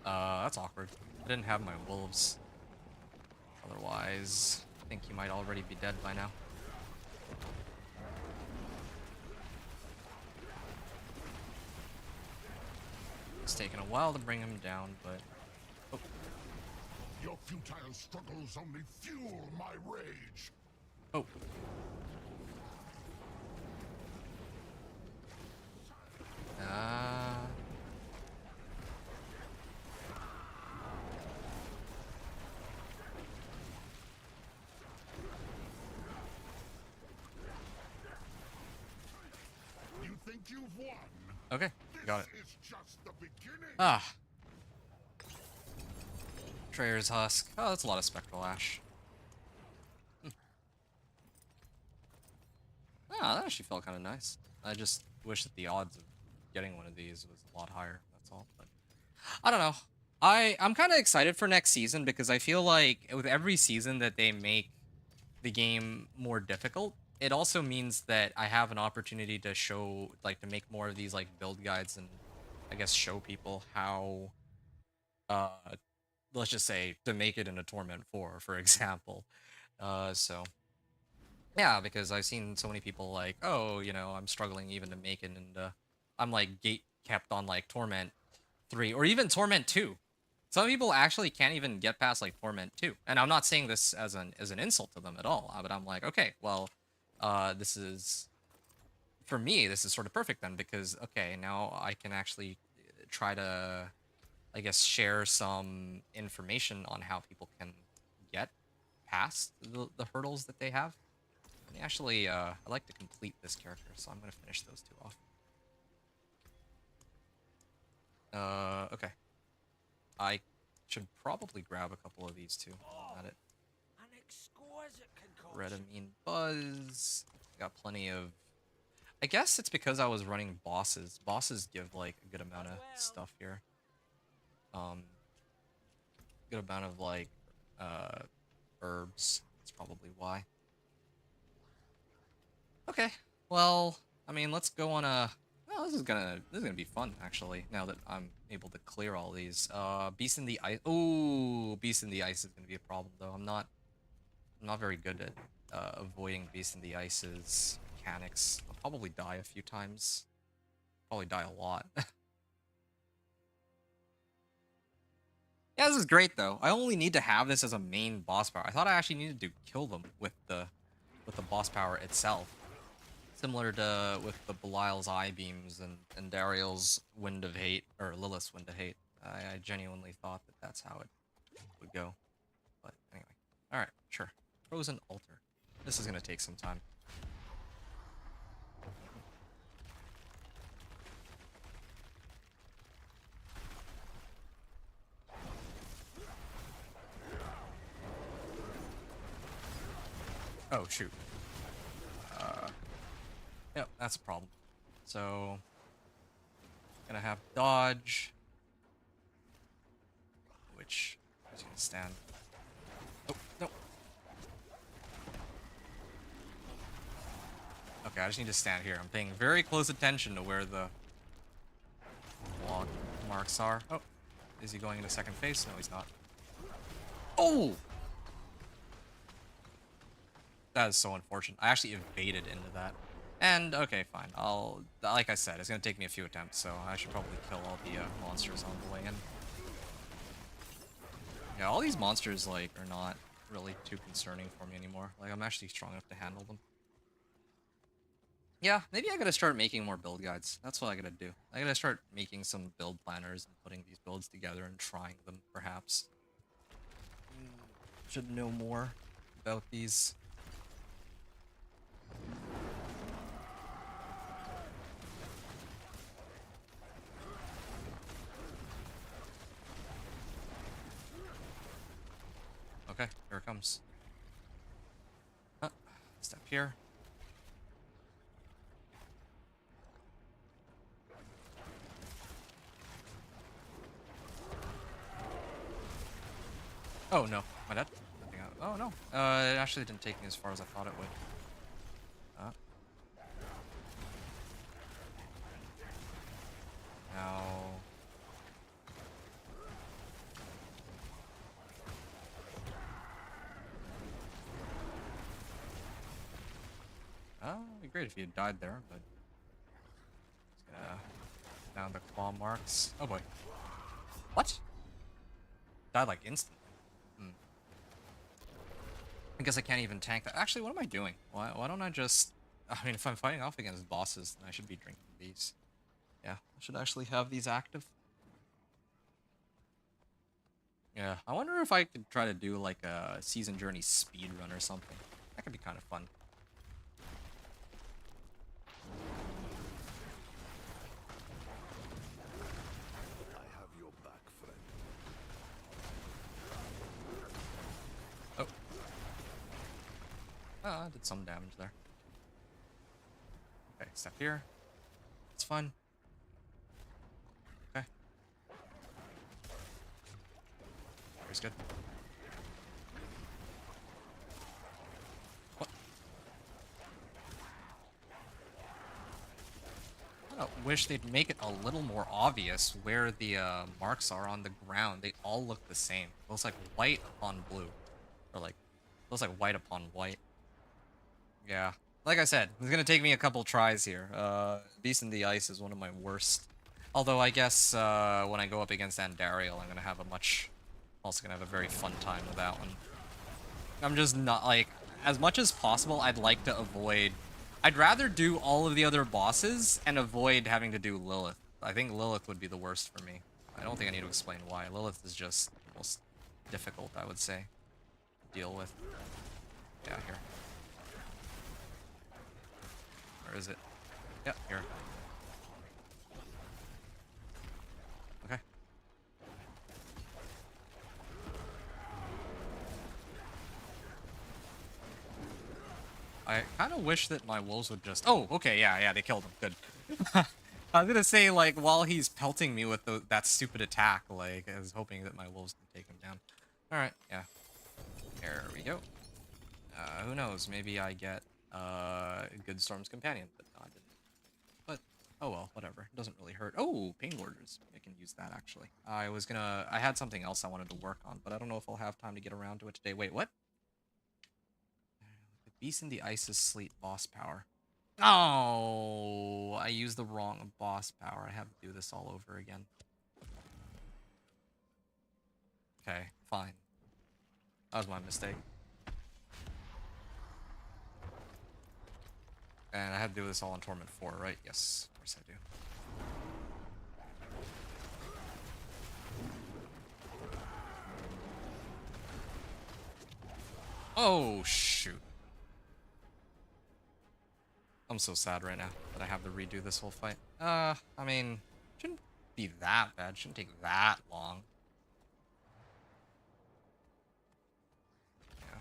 That's awkward. I didn't have my wolves. Otherwise, I think he might already be dead by now. It's taken a while to bring him down, but... Oh. Your futile struggles only fuel my rage. Oh. Ah. You think you've won? Okay, got it. This is just the beginning. Ah. Trayer's Husk. Oh, that's a lot of Spectral Ash. Ah, that actually felt kind of nice. I just wish that the odds of getting one of these was a lot higher. That's all. But I don't know. I'm kind of excited for next season because I feel like with every season that they make the game more difficult, it also means that I have an opportunity to show, like, to make more of these like build guides and I guess show people how, uh, let's just say to make it in a Torment 4, for example. So yeah, because I've seen so many people like, oh, you know, I'm struggling even to make it, and I'm like gate kept on like Torment 3 or even Torment 2. Some people actually can't even get past like Torment 2. And I'm not saying this as an insult to them at all, but I'm like, okay, well, this is for me, this is sort of perfect then because okay, now I can actually try to I guess share some information on how people can get past the hurdles that they have. And actually, I like to complete this character, so I'm gonna finish those two off. Okay. I should probably grab a couple of these too. At it. An exquisite Red concoction. Amine Buzz. Got plenty of. I guess it's because I was running bosses. Bosses give like a good amount of stuff here. Good amount of like uh herbs. That's probably why. Okay. Well, I mean, let's go on a. Well, this is gonna be fun actually. Now that I'm able to clear all these. Beast in the Ice. Oh, Beast in the Ice is gonna be a problem though. I'm not very good at avoiding Beast in the Ice's mechanics. I'll probably die a few times. Probably die a lot. Yeah, this is great though. I only need to have this as a main boss power. I thought I actually needed to kill them with the boss power itself. Similar to with the Belial's Eye Beams and Dariel's Wind of Hate, or Lilith's Wind of Hate. I genuinely thought that that's how it would go. But anyway. Alright, sure. Frozen Altar. This is going to take some time. Oh, shoot. Yep, that's a problem. So, gonna have dodge, which is gonna stand. Oh, no. Okay, I just need to stand here. I'm paying very close attention to where the log marks are. Oh, is he going into second phase? No, he's not. Oh! That is so unfortunate. I actually evaded into that. And, okay, fine. Like I said, it's gonna take me a few attempts, so I should probably kill all the monsters on the way in. Yeah, all these monsters, like, are not really too concerning for me anymore. Like, I'm actually strong enough to handle them. Yeah, maybe I gotta start making more build guides. That's what I gotta do. I gotta start making some build planners and putting these builds together and trying them, perhaps. Should know more about these. Okay, here it comes. Step here. Oh no, my dad. Oh no. It actually didn't take me as far as I thought it would. Now. It'd be great if you had died there, but just gonna down the claw marks. Oh boy. What? Died like instantly. I guess I can't even tank that. Actually, what am I doing? Why don't I just... I mean, if I'm fighting off against bosses, then I should be drinking these. Yeah, I should actually have these active. Yeah, I wonder if I could try to do like a season journey speed run or something. That could be kind of fun. I have your back, friend. Oh. Oh, I did some damage there. Okay, step here. It's fun. Okay. Here's good. What? I wish they'd make it a little more obvious where the marks are on the ground. They all look the same. It looks like white upon blue. Or like, it looks like white upon white. Yeah. Like I said, it's gonna take me a couple tries here. Beast in the Ice is one of my worst. Although I guess when I go up against Andariel, I'm gonna have a much... Also gonna have a very fun time with that one. I'm just not, like... As much as possible, I'd like to avoid... I'd rather do all of the other bosses and avoid having to do Lilith. I think Lilith would be the worst for me. I don't think I need to explain why. Lilith is just the most difficult, I would say, to deal with. Yeah, here. Where is it? Yeah, here. Okay. I kind of wish that my wolves would just... Oh, okay, yeah, they killed him. Good. I was gonna say, like, while he's pelting me with that stupid attack, like, I was hoping that my wolves can take him down. Alright, yeah. There we go. Who knows? Maybe I get Good Storm's Companion, but no, I didn't. But, oh well, whatever. It doesn't really hurt. Oh, Pain Borders. I can use that, actually. I had something else I wanted to work on, but I don't know if I'll have time to get around to it today. Wait, what? The Beast in the Ice's Sleet boss power. Oh, I used the wrong boss power. I have to do this all over again. Okay, fine. That was my mistake. And I had to do this all on Torment 4, right? Yes, of course I do. Oh, shoot. I'm so sad right now that I have to redo this whole fight. I mean, shouldn't be that bad. Shouldn't take that long. Yeah.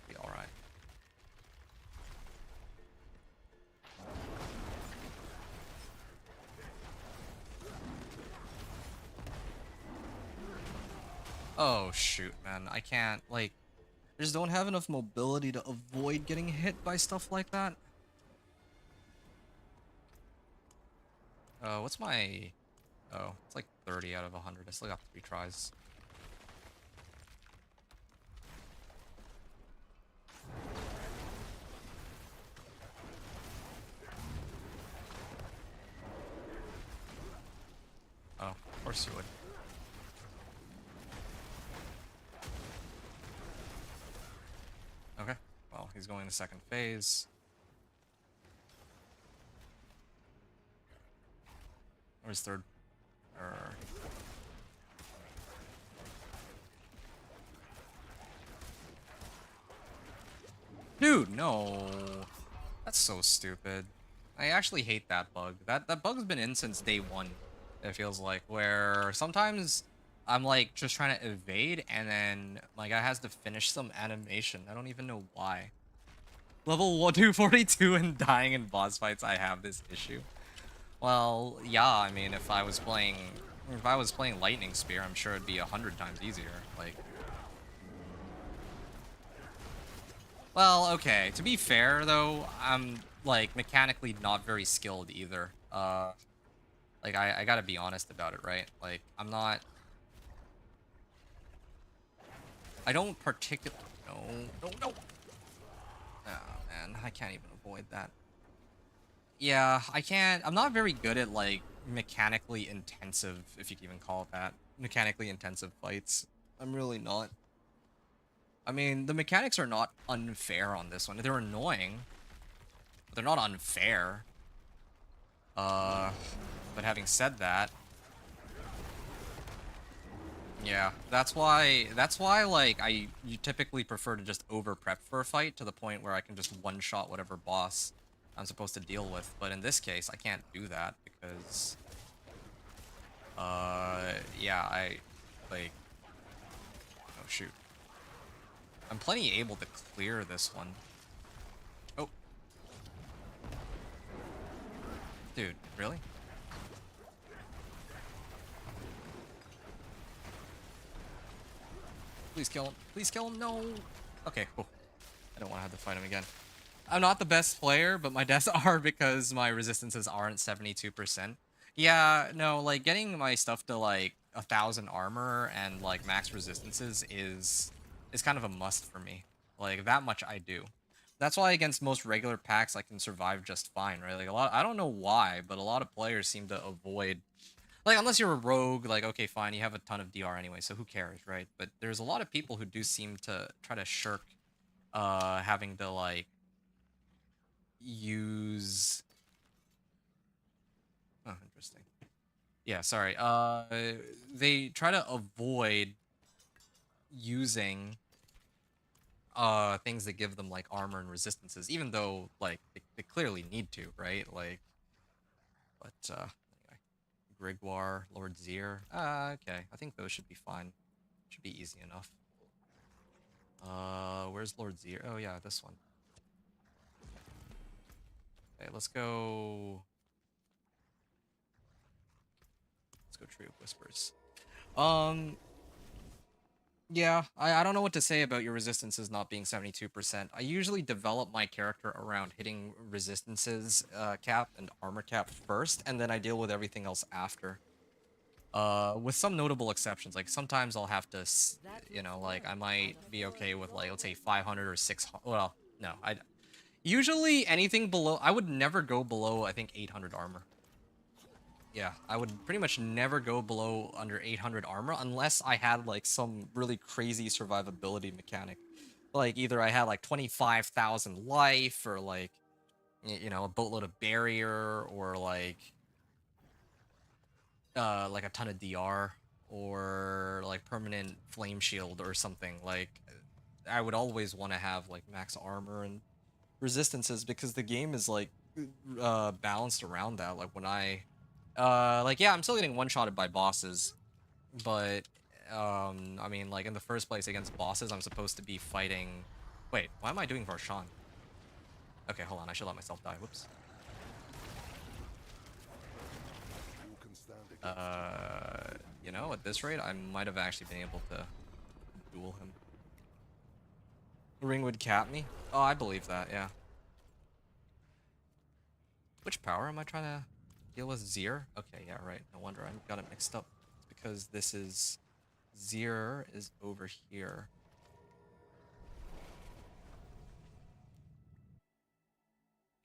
Be alright. Oh, shoot, man. I can't, like... I just don't have enough mobility to avoid getting hit by stuff like that. What's my... Oh, it's like 30 out of 100. I still got 3 tries. Oh, of course you would. Okay, well, he's going to second phase. Where's third? Dude, no. That's so stupid. I actually hate that bug. That bug's been in since day 1, it feels like, where sometimes I'm like just trying to evade and then my guy has to finish some animation. I don't even know why. Level 242 and dying in boss fights, I have this issue. Well, yeah, I mean, if I was playing Lightning Spear, I'm sure it'd be 100 times easier. Like, well, okay. To be fair, though, I'm like mechanically not very skilled either. Like I gotta be honest about it, right? Like, I'm not. I don't particularly. No. Oh man, I can't even avoid that. Yeah, I can't. I'm not very good at like mechanically intensive, if you can even call it that, mechanically intensive fights. I'm really not. I mean, the mechanics are not unfair on this one. They're annoying, but they're not unfair. But having said that, yeah, that's why like you typically prefer to just over prep for a fight to the point where I can just one shot whatever boss I'm supposed to deal with. But in this case, I can't do that because yeah, I like oh shoot. I'm plenty able to clear this one. Oh. Dude, really? Please kill him. Please kill him. No. Okay, cool. I don't want to have to fight him again. I'm not the best player, but my deaths are because my resistances aren't 72%. Yeah, no, like getting my stuff to like 1,000 armor and like max resistances is kind of a must for me. Like that much I do. That's why against most regular packs I can survive just fine, right? Like a lot, I don't know why, but a lot of players seem to avoid, like unless you're a rogue, like okay, fine, you have a ton of DR anyway, so who cares, right? But there's a lot of people who do seem to try to shirk having to like use oh interesting, yeah, sorry, they try to avoid using things that give them like armor and resistances, even though like they clearly need to, right? Like but anyway, Grigwar, Lord Zir, okay, I think those should be fine, should be easy enough. Where's Lord Zir? Oh yeah, this one. Okay, let's go Tree of Whispers. um Yeah, I don't know what to say about your resistances not being 72%. I usually develop my character around hitting resistances cap and armor cap first, and then I deal with everything else after. With some notable exceptions, like sometimes I'll have to, you know, like I might be okay with like, let's say 500 or 600, well, no, usually anything below, I would never go below, I think 800 armor. Yeah, I would pretty much never go below under 800 armor unless I had like some really crazy survivability mechanic. Like either I had like 25,000 life or like, you know, a boatload of barrier or like a ton of DR or like permanent flame shield or something. Like I would always want to have like max armor and resistances because the game is like balanced around that. Like when like yeah, I'm still getting one-shotted by bosses, but I mean like in the first place against bosses I'm supposed to be fighting. Wait, why am I doing Varshan? Okay, hold on, I should let myself die. Whoops. You know, at this rate I might have actually been able to duel him. Ring would cap me? Oh, I believe that, yeah. Which power am I trying to deal with? Zir? Okay, yeah, right. No wonder I got it mixed up. It's because this is... Zir is over here.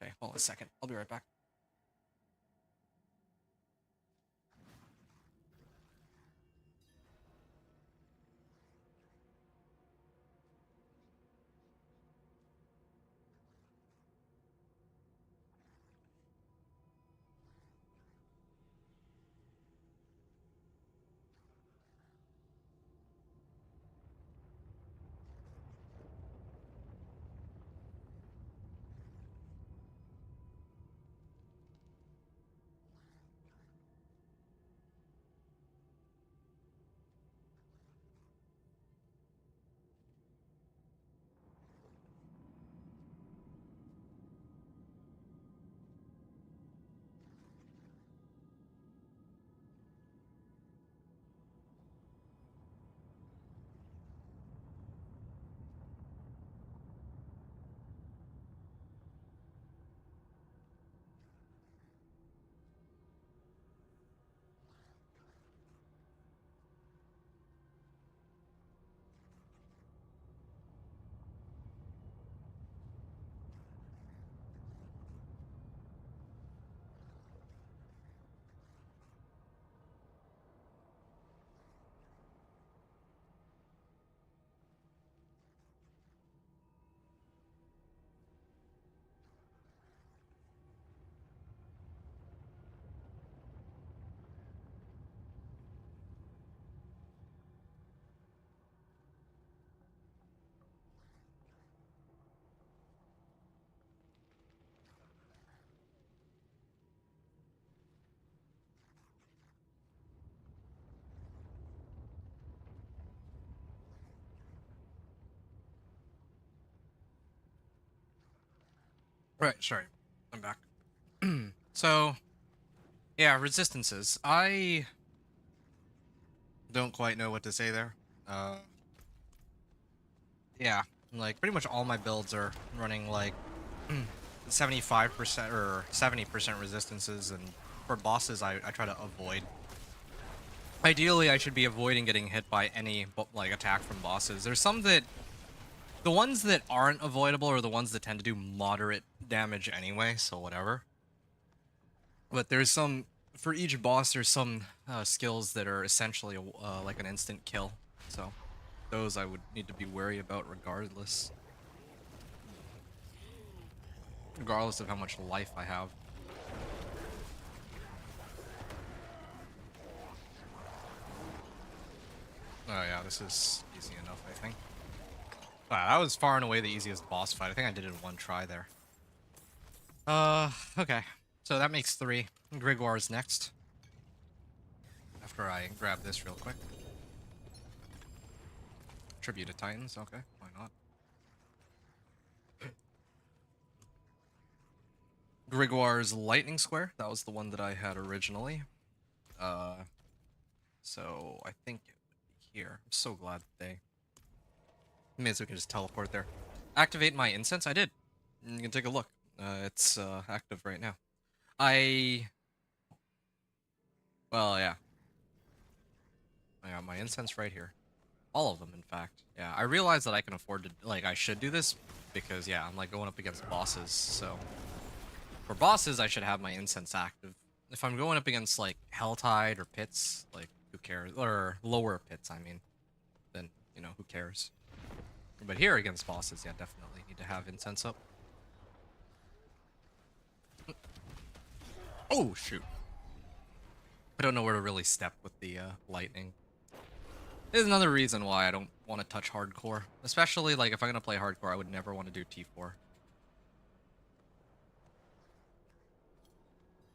Okay, hold on a second. I'll be right back. Right, sorry. I'm back. So, yeah, resistances. I don't quite know what to say there. Yeah, like pretty much all my builds are running like 75% or 70% resistances, and for bosses, I try to avoid. Ideally, I should be avoiding getting hit by any like attack from bosses. There's some that the ones that aren't avoidable are the ones that tend to do moderate damage anyway, so whatever. But there's some for each boss. There's some skills that are essentially like an instant kill. So those I would need to be wary about regardless of how much life I have. Oh yeah, this is easy enough, I think. Wow, that was far and away the easiest boss fight. I think I did it in one try there. Okay. So that makes 3. Grigor's next. After I grab this real quick. Tribute to Titans, okay, why not? Grigor's Lightning Square, that was the one that I had originally. So I think it would be here. I'm so glad that they made so we can just teleport there. Activate my incense, I did. You can take a look. It's active right now. Well, yeah. I got my incense right here. All of them, in fact. Yeah, I realize that I can afford to, like, I should do this because, yeah, I'm, like, going up against bosses, so... For bosses, I should have my incense active. If I'm going up against, like, Helltide or Pits, like, who cares? Or lower Pits, I mean. Then, you know, who cares? But here against bosses, yeah, definitely need to have incense up. Oh, shoot. I don't know where to really step with the lightning. There's another reason why I don't want to touch hardcore. Especially, like, if I'm going to play hardcore, I would never want to do T4.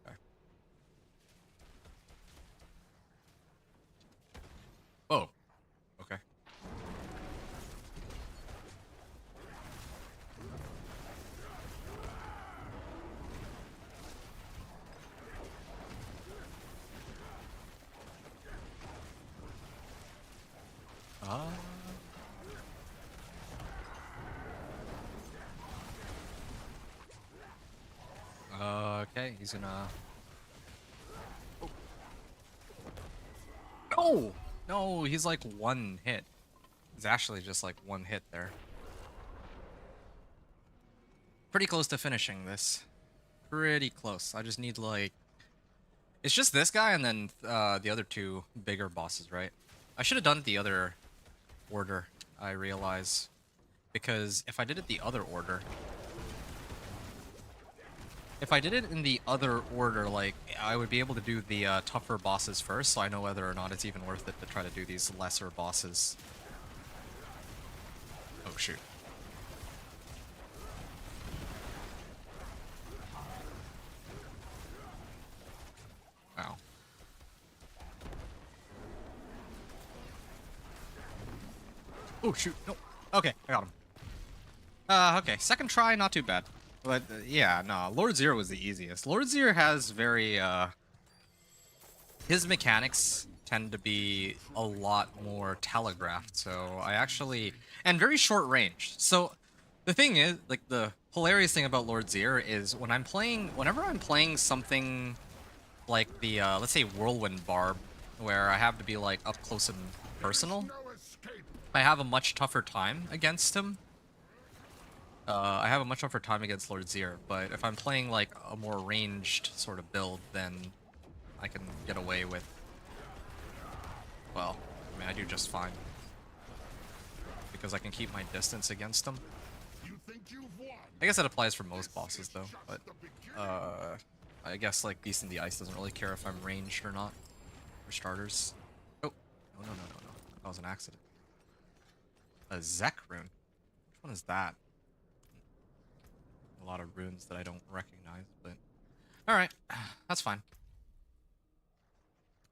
Okay. Oh. Okay. Uh... Okay, he's gonna... Oh! No, he's like one hit. It's actually just like one hit there. Pretty close to finishing this. Pretty close. I just need like... It's just this guy and then the other 2 bigger bosses, right? I should have done it the other order, I realize. Because if I did it the other order... If I did it in the other order, like, I would be able to do the tougher bosses first, so I know whether or not it's even worth it to try to do these lesser bosses. Oh, shoot. Wow. Oh, shoot. No. Okay, I got him. Okay. Second try, not too bad. But, yeah, no. Lord Zero was the easiest. Lord Zero has very, his mechanics tend to be a lot more telegraphed, so I actually... And very short range. So, the thing is, like, the hilarious thing about Lord Zero is whenever I'm playing something like the, let's say Whirlwind Barb, where I have to be, like, up close and personal, I have a much tougher time against him. I have a much tougher time against Lord Zero, but if I'm playing, like, a more ranged sort of build, then I can get away with... Well, I mean, I do just fine. Because I can keep my distance against them. I guess that applies for most bosses, though, but... I guess, like, Beast in the Ice doesn't really care if I'm ranged or not. For starters. Oh, no. That was an accident. A Zek rune? Which one is that? A lot of runes that I don't recognize, but... Alright, that's fine.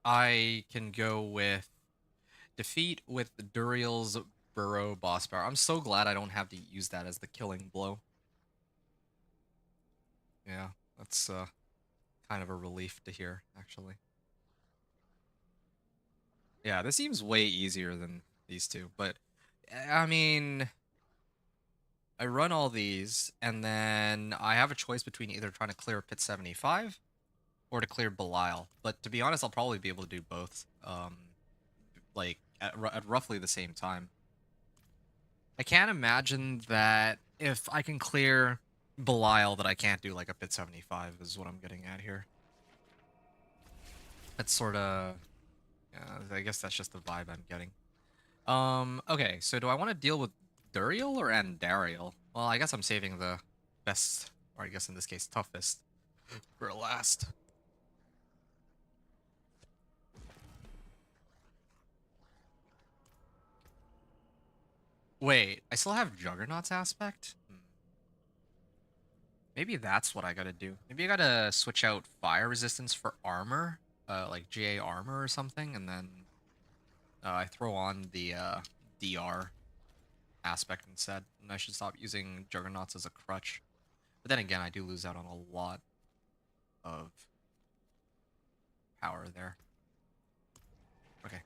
I can go with defeat with Duriel's Burrow boss power. I'm so glad I don't have to use that as the killing blow. Yeah, that's kind of a relief to hear, actually. Yeah, this seems way easier than these two, but I mean, I run all these, and then I have a choice between either trying to clear Pit 75 or to clear Belial. But to be honest, I'll probably be able to do both, like at roughly the same time. I can't imagine that if I can clear Belial, that I can't do like a Pit 75 is what I'm getting at here. That's sort of, yeah, I guess that's just the vibe I'm getting. Okay, so do I want to deal with Duriel or Andariel? Well, I guess I'm saving the best, or I guess in this case, toughest, for last. Wait, I still have Juggernaut's aspect? Maybe that's what I gotta do. Maybe I gotta switch out fire resistance for armor, like GA armor or something, and then I throw on the DR aspect instead. And I should stop using Juggernauts as a crutch. But then again, I do lose out on a lot of power there. Okay,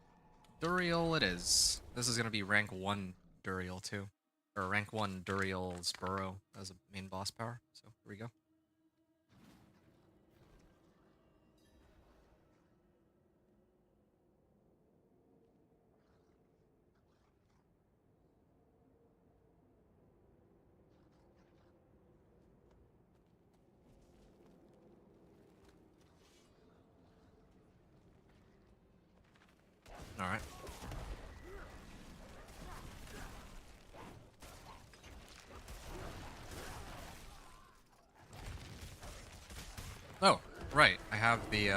Duriel it is. This is gonna be rank 1 Duriel too. Or rank 1 Duriel's Burrow as a main boss power. So here we go. Alright. Oh, right. I have the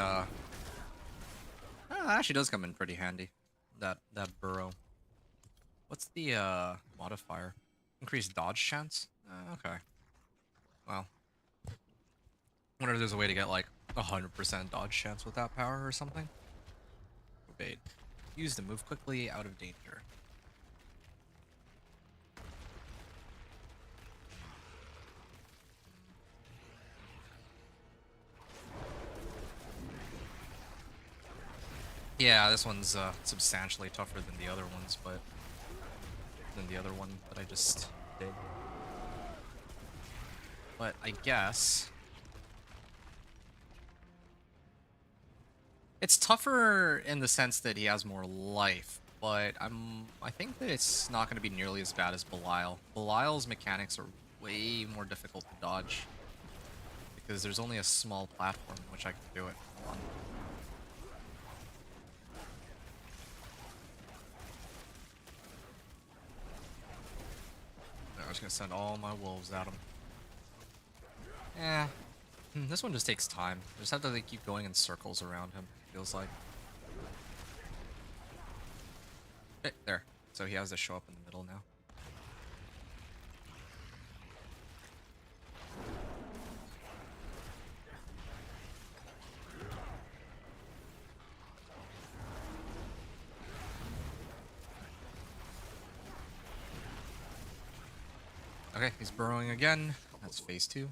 actually does come in pretty handy. That burrow. What's the modifier? Increased dodge chance? Okay. Well. Wonder if there's a way to get like 100% dodge chance with that power or something. Obeyed. Use to move quickly out of danger. Yeah, this one's substantially tougher than the other ones, but than the other one that I just did. But I guess it's tougher in the sense that he has more life, but I think that it's not going to be nearly as bad as Belial. Belial's mechanics are way more difficult to dodge because there's only a small platform in which I can do it. Hold on. I was gonna send all my wolves at him. Yeah, this one just takes time. I just have to like, keep going in circles around him. Feels like. Okay, there. So he has to show up in the middle now. Okay, he's burrowing again. That's phase 2.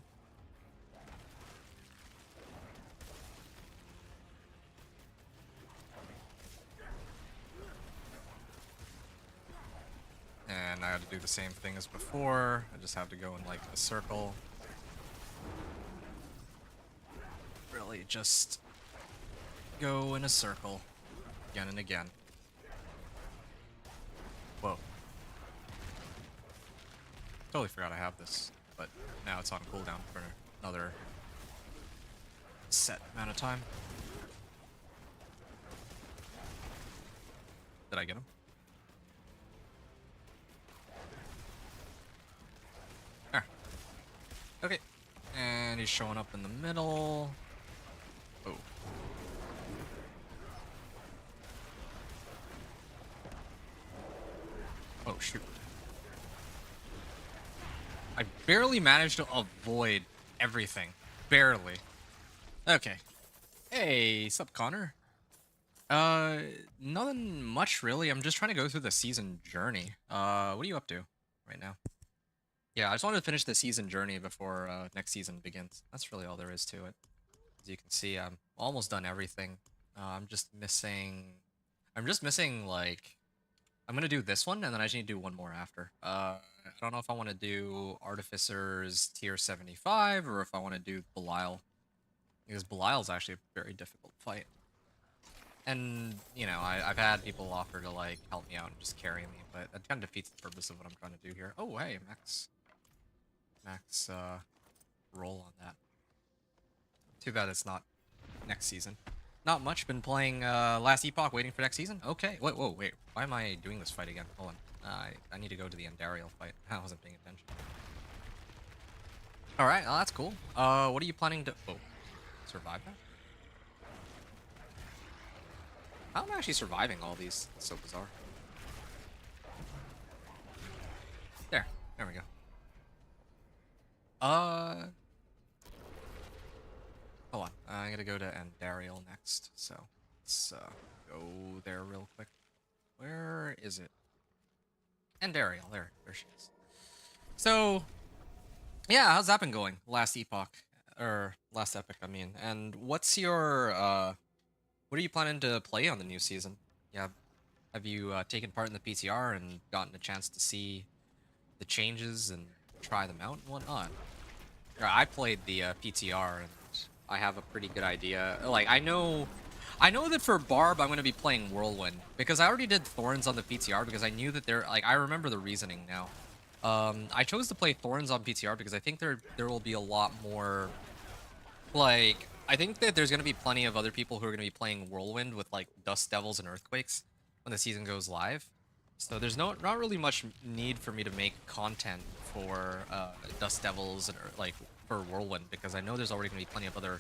And I have to do the same thing as before. I just have to go in like a circle. Really just go in a circle again and again. Whoa. Totally forgot I have this, but now it's on cooldown for another set amount of time. Did I get him? There. Okay. And he's showing up in the middle. Oh. Oh, shoot. I barely managed to avoid everything. Barely. Okay. Hey, sup, Connor? Nothing much really. I'm just trying to go through the season journey. What are you up to right now? Yeah, I just wanted to finish the season journey before next season begins. That's really all there is to it. As you can see, I'm almost done everything. I'm just missing. I'm just missing like. I'm gonna do this one, and then I just need to do one more after. I don't know if I want to do Artificers tier 75 or if I want to do Belial, because Belial's actually a very difficult fight. And you know, I've had people offer to like help me out and just carry me, but that kind of defeats the purpose of what I'm trying to do here. Oh hey, Max roll on that. Too bad it's not next season. Not much. Been playing last Epoch, waiting for next season. Okay. Wait. Whoa. Wait. Why am I doing this fight again? Hold on. I need to go to the Andariel fight. I wasn't paying attention. All right. Oh, that's cool. What are you planning to? Oh, survive that? How am I actually surviving all these? It's so bizarre. There. There we go. Hold on. I gotta go to Andariel next, so let's go there real quick. Where is it? Andariel. There she is. So, yeah, how's that been going? Last Epoch, or last Epic, I mean. And what's your what are you planning to play on the new season? Yeah, have you taken part in the PTR and gotten a chance to see the changes and try them out and whatnot? I played the PTR and I have a pretty good idea. Like I know that for Barb I'm going to be playing Whirlwind because I already did Thorns on the PTR because I knew that I remember the reasoning now. I chose to play Thorns on PTR because I think there will be a lot more like I think that there's going to be plenty of other people who are going to be playing Whirlwind with like Dust Devils and Earthquakes when the season goes live. So there's not really much need for me to make content for Dust Devils and like for Whirlwind because I know there's already going to be plenty of other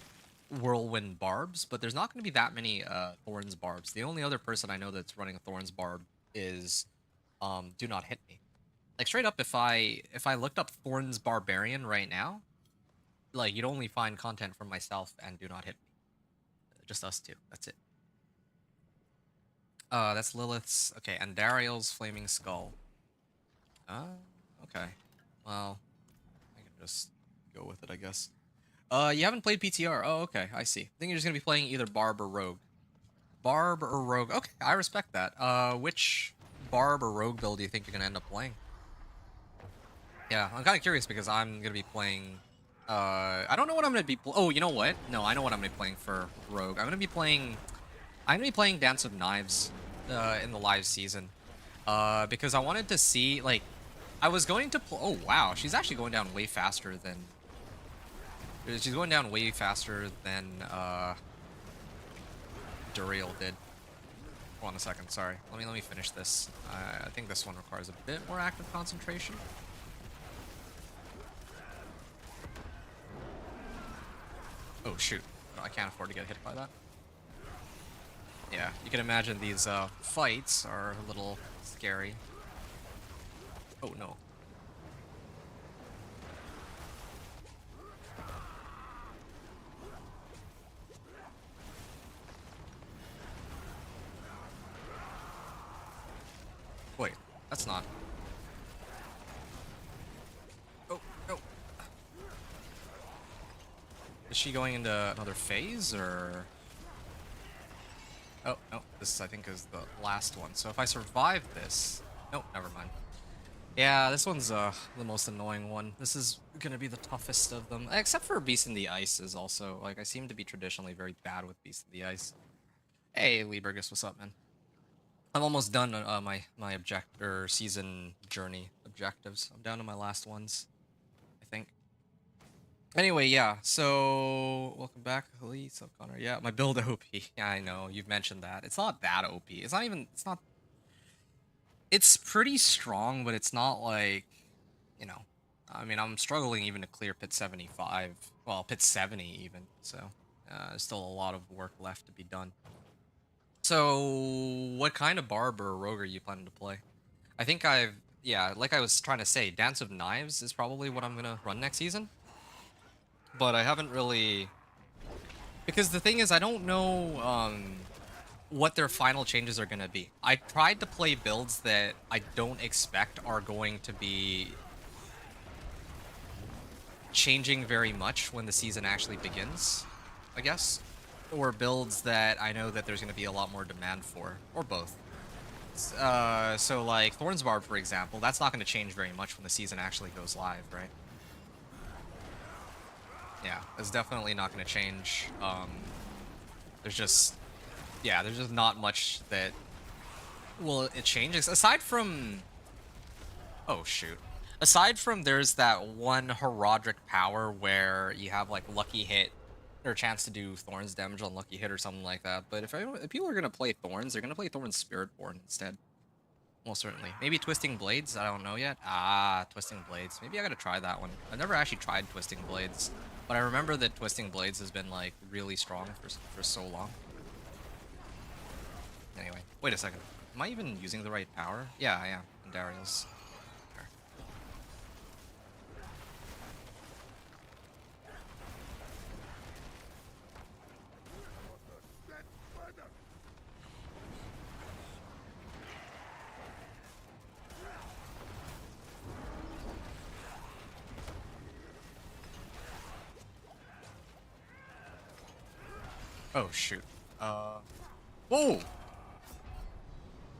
Whirlwind Barbs, but there's not going to be that many Thorns Barbs. The only other person I know that's running a Thorns Barb is Do Not Hit Me. Like straight up, if I looked up Thorns Barbarian right now, like you'd only find content from myself and Do Not Hit Me. Just us two. That's it. That's Lilith's. Okay, and Dariel's Flaming Skull. Okay. Well, I can just go with it, I guess. You haven't played PTR. Oh, okay, I see. I think you're just gonna be playing either Barb or Rogue. Barb or Rogue. Okay, I respect that. Which Barb or Rogue build do you think you're gonna end up playing? Yeah, I'm kind of curious because I'm gonna be playing. I don't know what I'm gonna be. Oh, you know what? No, I know what I'm gonna be playing for Rogue. I'm gonna be playing Dance of Knives in the live season. Because I wanted to see like I was going to. Oh wow, she's actually going down way faster than. She's going down way faster than Duriel did. Hold on a second, sorry. Let me finish this. I think this one requires a bit more active concentration. Oh shoot, no, I can't afford to get hit by that. Yeah, you can imagine these fights are a little scary. Oh no. Wait, that's not. Oh, no. Is she going into another phase, or? Oh, no, this I think is the last one. So if I survive this... Nope, never mind. Yeah, this one's the most annoying one. This is gonna be the toughest of them. Except for Beast in the Ice is also... Like, I seem to be traditionally very bad with Beast in the Ice. Hey, Liebergus, what's up, man? I'm almost done my season journey objectives. I'm down to my last ones, I think. Anyway, yeah. So welcome back, Lee. So Connor, yeah, my build OP. Yeah, I know you've mentioned that. It's not that OP. It's not even. It's not. It's pretty strong, but it's not like, you know. I mean, I'm struggling even to clear pit 75. Well, pit 70 even. So there's still a lot of work left to be done. So, what kind of Barb or Rogue are you planning to play? I think yeah, like I was trying to say, Dance of Knives is probably what I'm gonna run next season. But I haven't really... Because the thing is, I don't know what their final changes are gonna be. I tried to play builds that I don't expect are going to be changing very much when the season actually begins, I guess. Or builds that I know that there's going to be a lot more demand for, or both. So like Thorns Barb, for example, that's not going to change very much when the season actually goes live, right? Yeah, it's definitely not going to change. There's just, yeah, there's just not much that will it changes aside from. Oh shoot. Aside from there's that one Heraldric power where you have like lucky hit or chance to do Thorns damage on lucky hit or something like that. But if people are gonna play Thorns, they're gonna play Thorns Spiritborn instead. Most certainly. Maybe Twisting Blades, I don't know yet. Ah, Twisting Blades. Maybe I gotta try that one. I've never actually tried Twisting Blades, but I remember that Twisting Blades has been like really strong for so long. Anyway, wait a second. Am I even using the right power? Yeah, I am. And Dariel's. Oh shoot. Whoa!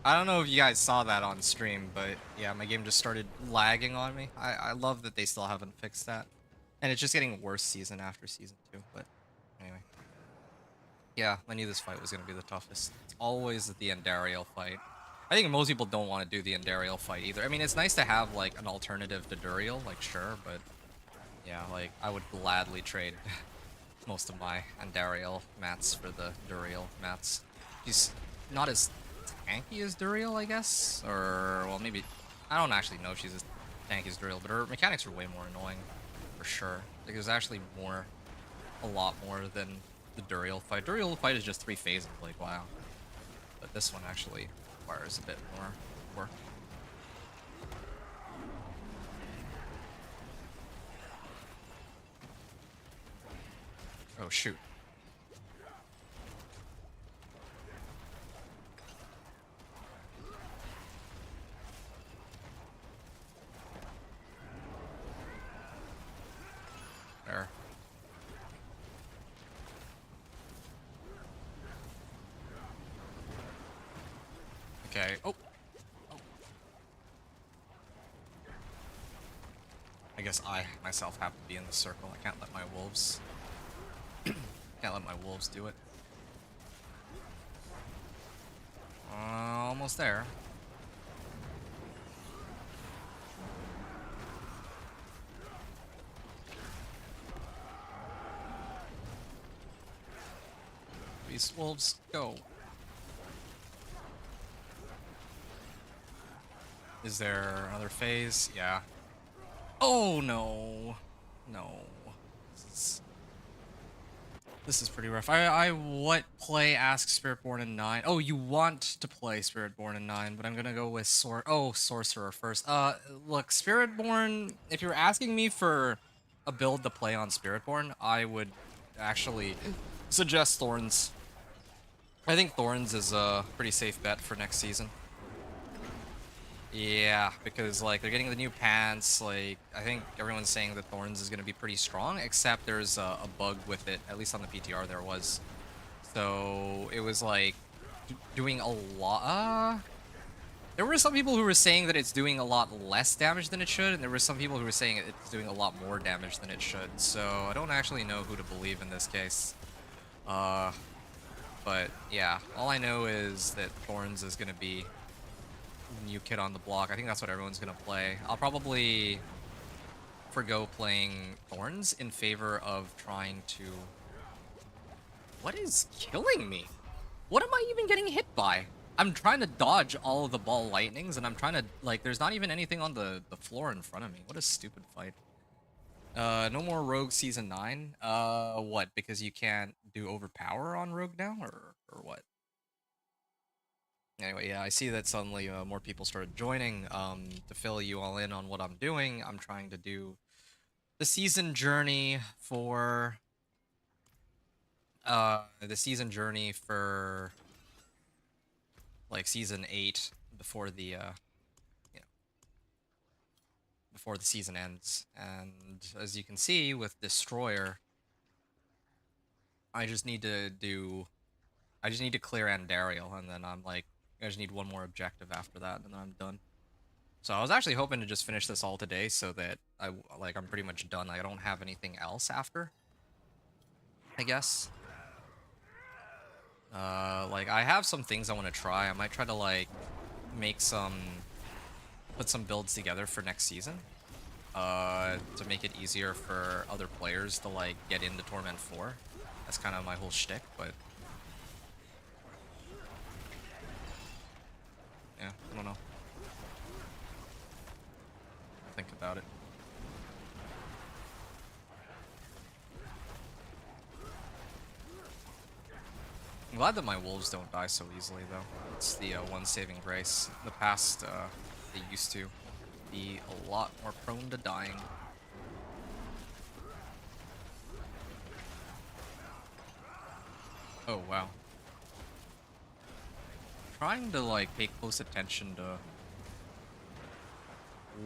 I don't know if you guys saw that on stream, but yeah, my game just started lagging on me. I love that they still haven't fixed that. And it's just getting worse season after season too, but anyway. Yeah, I knew this fight was going to be the toughest. It's always the Andariel fight. I think most people don't want to do the Andariel fight either. I mean, it's nice to have like an alternative to Duriel, like sure, but yeah, like I would gladly trade most of my Andariel mats for the Duriel mats. He's not as tanky as Duriel, I guess, or well, maybe I don't actually know if she's as tanky as Duriel, but her mechanics are way more annoying for sure. Like there's actually a lot more than the Duriel fight. Duriel fight is just 3 phasing, like wow, but this one actually requires a bit more work. Oh shoot. There. Okay. Oh. I guess I myself have to be in the circle. I can't let my wolves. Can't let my wolves do it. Almost there. These wolves go. Is there another phase? Yeah. Oh no. No. This is pretty rough. What play asks Spiritborn in 9? Oh, you want to play Spiritborn in 9, but I'm gonna go with Sorcerer first. Look, Spiritborn, if you're asking me for a build to play on Spiritborn, I would actually suggest Thorns. I think Thorns is a pretty safe bet for next season. Yeah, because like they're getting the new pants. Like I think everyone's saying that Thorns is going to be pretty strong, except there's a bug with it. At least on the PTR there was. So it was like doing a lot. There were some people who were saying that it's doing a lot less damage than it should, and there were some people who were saying it's doing a lot more damage than it should. So I don't actually know who to believe in this case. But yeah, all I know is that Thorns is going to be new kid on the block. I think that's what everyone's gonna play. I'll probably forgo playing Thorns in favor of trying to... What is killing me? What am I even getting hit by? I'm trying to dodge all of the ball lightnings, and I'm trying to, like, there's not even anything on the floor in front of me. What a stupid fight. No more Rogue Season 9? What? Because you can't do Overpower on Rogue now, or what? Anyway, yeah, I see that suddenly more people started joining. To fill you all in on what I'm doing, I'm trying to do the season journey for like season 8 before the before the season ends. And as you can see with Destroyer, I just need to do I just need to clear Andariel, and then I'm like, I just need one more objective after that, and then I'm done. So I was actually hoping to just finish this all today, so that I'm pretty much done. I don't have anything else after, I guess. Like I have some things I want to try. I might try to like make put some builds together for next season. To make it easier for other players to like get into Torment 4. That's kind of my whole shtick, but yeah, I don't know. Think about it. I'm glad that my wolves don't die so easily, though. It's the one saving grace. In the past, they used to be a lot more prone to dying. Oh, wow. Trying to, like, pay close attention to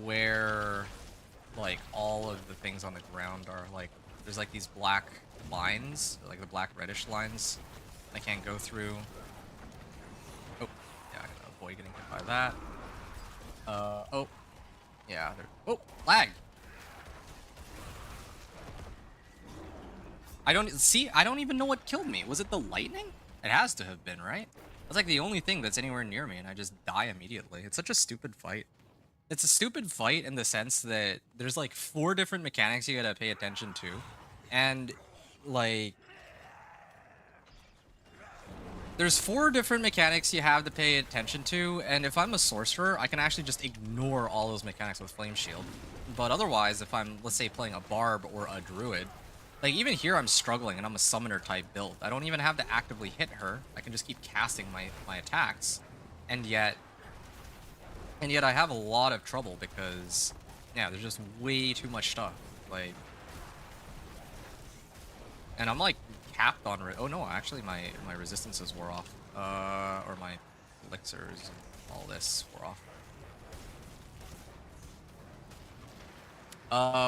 where, like, all of the things on the ground are. Like, there's, like, these black lines, like the black reddish lines I can't go through. Oh, yeah, I gotta avoid getting hit by that. Oh. Yeah, oh, lag! I don't even know what killed me. Was it the lightning? It has to have been, right? That's like the only thing that's anywhere near me, and I just die immediately. It's such a stupid fight. It's a stupid fight in the sense that there's like 4 different mechanics you gotta pay attention to. And, like, there's 4 different mechanics you have to pay attention to, and if I'm a sorcerer, I can actually just ignore all those mechanics with Flame Shield. But otherwise, if I'm, let's say, playing a Barb or a Druid, like, even here I'm struggling, and I'm a Summoner type build. I don't even have to actively hit her. I can just keep casting my attacks. And yet I have a lot of trouble because, yeah, there's just way too much stuff. Like, and I'm like capped on oh no, actually my resistances wore off, or my elixirs and all this wore off.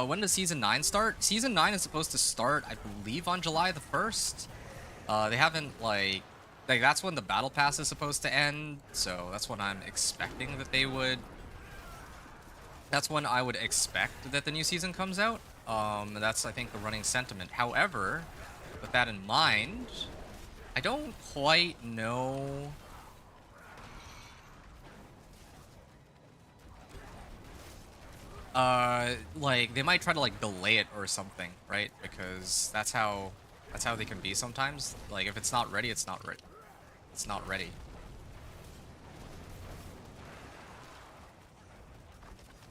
When does season 9 start? Season 9 is supposed to start, I believe, on July the 1st. They haven't like that's when the battle pass is supposed to end, so that's when I'm expecting that they would. That's when I would expect that the new season comes out. That's, I think, the running sentiment. However, with that in mind, I don't quite know. Like, they might try to, like, delay it or something, right? Because that's how they can be sometimes. Like, if it's not ready, it's not ready. It's not ready.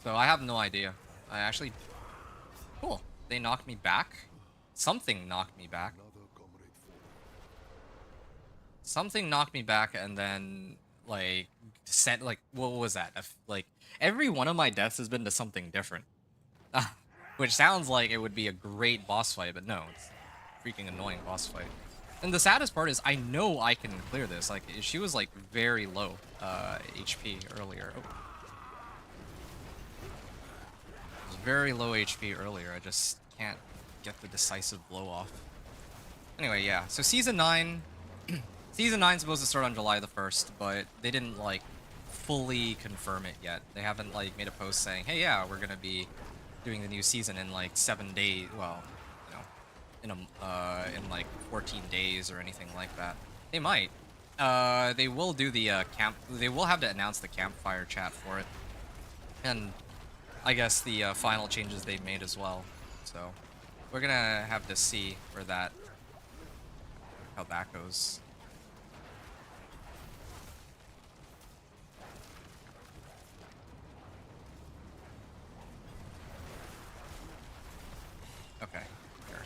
So I have no idea. I actually... Cool. They knocked me back. Something knocked me back. Something knocked me back, and then, like, sent, like, what was that? Like, every one of my deaths has been to something different. Which sounds like it would be a great boss fight, but no, it's a freaking annoying boss fight. And the saddest part is I know I can clear this. Like, she was, like, very low HP earlier. Oh. It was very low HP earlier. I just can't get the decisive blow off. Anyway, yeah. So Season 9... Season 9 is supposed to start on July the 1st, but they didn't, like, fully confirm it yet. They haven't, like, made a post saying, hey, yeah, we're gonna be doing the new season in, like, 7 days, well, you know, in, like, 14 days or anything like that. They might. They will do the, they will have to announce the campfire chat for it. And I guess the, final changes they've made as well. So, we're gonna have to see where how that goes. Okay. Here.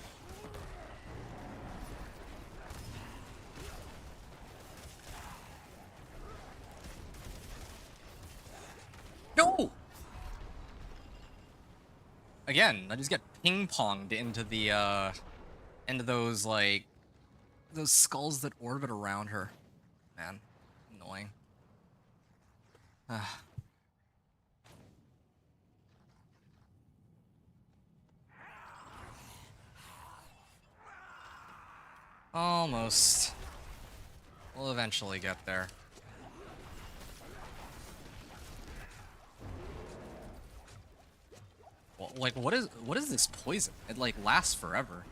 No! Again, I just get ping-ponged into the, into those, like, those skulls that orbit around her. Man, annoying. almost. We'll eventually get there. Well, like, what is this poison? It, like, lasts forever.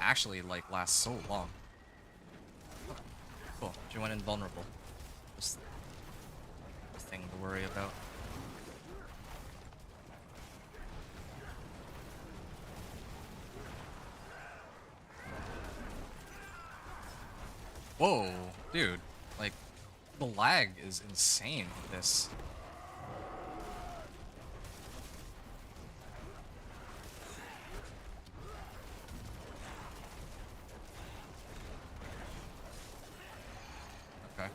Actually, like, lasts so long. Cool. She went invulnerable. Just a thing to worry about. Whoa, dude. Like, the lag is insane with this. Okay.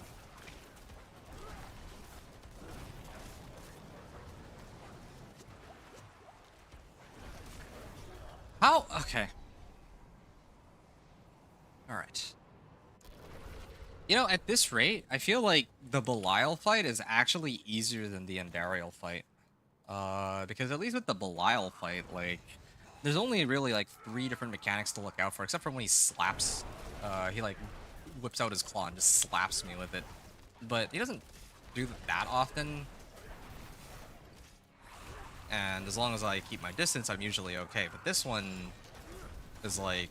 How? Okay. Alright. You know, at this rate, I feel like the Belial fight is actually easier than the Andariel fight. Because at least with the Belial fight, like, there's only really, like, 3 different mechanics to look out for, except for when he slaps. He, like, whips out his claw and just slaps me with it. But he doesn't do that often. And as long as I keep my distance, I'm usually okay. But this one is, like,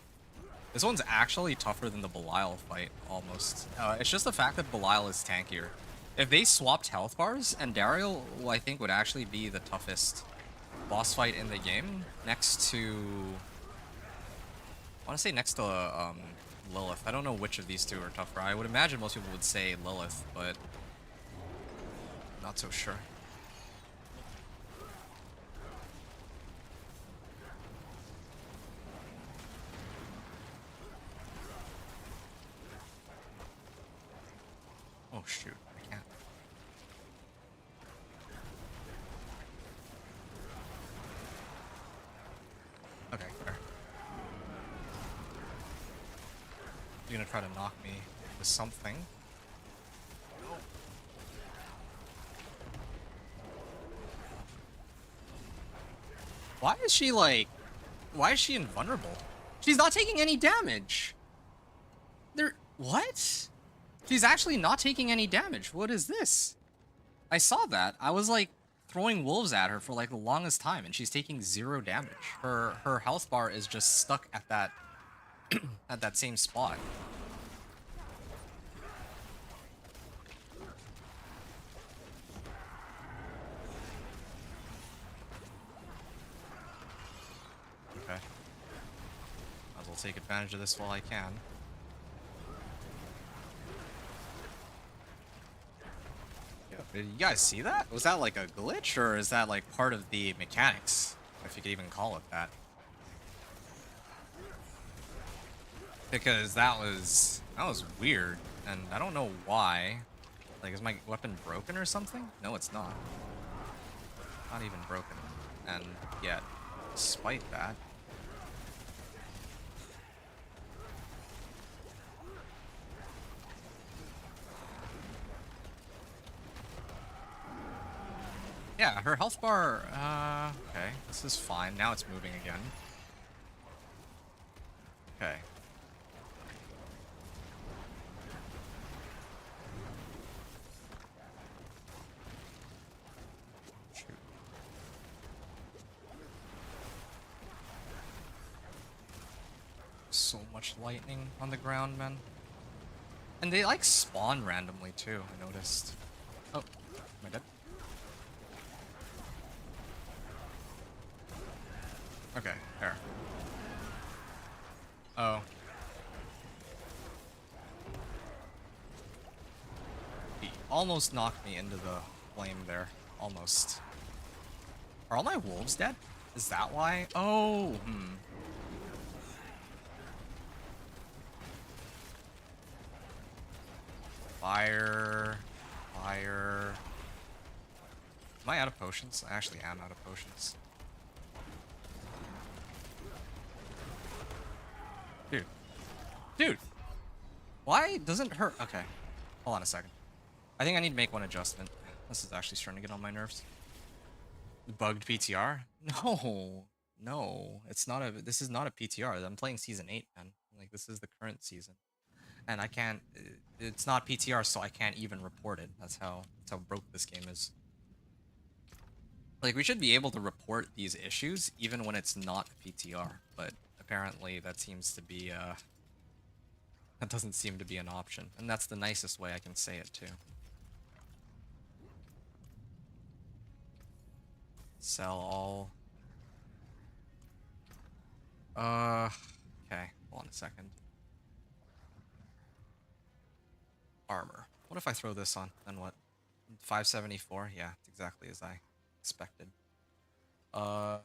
this one's actually tougher than the Belial fight, almost. It's just the fact that Belial is tankier. If they swapped health bars, and Dariel, I think, would actually be the toughest boss fight in the game, next to... I want to say next to Lilith. I don't know which of these two are tougher. I would imagine most people would say Lilith, but not so sure. Oh shoot, I can't. Okay, fair. You're gonna try to knock me with something. Why is she like... Why is she invulnerable? She's not taking any damage! What? She's actually not taking any damage. What is this? I saw that. I was like throwing wolves at her for like the longest time and she's taking 0 damage. Her health bar is just stuck at that at that same spot. Okay. Might as well take advantage of this while I can. Did you guys see that? Was that like a glitch, or is that like part of the mechanics? If you could even call it that. Because that was weird, and I don't know why. Like, is my weapon broken or something? No, it's not. Not even broken. And yet, despite that... Yeah, her health bar, okay, this is fine. Now it's moving again. Okay. Shoot. So much lightning on the ground, man. And they, like, spawn randomly, too, I noticed. Oh, am I dead? Okay, there. Oh. He almost knocked me into the flame there. Almost. Are all my wolves dead? Is that why? Oh, Fire. Fire. Am I out of potions? I actually am out of potions. Dude. Dude! Why doesn't her... Okay. Hold on a second. I think I need to make one adjustment. This is actually starting to get on my nerves. Bugged PTR? No. No. It's not a... This is not a PTR. I'm playing Season 8, man. Like, this is the current season. And I can't. It's not PTR, so I can't even report it. That's how broke this game is. Like, we should be able to report these issues even when it's not a PTR, but apparently that seems to be that doesn't seem to be an option, and that's the nicest way I can say it too. Sell all. Okay, hold on a second. Armor. What if I throw this on? Then what? 574? Yeah, it's exactly as I expected. I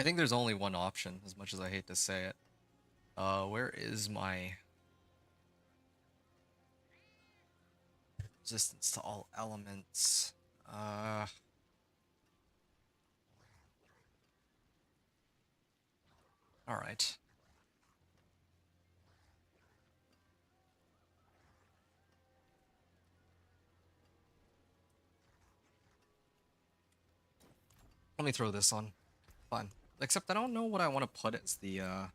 think there's only one option, as much as I hate to say it. Where is my resistance to all elements? Alright. Let me throw this on. Fine. Except I don't know what I want to put as the, I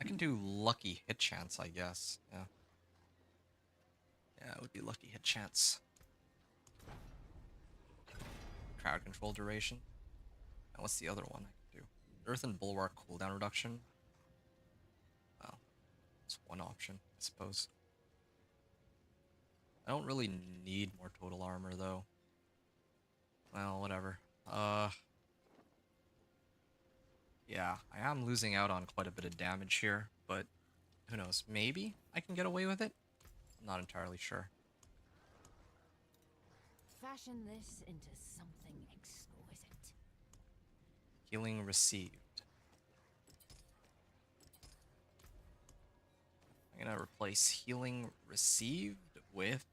can do lucky hit chance, I guess. Yeah. Yeah, it would be lucky hit chance. Crowd control duration. And what's the other one I can do? Earth and Bulwark cooldown reduction. Well, it's one option, I suppose. I don't really need more total armor, though. Well, whatever. Yeah, I am losing out on quite a bit of damage here, but who knows? Maybe I can get away with it? I'm not entirely sure. Fashion this into something exquisite. Healing received. I'm gonna replace healing received with...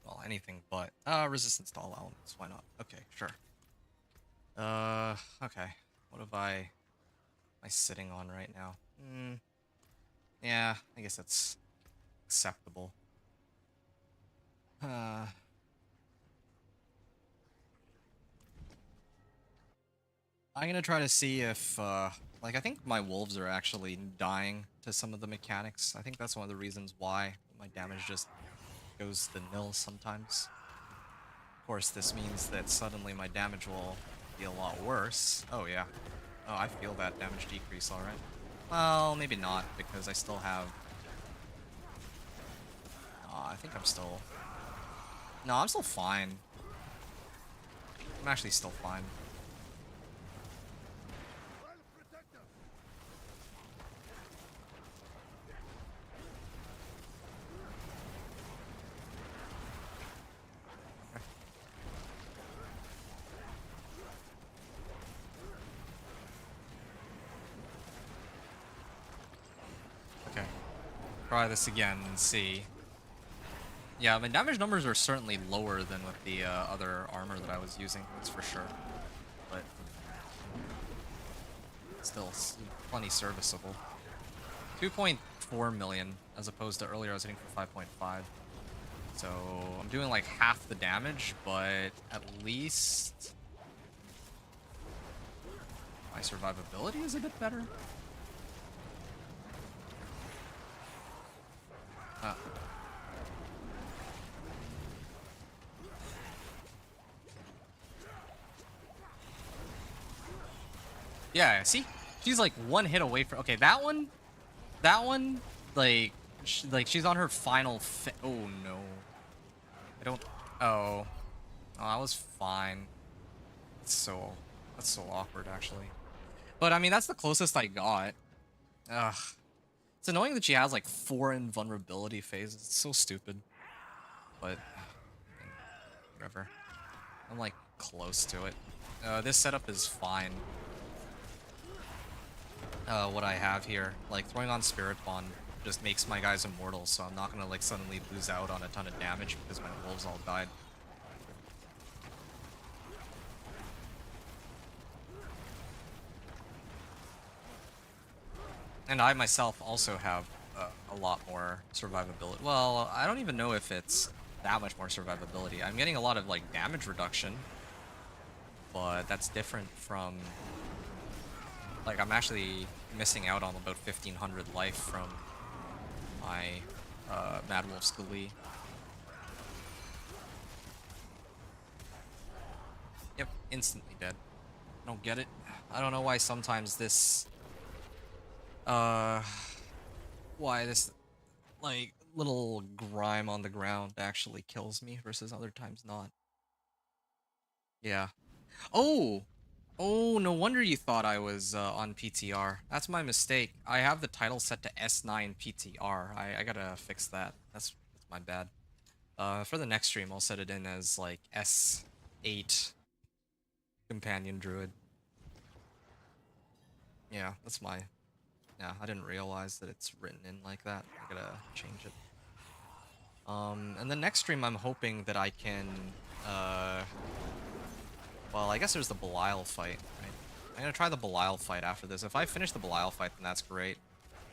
well, anything but... resistance to all elements. Why not? Okay, sure. Okay. What am I sitting on right now? Yeah, I guess that's acceptable. I'm gonna try to see if, like, I think my wolves are actually dying to some of the mechanics. I think that's one of the reasons why my damage just goes to nil sometimes. Of course, this means that suddenly my damage will be a lot worse. Oh, yeah. Oh, I feel that damage decrease alright. Well, maybe not, because I still have... I think I'm still... No, I'm still fine. I'm actually still fine. Okay. Try this again and see. Yeah, my damage numbers are certainly lower than with the other armor that I was using, that's for sure. But still, plenty serviceable. 2.4 million, as opposed to earlier I was hitting for 5.5. So I'm doing like half the damage, but at least my survivability is a bit better. Yeah, see? She's like one hit away from... okay, that one, like, she's on her final oh, no. I don't... oh. Oh, that was fine. That's so awkward, actually. But, I mean, that's the closest I got. Ugh. It's annoying that she has, like, 4 invulnerability phases. It's so stupid. But, whatever. I'm, like, close to it. This setup is fine. What I have here. Like, throwing on Spirit Bond just makes my guys immortal, so I'm not gonna, like, suddenly lose out on a ton of damage because my wolves all died. And I myself also have a lot more survivability. Well, I don't even know if it's that much more survivability. I'm getting a lot of, like, damage reduction. but that's different from like I'm actually missing out on about 1500 life from my Mad Wolf Scully. Yep, instantly dead. I don't get it. I don't know why sometimes this why this like little grime on the ground actually kills me versus other times not. Yeah. Oh! Oh, no wonder you thought I was on PTR. That's my mistake. I have the title set to S9 PTR. I gotta fix that. That's my bad. For the next stream, I'll set it in as like S8 Companion Druid. Yeah, that's my... Yeah, I didn't realize that it's written in like that. I gotta change it. And the next stream, I'm hoping that I can, well, I guess there's the Belial fight, right? I'm gonna try the Belial fight after this. If I finish the Belial fight, then that's great.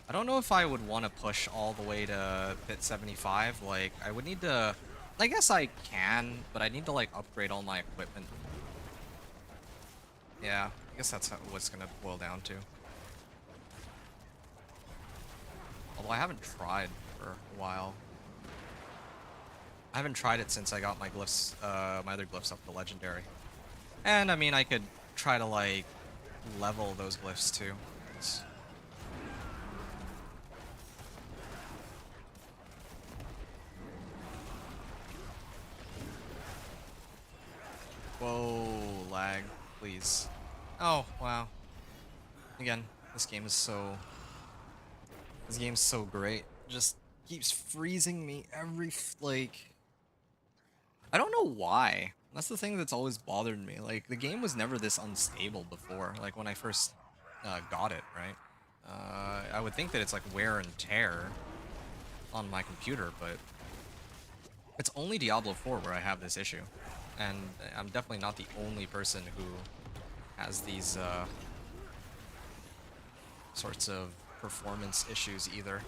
I don't know if I would want to push all the way to pit 75. Like, I would need to... I guess I can, but I need to, like, upgrade all my equipment. Yeah, I guess that's what's gonna boil down to. Although I haven't tried for a while. I haven't tried it since I got my glyphs, my other glyphs up to legendary. And I mean, I could try to like level those glyphs too. Whoa, lag, please. Oh, wow. Again, this game's so great. Just keeps freezing me every like I don't know why. That's the thing that's always bothered me. Like, the game was never this unstable before, like, when I first got it, right? I would think that it's, like, wear and tear on my computer, but it's only Diablo 4 where I have this issue. And I'm definitely not the only person who has these sorts of performance issues either.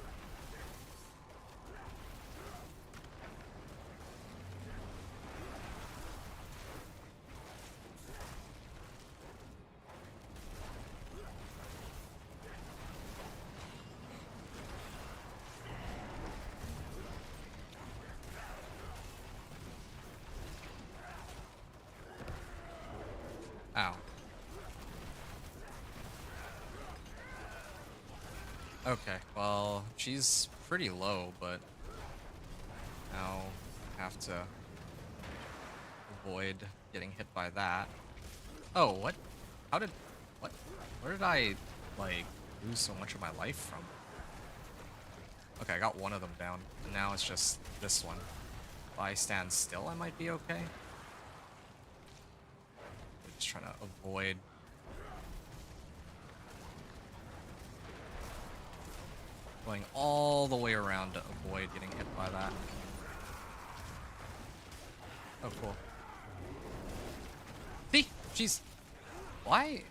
Ow. Okay, well, she's pretty low, but now I have to avoid getting hit by that. Oh, what? How did... What? Where did I, like, lose so much of my life from? Okay, I got one of them down, and now it's just this one. If I stand still, I might be okay. I'm just trying to avoid... going all the way around to avoid getting hit by that. Oh, cool. See? She's... Why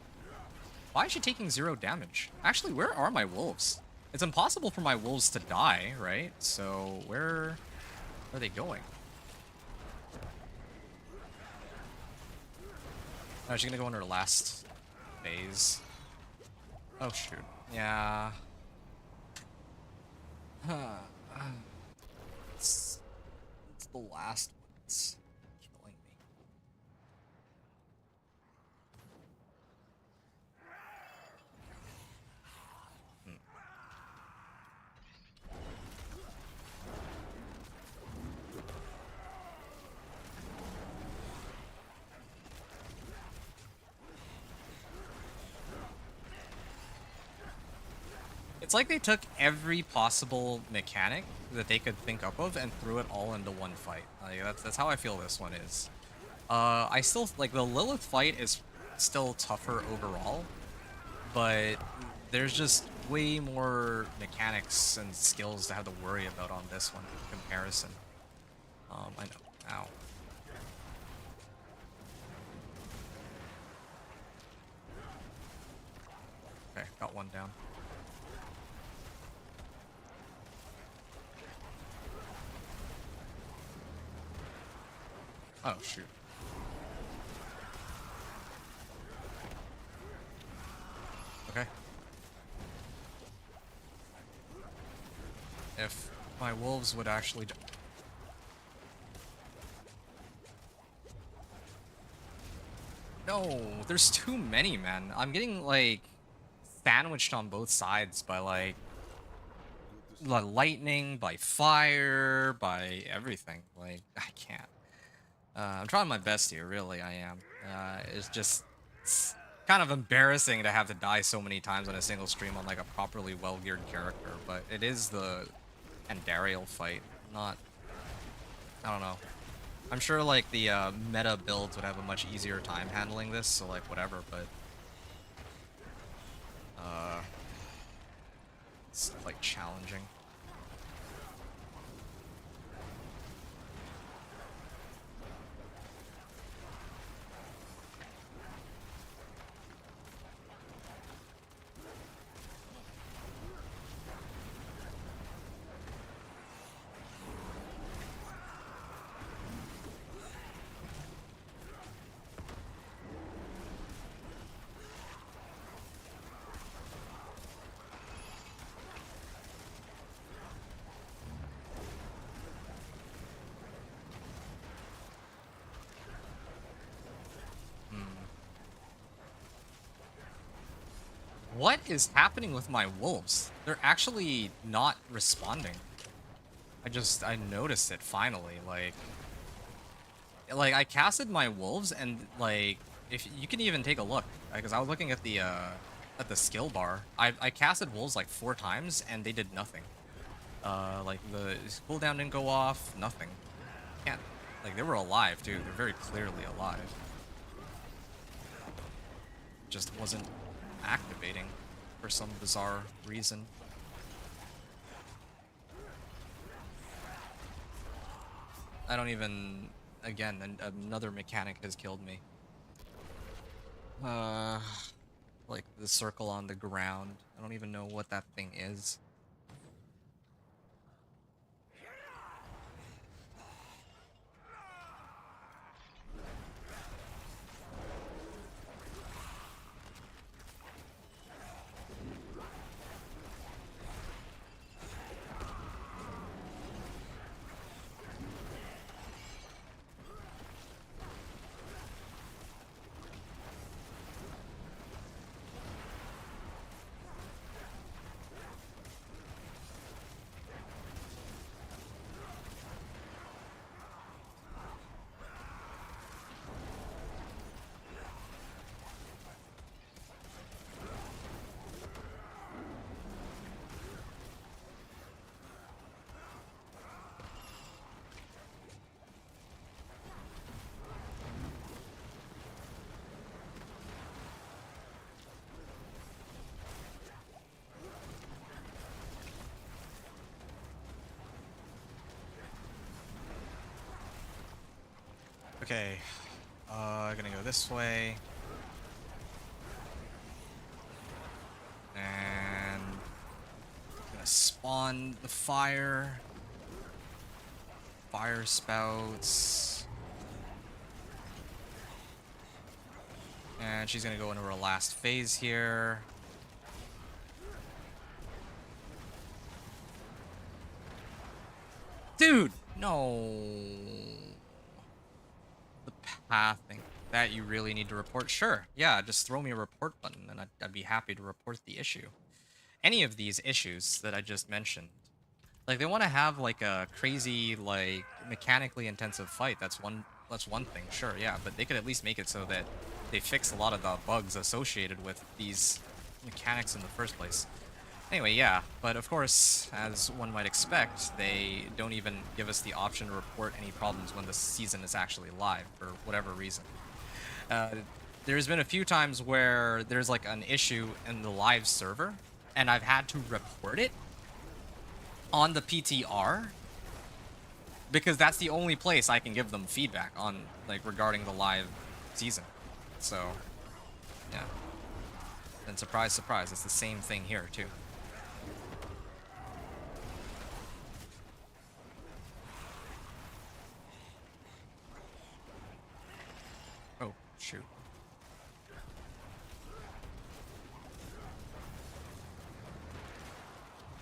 is she taking 0 damage? Actually, where are my wolves? It's impossible for my wolves to die, right? So, where are they going? Oh, she's gonna go on her last phase. Oh, shoot. Yeah. It's the last one that's killing me. It's like they took every possible mechanic that they could think up of and threw it all into one fight. Like, that's how I feel this one is. I still, like, the Lilith fight is still tougher overall, but there's just way more mechanics and skills to have to worry about on this one in comparison. I know. Ow. Okay, got one down. Oh, shoot. if my wolves would actually... No, there's too many, man. I'm getting, like, sandwiched on both sides by, like, lightning, by fire, by everything. Like, I can't. I'm trying my best here, really, I am. It's kind of embarrassing to have to die so many times on a single stream on, like, a properly well-geared character, but it is the Andariel fight, not... I don't know. I'm sure, like, the meta builds would have a much easier time handling this, so, like, whatever, but... It's, like, challenging. What is happening with my wolves? They're actually not responding. I noticed it finally, like I casted my wolves and like if you can even take a look, because I was looking at the skill bar. I casted wolves like 4 times and they did nothing. Like the cooldown didn't go off, nothing. Can't, like they were alive too. They're very clearly alive. Just wasn't activating for some bizarre reason. I don't even... Again, another mechanic has killed me. Like the circle on the ground. I don't even know what that thing is. Okay, gonna go this way. And gonna spawn the fire. Fire spouts. And she's gonna go into her last phase here. Dude, no. The pathing that you really need to report. Sure, yeah, just throw me a report button and I'd be happy to report the issue. Any of these issues that I just mentioned. Like they want to have like a crazy, like mechanically intensive fight. That's one thing, sure, yeah, but they could at least make it so that they fix a lot of the bugs associated with these mechanics in the first place. Anyway, yeah, but of course, as one might expect, they don't even give us the option to report any problems when the season is actually live, for whatever reason. There's been a few times where there's like an issue in the live server, and I've had to report it on the PTR, because that's the only place I can give them feedback on, like, regarding the live season. So, yeah. And surprise, surprise, it's the same thing here, too. Oh, shoot.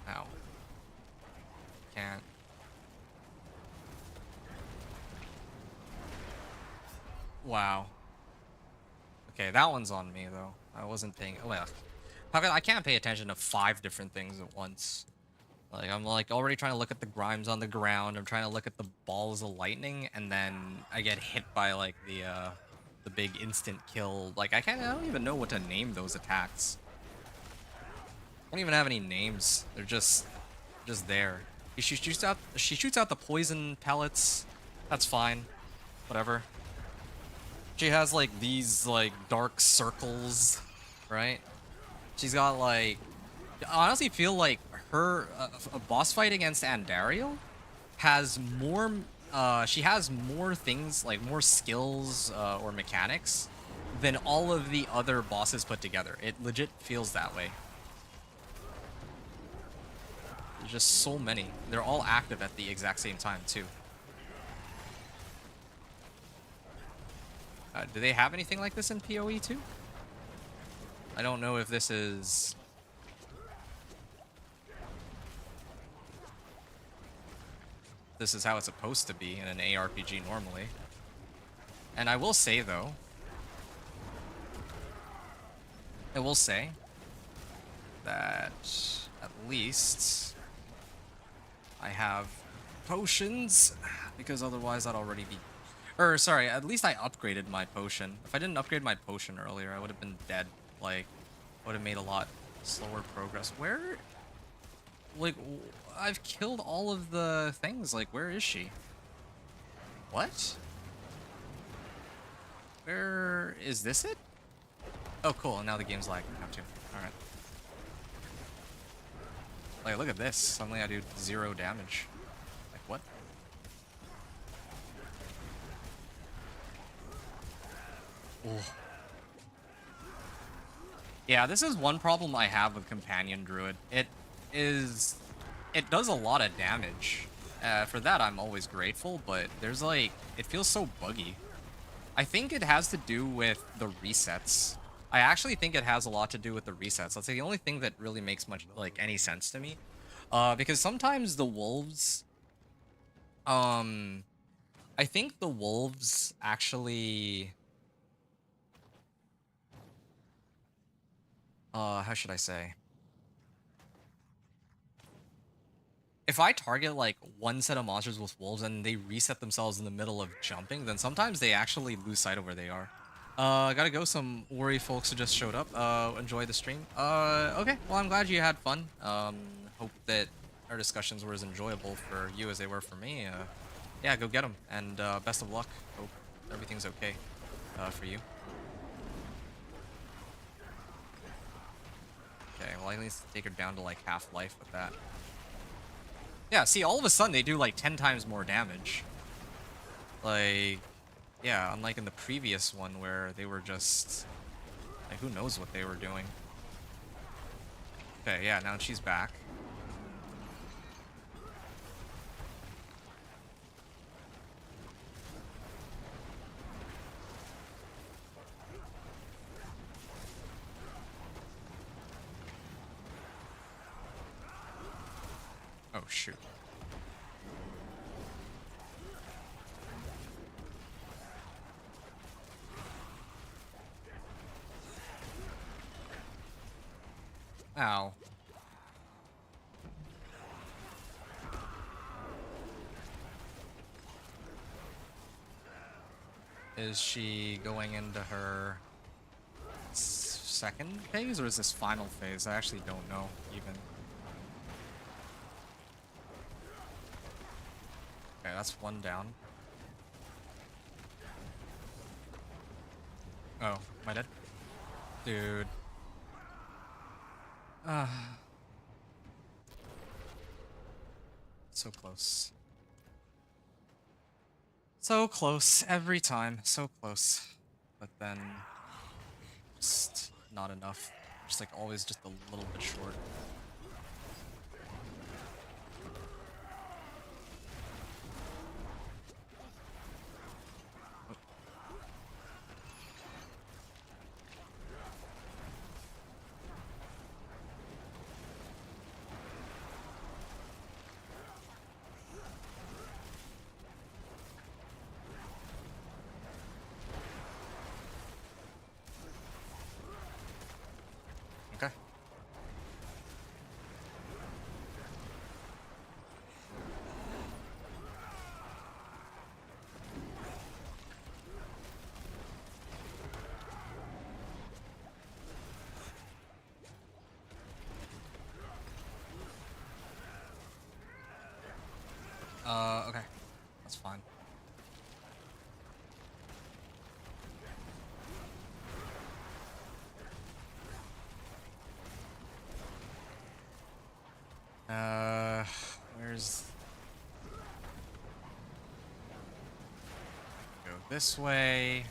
Ow. Wow. Okay, that one's on me though. I wasn't paying. Well, I can't pay attention to 5 different things at once. Like I'm like already trying to look at the grimes on the ground. I'm trying to look at the balls of lightning, and then I get hit by like the big instant kill. Like I don't even know what to name those attacks. I don't even have any names. They're just there. She shoots out the poison pellets. That's fine. Whatever. She has like these like dark circles, right? She's got like I honestly feel like her a boss fight against Andariel has more she has more things like more skills or mechanics than all of the other bosses put together. It legit feels that way. There's just so many. They're all active at the exact same time too. Do they have anything like this in PoE too? I don't know if this is... This is how it's supposed to be in an ARPG normally. And I will say though... I will say that at least I have potions, because otherwise I'd already be... Or, sorry, at least I upgraded my potion. If I didn't upgrade my potion earlier, I would have been dead. Like, would have made a lot slower progress. Where... Like, I've killed all of the things. Like, where is she? What? Where... Is this it? Oh, cool. And now the game's lagging now, too. Alright. Like, look at this. Suddenly I do 0 damage. Like, what? Oh. Yeah, this is one problem I have with Companion Druid. It does a lot of damage. For that, I'm always grateful, but there's like... It feels so buggy. I think it has to do with the resets. I actually think it has a lot to do with the resets. That's the only thing that really makes much, like, any sense to me. Because sometimes the wolves... I think the wolves actually... how should I say? If I target, like, one set of monsters with wolves and they reset themselves in the middle of jumping, then sometimes they actually lose sight of where they are. Gotta go. Some worry folks who just showed up. Enjoy the stream. Okay. Well, I'm glad you had fun. Hope that our discussions were as enjoyable for you as they were for me. Yeah, go get them. And, best of luck. Hope everything's okay, for you. Okay, well, I need to take her down to, like, half life with that. Yeah, see, all of a sudden they do, like, 10 times more damage. Like, yeah, unlike in the previous one where they were just... Like, who knows what they were doing. Okay, yeah, now she's back. Oh, shoot. Ow. Is she going into her second phase, or is this final phase? I actually don't know, even. Okay, that's one down. Oh, am I dead? Dude. So close. So close, every time. So close. But then... just not enough. Just like always just a little bit short. Where's... Go this way.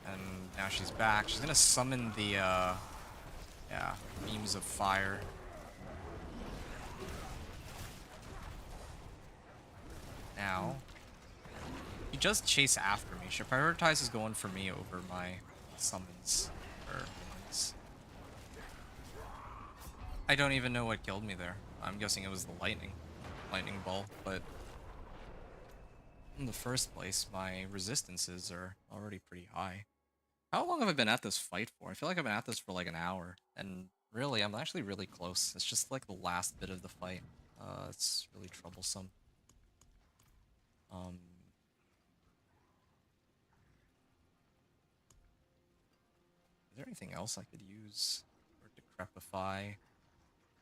And now she's back. She's gonna summon the, yeah, beams of fire. Now, he does chase after me. She prioritizes going for me over my summons or minions. I don't even know what killed me there. I'm guessing it was the lightning bolt, but in the first place, my resistances are already pretty high. How long have I been at this fight for? I feel like I've been at this for like an hour, and really, I'm actually really close. It's just like the last bit of the fight. It's really troublesome. Is there anything else I could use? Or decrepify,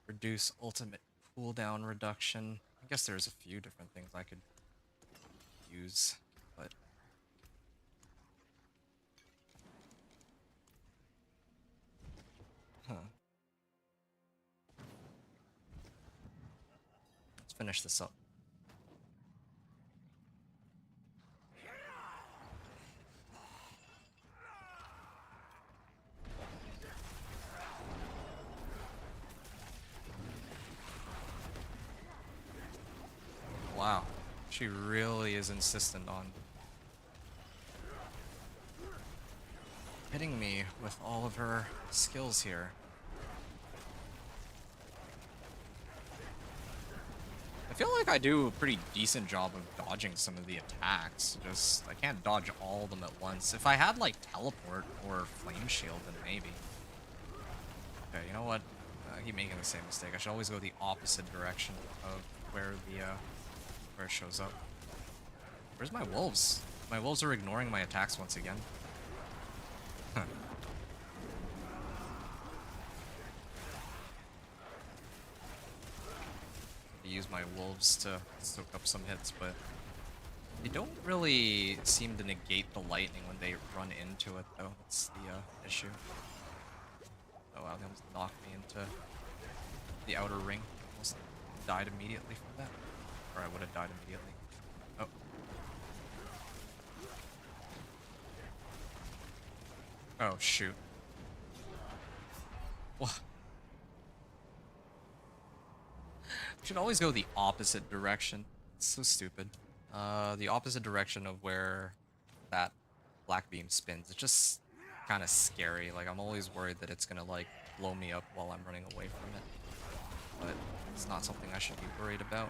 reduce ultimate cooldown reduction. I guess there's a few different things I could use, but huh. Let's finish this up. Wow, she really is insistent on hitting me with all of her skills here. I feel like I do a pretty decent job of dodging some of the attacks. Just, I can't dodge all of them at once. If I had, like, teleport or flame shield, then maybe. Okay, you know what? I keep making the same mistake. I should always go the opposite direction of where the, where it shows up. Where's my wolves? My wolves are ignoring my attacks once again. Huh. I use my wolves to soak up some hits, but they don't really seem to negate the lightning when they run into it, though. That's the issue. Oh wow, they almost knocked me into the outer ring. Almost died immediately from that. Or I would have died immediately. Oh. Oh, shoot. What? We should always go the opposite direction. It's so stupid. The opposite direction of where that black beam spins. It's just kind of scary. Like, I'm always worried that it's gonna, like, blow me up while I'm running away from it. But it's not something I should be worried about.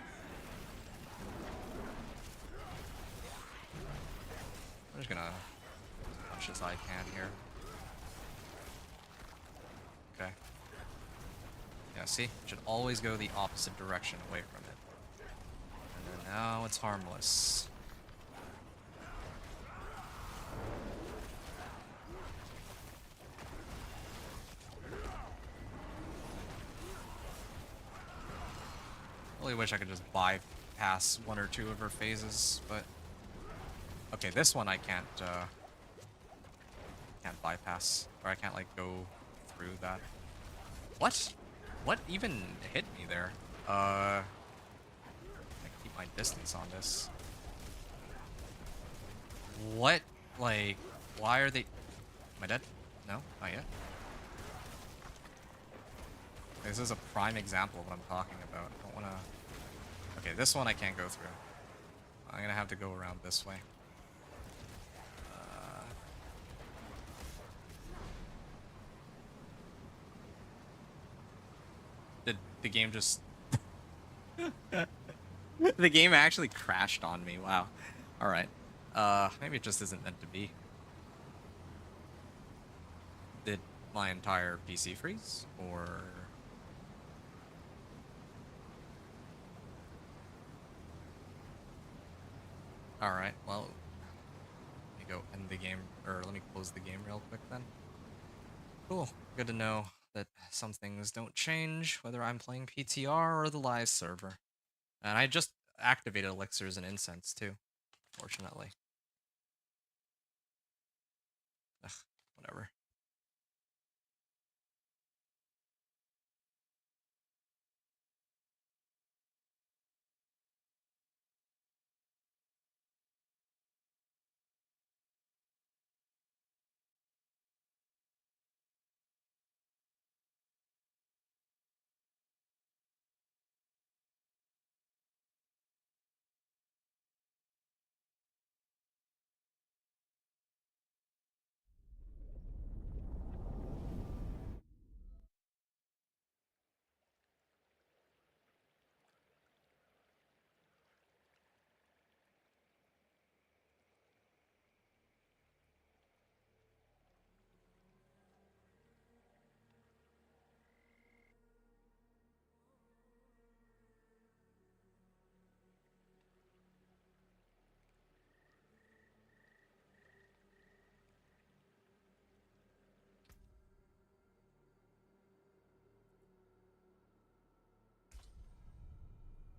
I'm just gonna as much as I can here. Okay. Yeah, see? Should always go the opposite direction away from it. And then now it's harmless. Really wish I could just bypass one or two of her phases, but okay, this one I can't bypass, or I can't like go through that. What? What even hit me there? I keep my distance on this. What? Like, why are they? Am I dead? No, not yet. This is a prime example of what I'm talking about. I don't want to... Okay, this one I can't go through. I'm gonna have to go around this way. Did the game just... The game actually crashed on me. Wow. Alright. Maybe it just isn't meant to be. Did my entire PC freeze? Or... Alright, well... Let me go end the game, or let me close the game real quick then. Cool. Good to know that some things don't change, whether I'm playing PTR or the live server. And I just activated elixirs and incense too, fortunately. Ugh, whatever.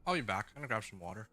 I'll be back. I'm gonna grab some water.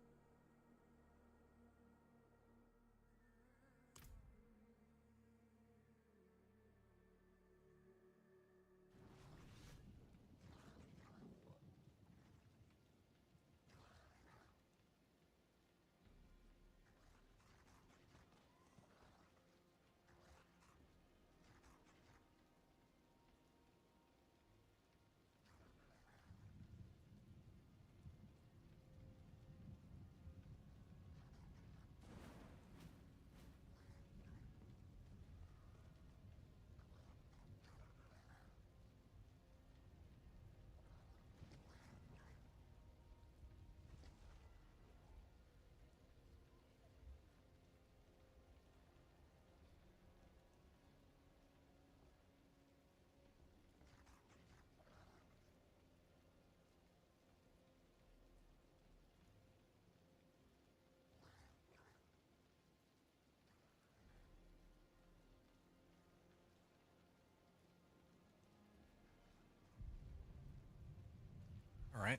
All right.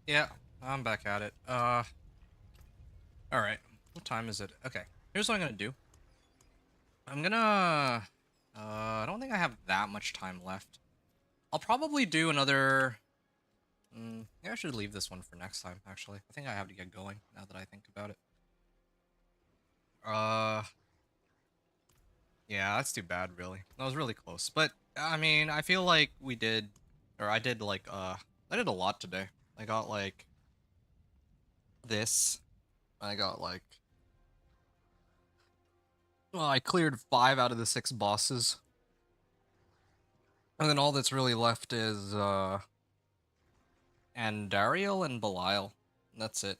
Yeah, I'm back at it. All right. What time is it? Okay. Here's what I'm gonna do. I'm gonna. I don't think I have that much time left. I'll probably do another. Yeah, I should leave this one for next time. Actually, I think I have to get going now that I think about it. Uh, yeah, that's too bad. Really, that was really close. But I mean, I feel like we did, or I did like I did a lot today. I got like this. I got like. Well, I cleared 5 out of the 6 bosses. And then all that's really left is Andariel and Belial. That's it.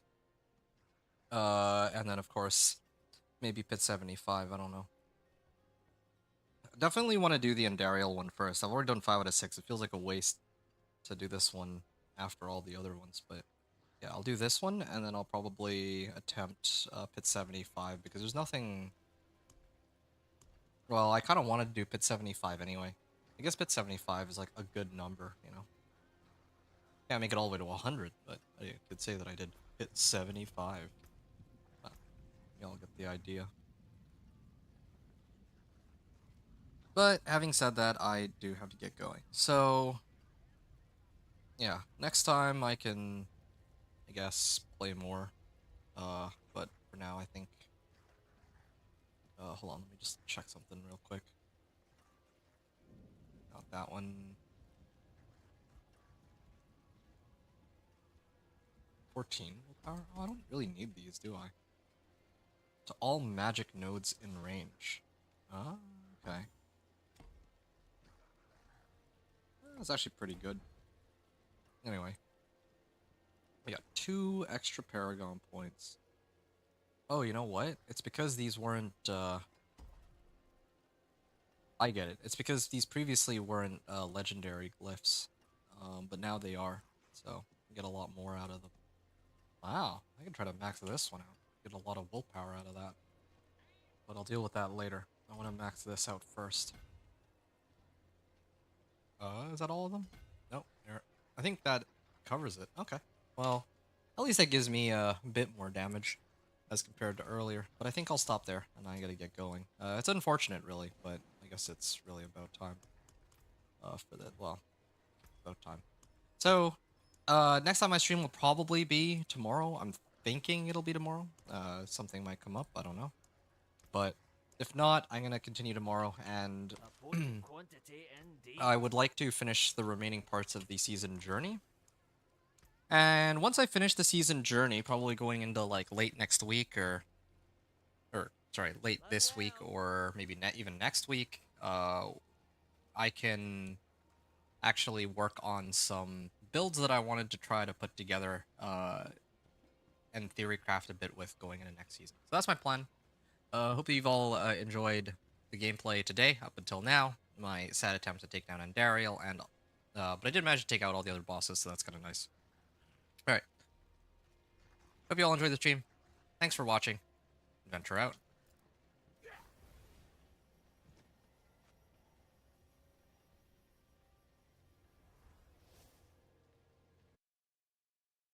And then of course maybe Pit 75, I don't know. Definitely want to do the Andariel one first. I've already done 5 out of 6. It feels like a waste to do this one after all the other ones, but yeah, I'll do this one and then I'll probably attempt Pit 75 because there's nothing. Well, I kind of wanted to do Pit 75 anyway. I guess Pit 75 is like a good number, you know. Can't make it all the way to 100, but I could say that I did hit 75. Y'all get the idea. But having said that, I do have to get going. So, yeah, next time I can, I guess, play more. But for now, I think. Hold on, let me just check something real quick. Not that one. 14 willpower? Oh, I don't really need these, do I? To all magic nodes in range. Ah, okay. That's actually pretty good. Anyway. We got 2 extra Paragon points. Oh, you know what? It's because these weren't, I get it. It's because these previously weren't, legendary glyphs. But now they are. So, get a lot more out of them. Wow, I can try to max this one out. Get a lot of willpower out of that. But I'll deal with that later. I want to max this out first. Is that all of them? Nope. I think that covers it. Okay. Well, at least that gives me a bit more damage as compared to earlier. But I think I'll stop there, and I gotta get going. It's unfortunate, really, but I guess it's really about time. For that, well, about time. So, next time I stream will probably be tomorrow. I'm thinking it'll be tomorrow. Something might come up, I don't know. But if not, I'm gonna continue tomorrow, and Quantity indeed. I would like to finish the remaining parts of the season journey. And once I finish the season journey, probably going into like late next week or sorry, late this week or maybe even next week, I can actually work on some builds that I wanted to try to put together and theory craft a bit with going into next season. So that's my plan. Hope that you've all enjoyed the gameplay today up until now. My sad attempt to take down Andariel, and but I did manage to take out all the other bosses, so that's kind of nice. All right. Hope you all enjoyed the stream. Thanks for watching. Adventure out.